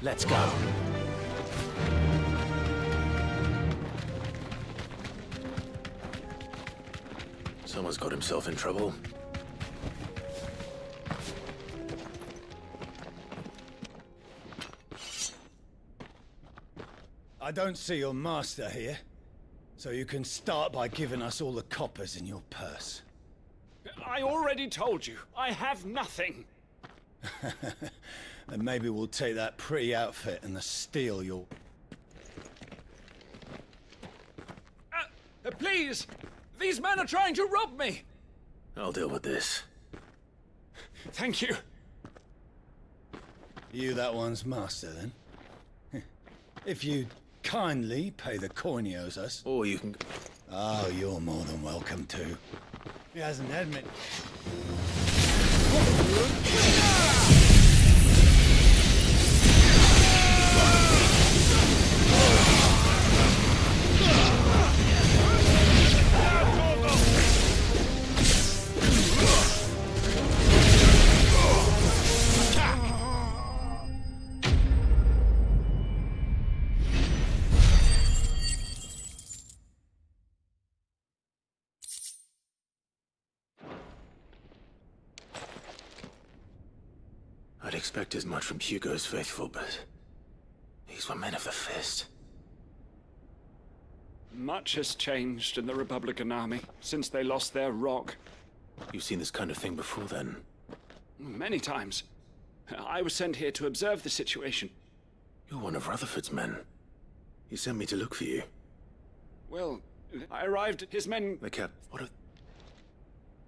Let's go. Someone's got himself in trouble. I don't see your master here, so you can start by giving us all the coppers in your purse. I already told you, I have nothing. Then maybe we'll take that pretty outfit and the steel you'll... Please! These men are trying to rob me! I'll deal with this. Thank you. You that one's master, then? If you kindly pay the coin he owes us. Or you can... Oh, you're more than welcome to. He hasn't admitted... I'd expect as much from Hugo's faithful, but these were men of the fist. Much has changed in the Republican army since they lost their rock. You've seen this kind of thing before, then? Many times. I was sent here to observe the situation. You're one of Rutherford's men. He sent me to look for you. Well, I arrived, his men... They kept... What a...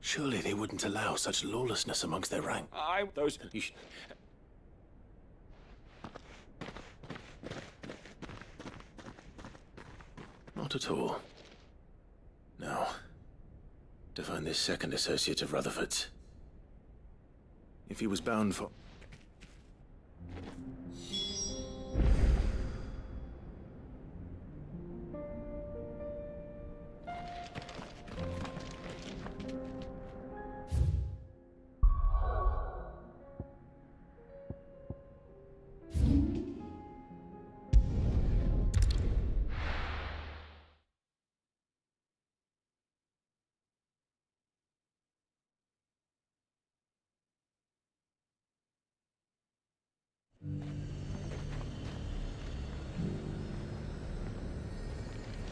Surely they wouldn't allow such lawlessness amongst their rank. Those... Not at all. Now, to find this second associate of Rutherford's. If he was bound for...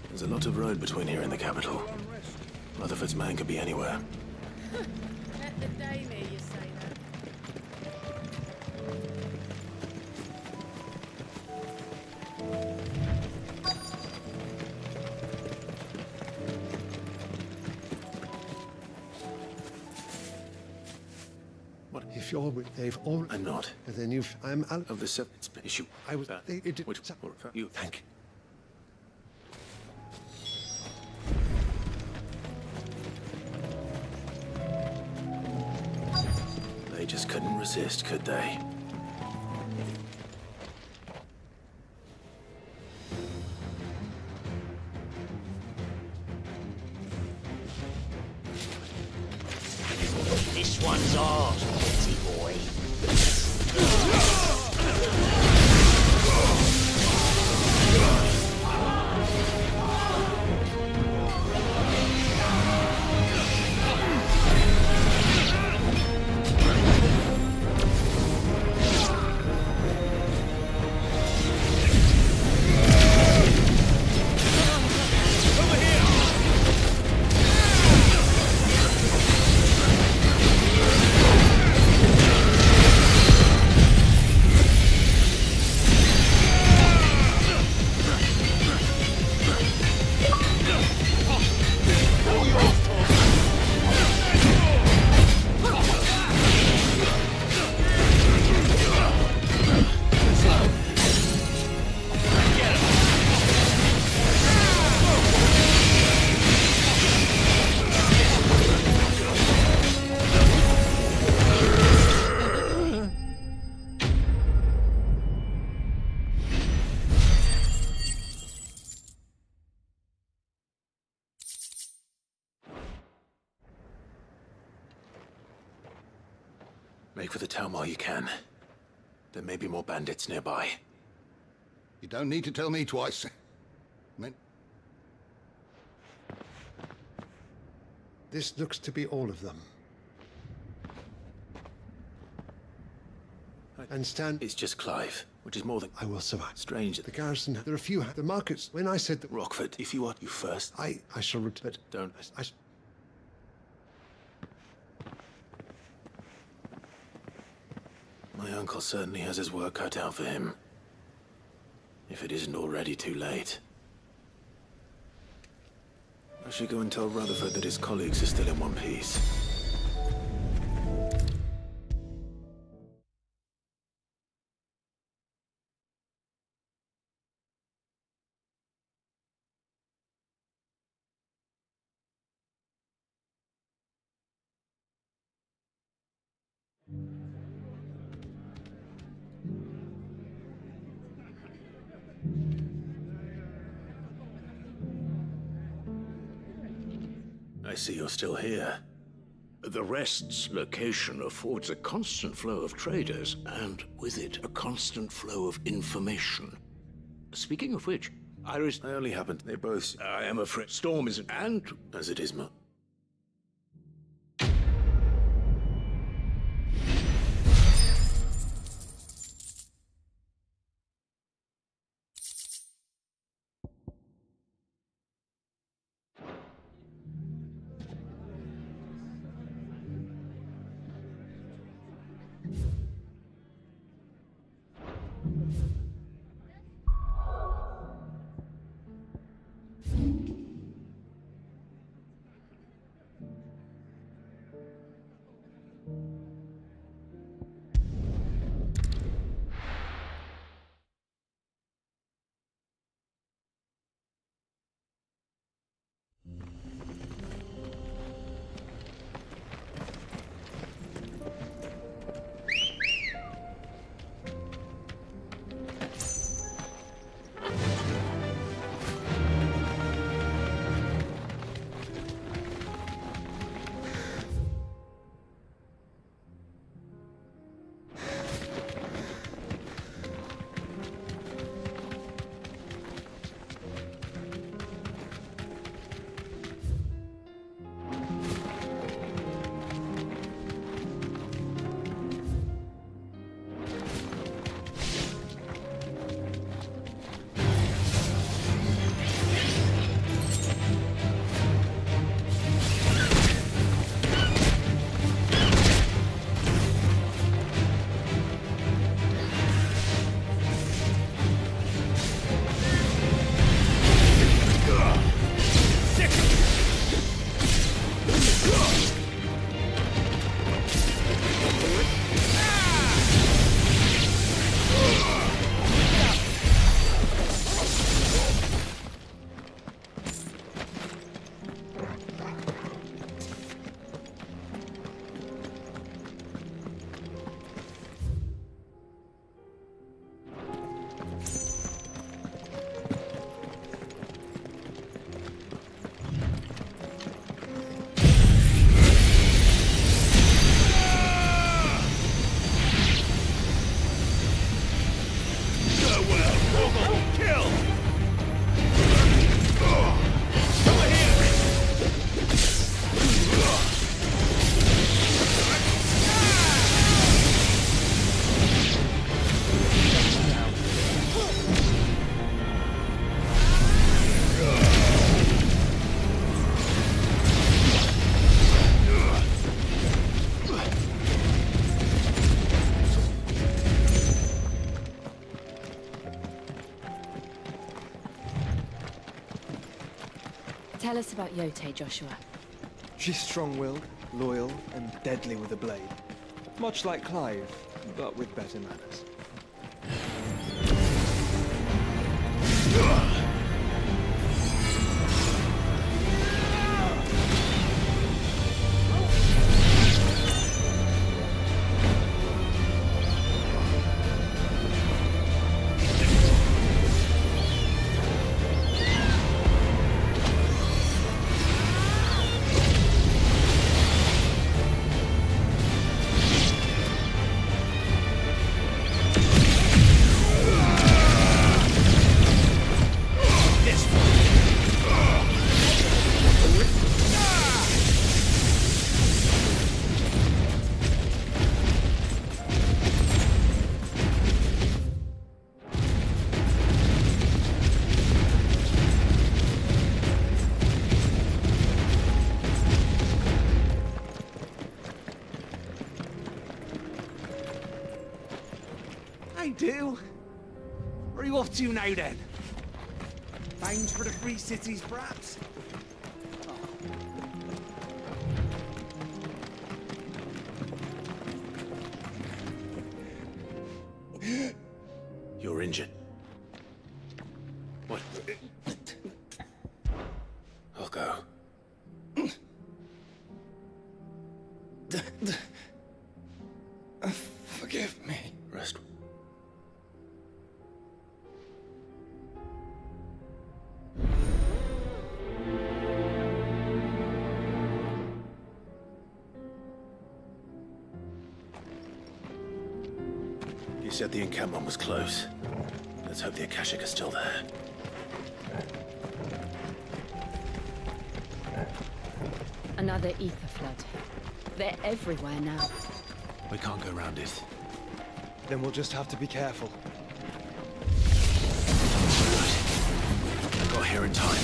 There's a lot of road between here and the capital. Rutherford's man could be anywhere. Let the dame hear you say that. What? If you're with, they've all... I'm not. Then you've... I'm out of the seventh issue. I was... Which... You... Thank resist, could they? This one's ours, pretty boy. Make for the town while you can. There may be more bandits nearby. You don't need to tell me twice. This looks to be all of them. And stand... It's just Clive, which is more than... I will survive. Strange. The garrison, there are few... The markets, when I said that... Rockford, if you are you first... I shall... But... Don't... My uncle certainly has his work cut out for him. If it isn't already too late. I should go and tell Rutherford that his colleagues are still in one piece. I see you're still here. The Rest's location affords a constant flow of traders, and with it, a constant flow of information. Speaking of which, Iris... I only happened... They both... I am afraid Storm is... And... As it is, Tell us about Yote, Joshua. She's strong-willed, loyal, and deadly with a blade. Much like Clive, but with better manners. Do? Where are you off to now then? Bound for the Free Cities, perhaps? You're injured. What? I'll go. Forgive me. Rest. You said the encampment was close. Let's hope the Akashic are still there. Another ether flood. They're everywhere now. We can't go around it. Then we'll just have to be careful. I got here in time.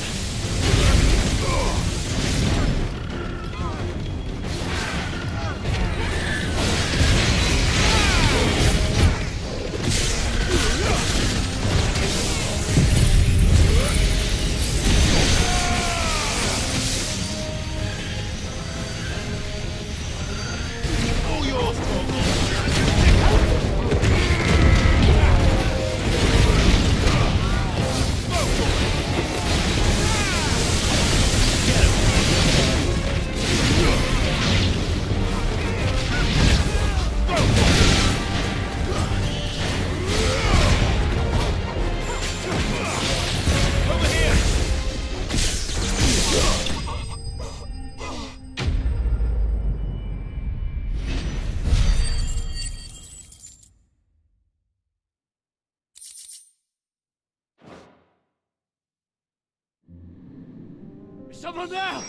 Someone there!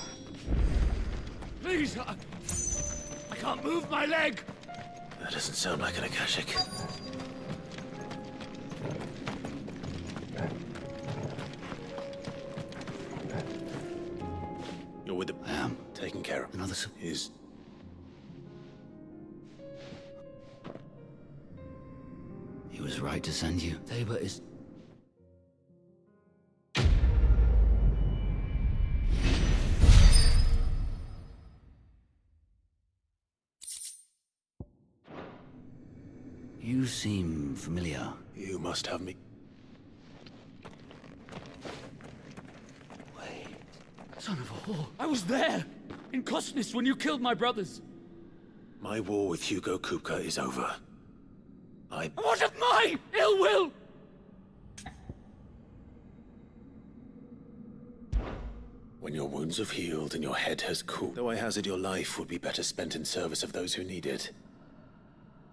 Please, I can't move my leg! That doesn't sound like an Akashic. You're with the... I am. Taking care of Another... Is... He was right to send you. Tabor is... You seem familiar. You must have me. Wait. Son of a whore. I was there! In Kosnis when you killed my brothers! My war with Hugo Kupka is over. What of my ill will? When your wounds have healed and your head has cooled, though I hazard your life would be better spent in service of those who need it.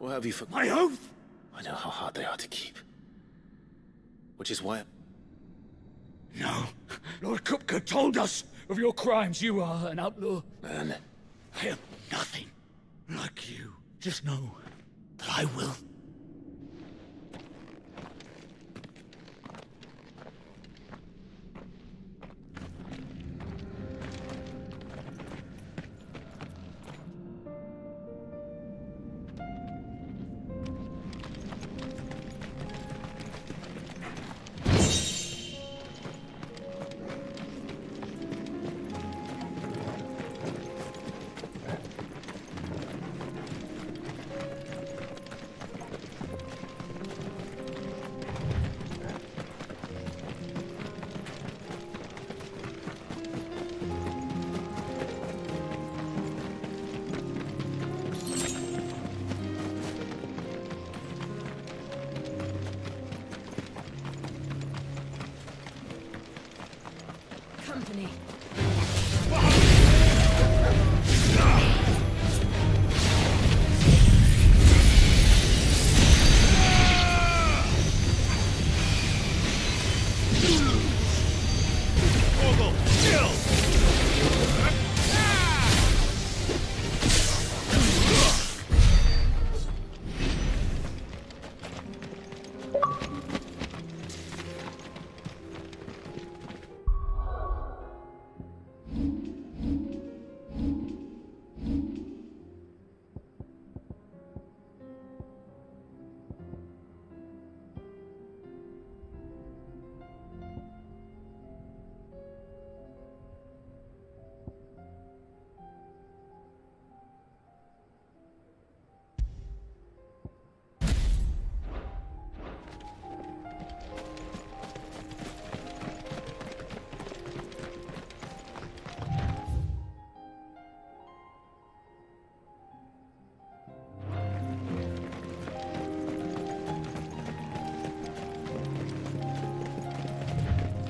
Or have you for... My oath! I know how hard they are to keep. Which is why... No. Lord Kupka told us of your crimes. You are an outlaw. Man. I am nothing like you. Just know that I will. company.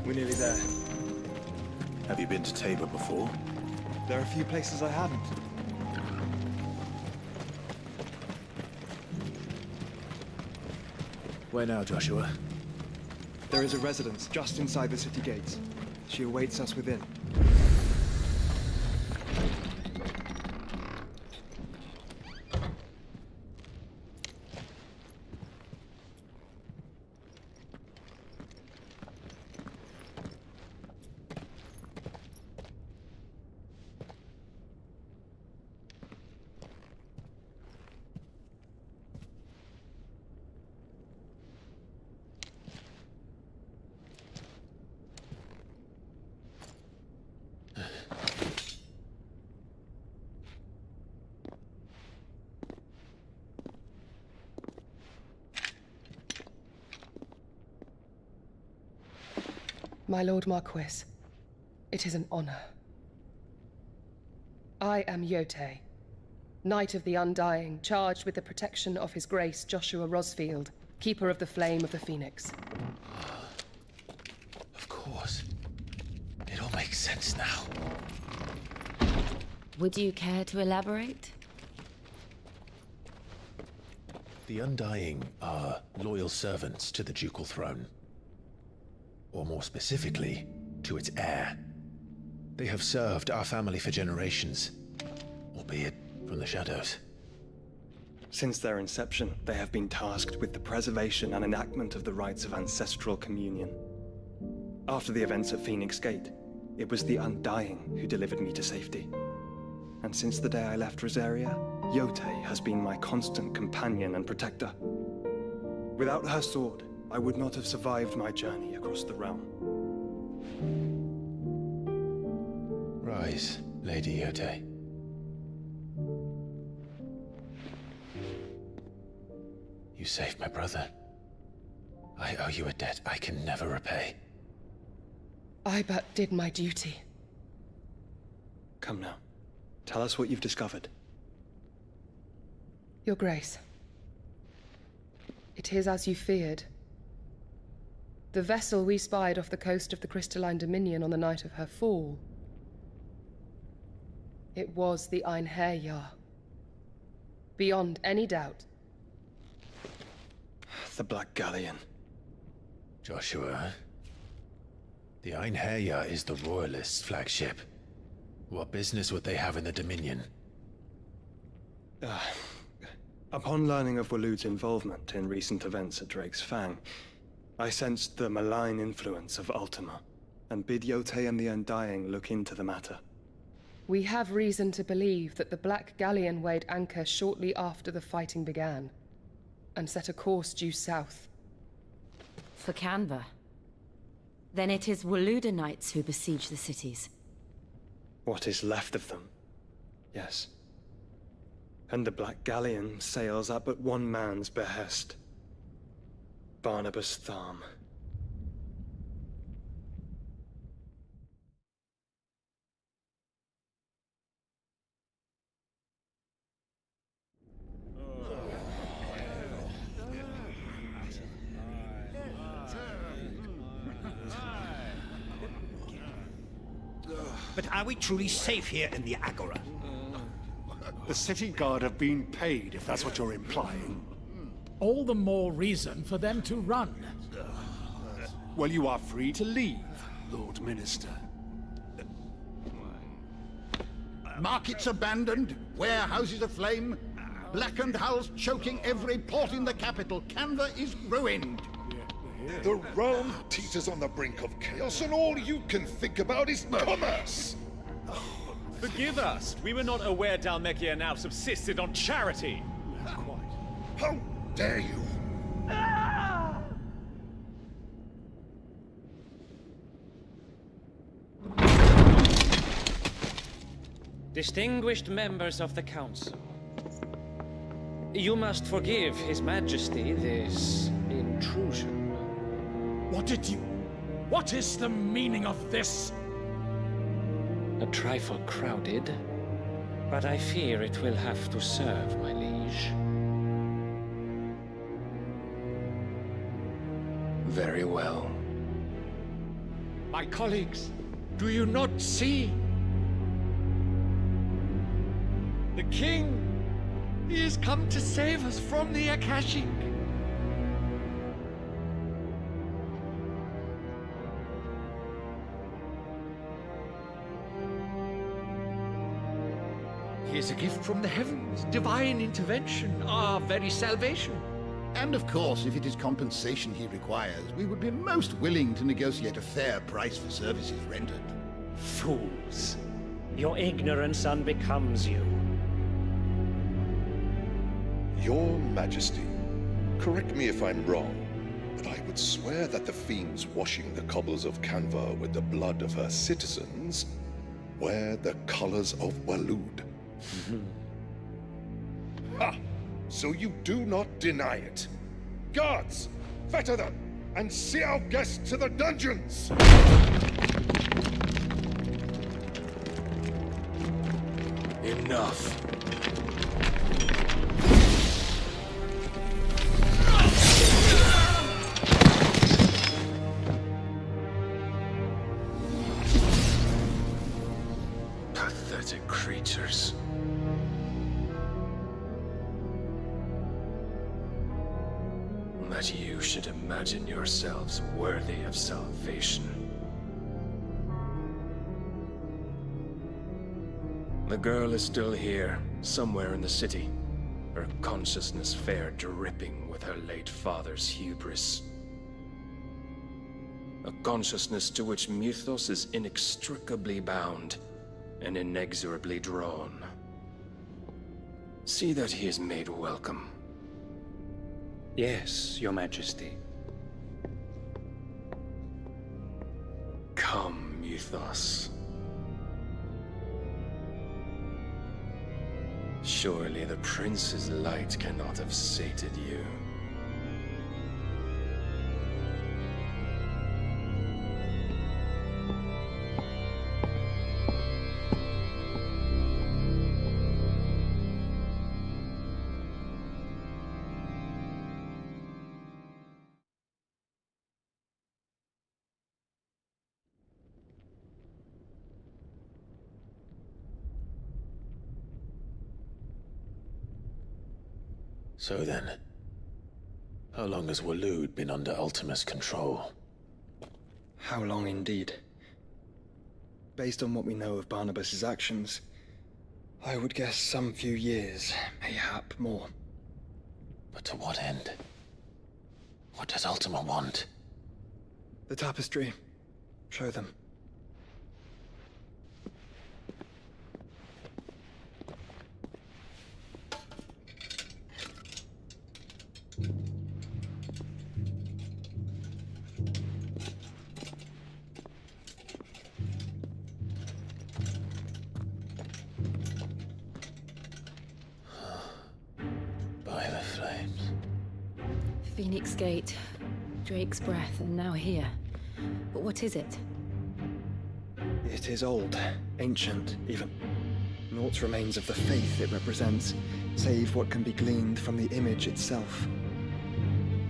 We're nearly there. Have you been to Tabor before? There are a few places I haven't. Where now, Joshua? There is a residence just inside the city gates. She awaits us within. My Lord Marquis, it is an honor. I am Yote, Knight of the Undying, charged with the protection of His Grace Joshua Rosfield, Keeper of the Flame of the Phoenix. Of course. It all makes sense now. Would you care to elaborate? The Undying are loyal servants to the ducal throne. Or more specifically, to its heir. They have served our family for generations, albeit from the shadows. Since their inception, they have been tasked with the preservation and enactment of the rites of ancestral communion. After the events at Phoenix Gate, it was the Undying who delivered me to safety. And since the day I left Rosaria, Yote has been my constant companion and protector. Without her sword, I would not have survived my journey across the realm. Rise, Lady Yote. You saved my brother. I owe you a debt I can never repay. I but did my duty. Come now. Tell us what you've discovered. Your Grace. It is as you feared. The vessel we spied off the coast of the Crystalline Dominion on the night of her fall. It was the Einherjar. Beyond any doubt. The Black Galleon. Joshua. The Einherjar is the Royalists' flagship. What business would they have in the Dominion? Upon learning of Waloed's involvement in recent events at Drake's Fang, I sensed the malign influence of Ultima, and bid Yote and the Undying look into the matter. We have reason to believe that the Black Galleon weighed anchor shortly after the fighting began, and set a course due south. For Canva. Then it is Waloed Knights who besiege the cities. What is left of them, yes. And the Black Galleon sails at but one man's behest. Barnabas Tharm. But are we truly safe here in the Agora? The city guard have been paid, if that's what you're implying. All the more reason for them to run. Well, you are free to leave, Lord Minister. Markets abandoned, warehouses aflame, blackened hulls choking every port in the capital. Canva is ruined. The realm teeters on the brink of chaos, and all you can think about is commerce! Forgive us. We were not aware Dhalmekia now subsisted on charity. How dare you! Distinguished members of the Council, you must forgive His Majesty this intrusion. What is the meaning of this? A trifle crowded, but I fear it will have to serve, my liege. Very well. My colleagues, do you not see? The king! He has come to save us from the Akashic! He is a gift from the heavens, divine intervention, our very salvation. And of course, if it is compensation he requires, we would be most willing to negotiate a fair price for services rendered. Fools! Your ignorance unbecomes you. Your Majesty, correct me if I'm wrong, but I would swear that the fiends washing the cobbles of Canva with the blood of her citizens wear the colors of Waloed. Ha! So you do not deny it. Guards, fetter them, and see our guests to the dungeons! Enough. Pathetic creatures. That you should imagine yourselves worthy of salvation. The girl is still here, somewhere in the city, her consciousness fair dripping with her late father's hubris. A consciousness to which Mythos is inextricably bound and inexorably drawn. See that he is made welcome. Yes, Your Majesty. Come, Mythos. Surely the prince's light cannot have sated you. So then, how long has Waloed been under Ultima's control? How long indeed? Based on what we know of Barnabas's actions, I would guess some few years, mayhap more. But to what end? What does Ultima want? The tapestry. Show them. By the flames. Phoenix Gate, Drake's Breath, and now here. But what is it? It is old, ancient, even. Naught remains of the faith it represents, save what can be gleaned from the image itself.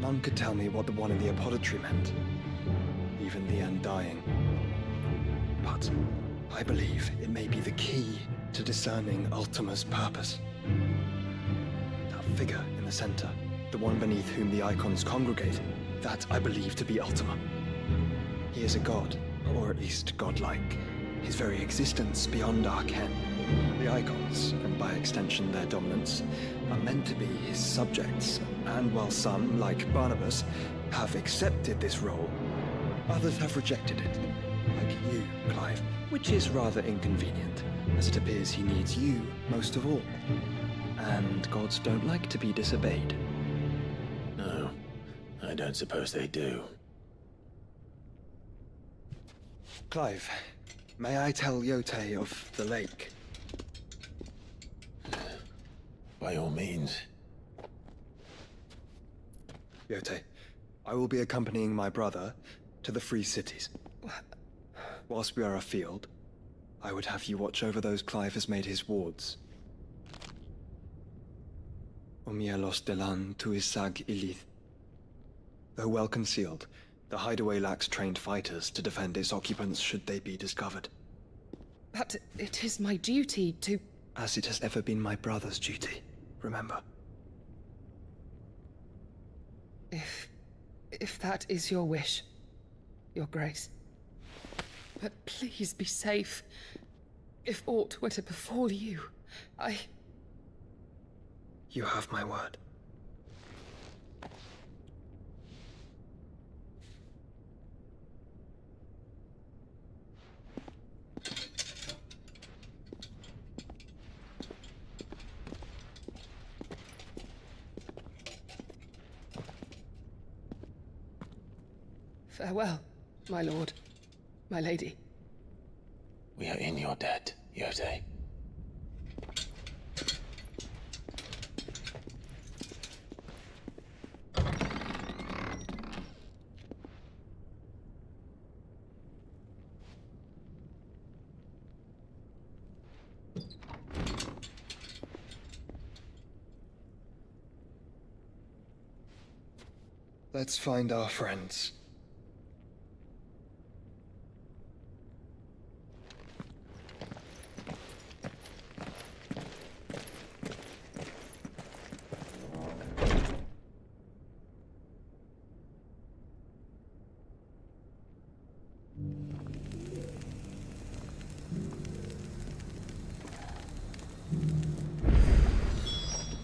None could tell me what the one in the apothecary meant, even the Undying. But I believe it may be the key to discerning Ultima's purpose. That figure in the center, the one beneath whom the icons congregate, that I believe to be Ultima. He is a god, or at least godlike. His very existence beyond our ken. The icons, and by extension their dominance, are meant to be his subjects, and while some, like Barnabas, have accepted this role, others have rejected it, like you, Clive, which is rather inconvenient, as it appears he needs you most of all. And gods don't like to be disobeyed. No, I don't suppose they do. Clive, may I tell Yote of the lake? By all means. Yote, I will be accompanying my brother to the Free Cities. Whilst we are afield, I would have you watch over those Clive has made his wards. Omielos delan tuisag ilith. Though well concealed, the hideaway lacks trained fighters to defend its occupants should they be discovered. But it is my duty to... As it has ever been my brother's duty, remember. If that is your wish, Your Grace. But please be safe. If aught were to befall you, You have my word. Farewell, my lord, my lady. We are in your debt, Yote. Let's find our friends.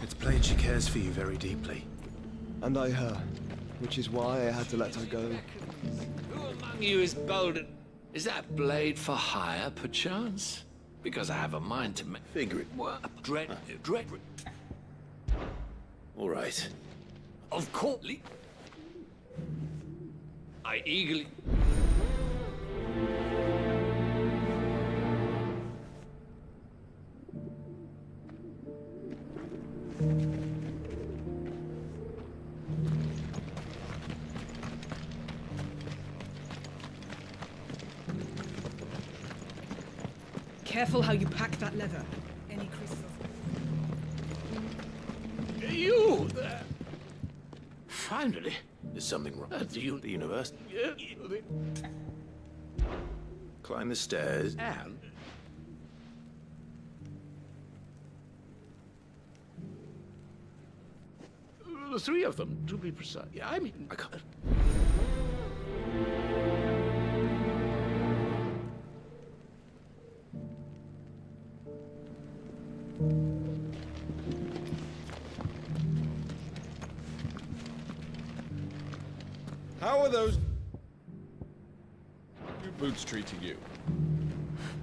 It's plain she cares for you very deeply. And I her, which is why I had to let her go. Who among you is bold and... Is that blade for hire, perchance? Because I have a mind to make... Figure it. What? Dread... All right. Of course. I eagerly... Careful how you pack that leather. Any crystal. You there! Finally. Is something wrong? Do you... The universe? Yeah. Climb the stairs. And... The three of them, to be precise. Yeah, I mean... I can't... How are those new boots treating you?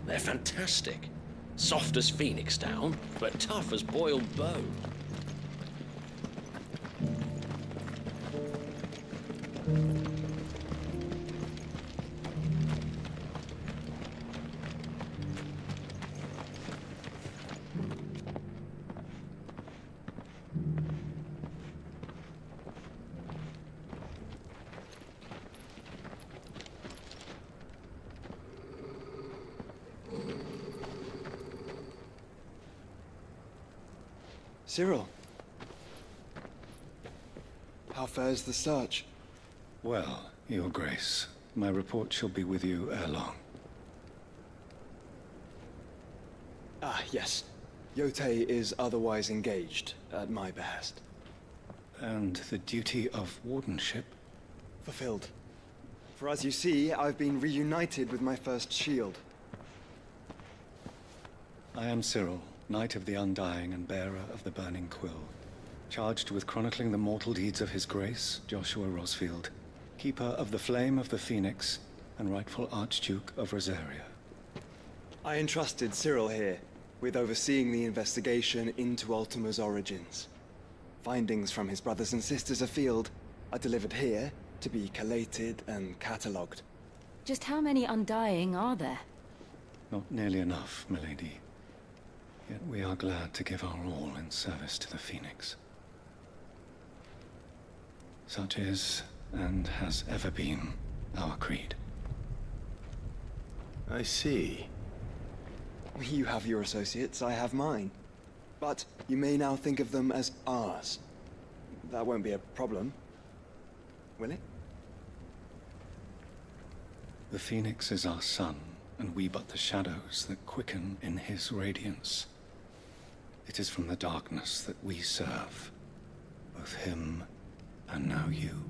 They're fantastic. Soft as phoenix down, but tough as boiled bone. Cyril. How fares the search? Well, Your Grace, my report shall be with you ere long. Ah, yes. Yotei is otherwise engaged, at my behest. And the duty of wardenship? Fulfilled. For as you see, I've been reunited with my first shield. I am Cyril, Knight of the Undying and bearer of the Burning Quill, charged with chronicling the mortal deeds of His Grace, Joshua Rosfield, keeper of the Flame of the Phoenix and rightful Archduke of Rosaria. I entrusted Cyril here with overseeing the investigation into Ultima's origins. Findings from his brothers and sisters afield are delivered here to be collated and catalogued. Just how many Undying are there? Not nearly enough, milady. Yet we are glad to give our all in service to the Phoenix. Such is, and has ever been, our creed. I see. You have your associates, I have mine. But you may now think of them as ours. That won't be a problem, will it? The Phoenix is our sun, and we but the shadows that quicken in his radiance. It is from the darkness that we serve, both him and now you.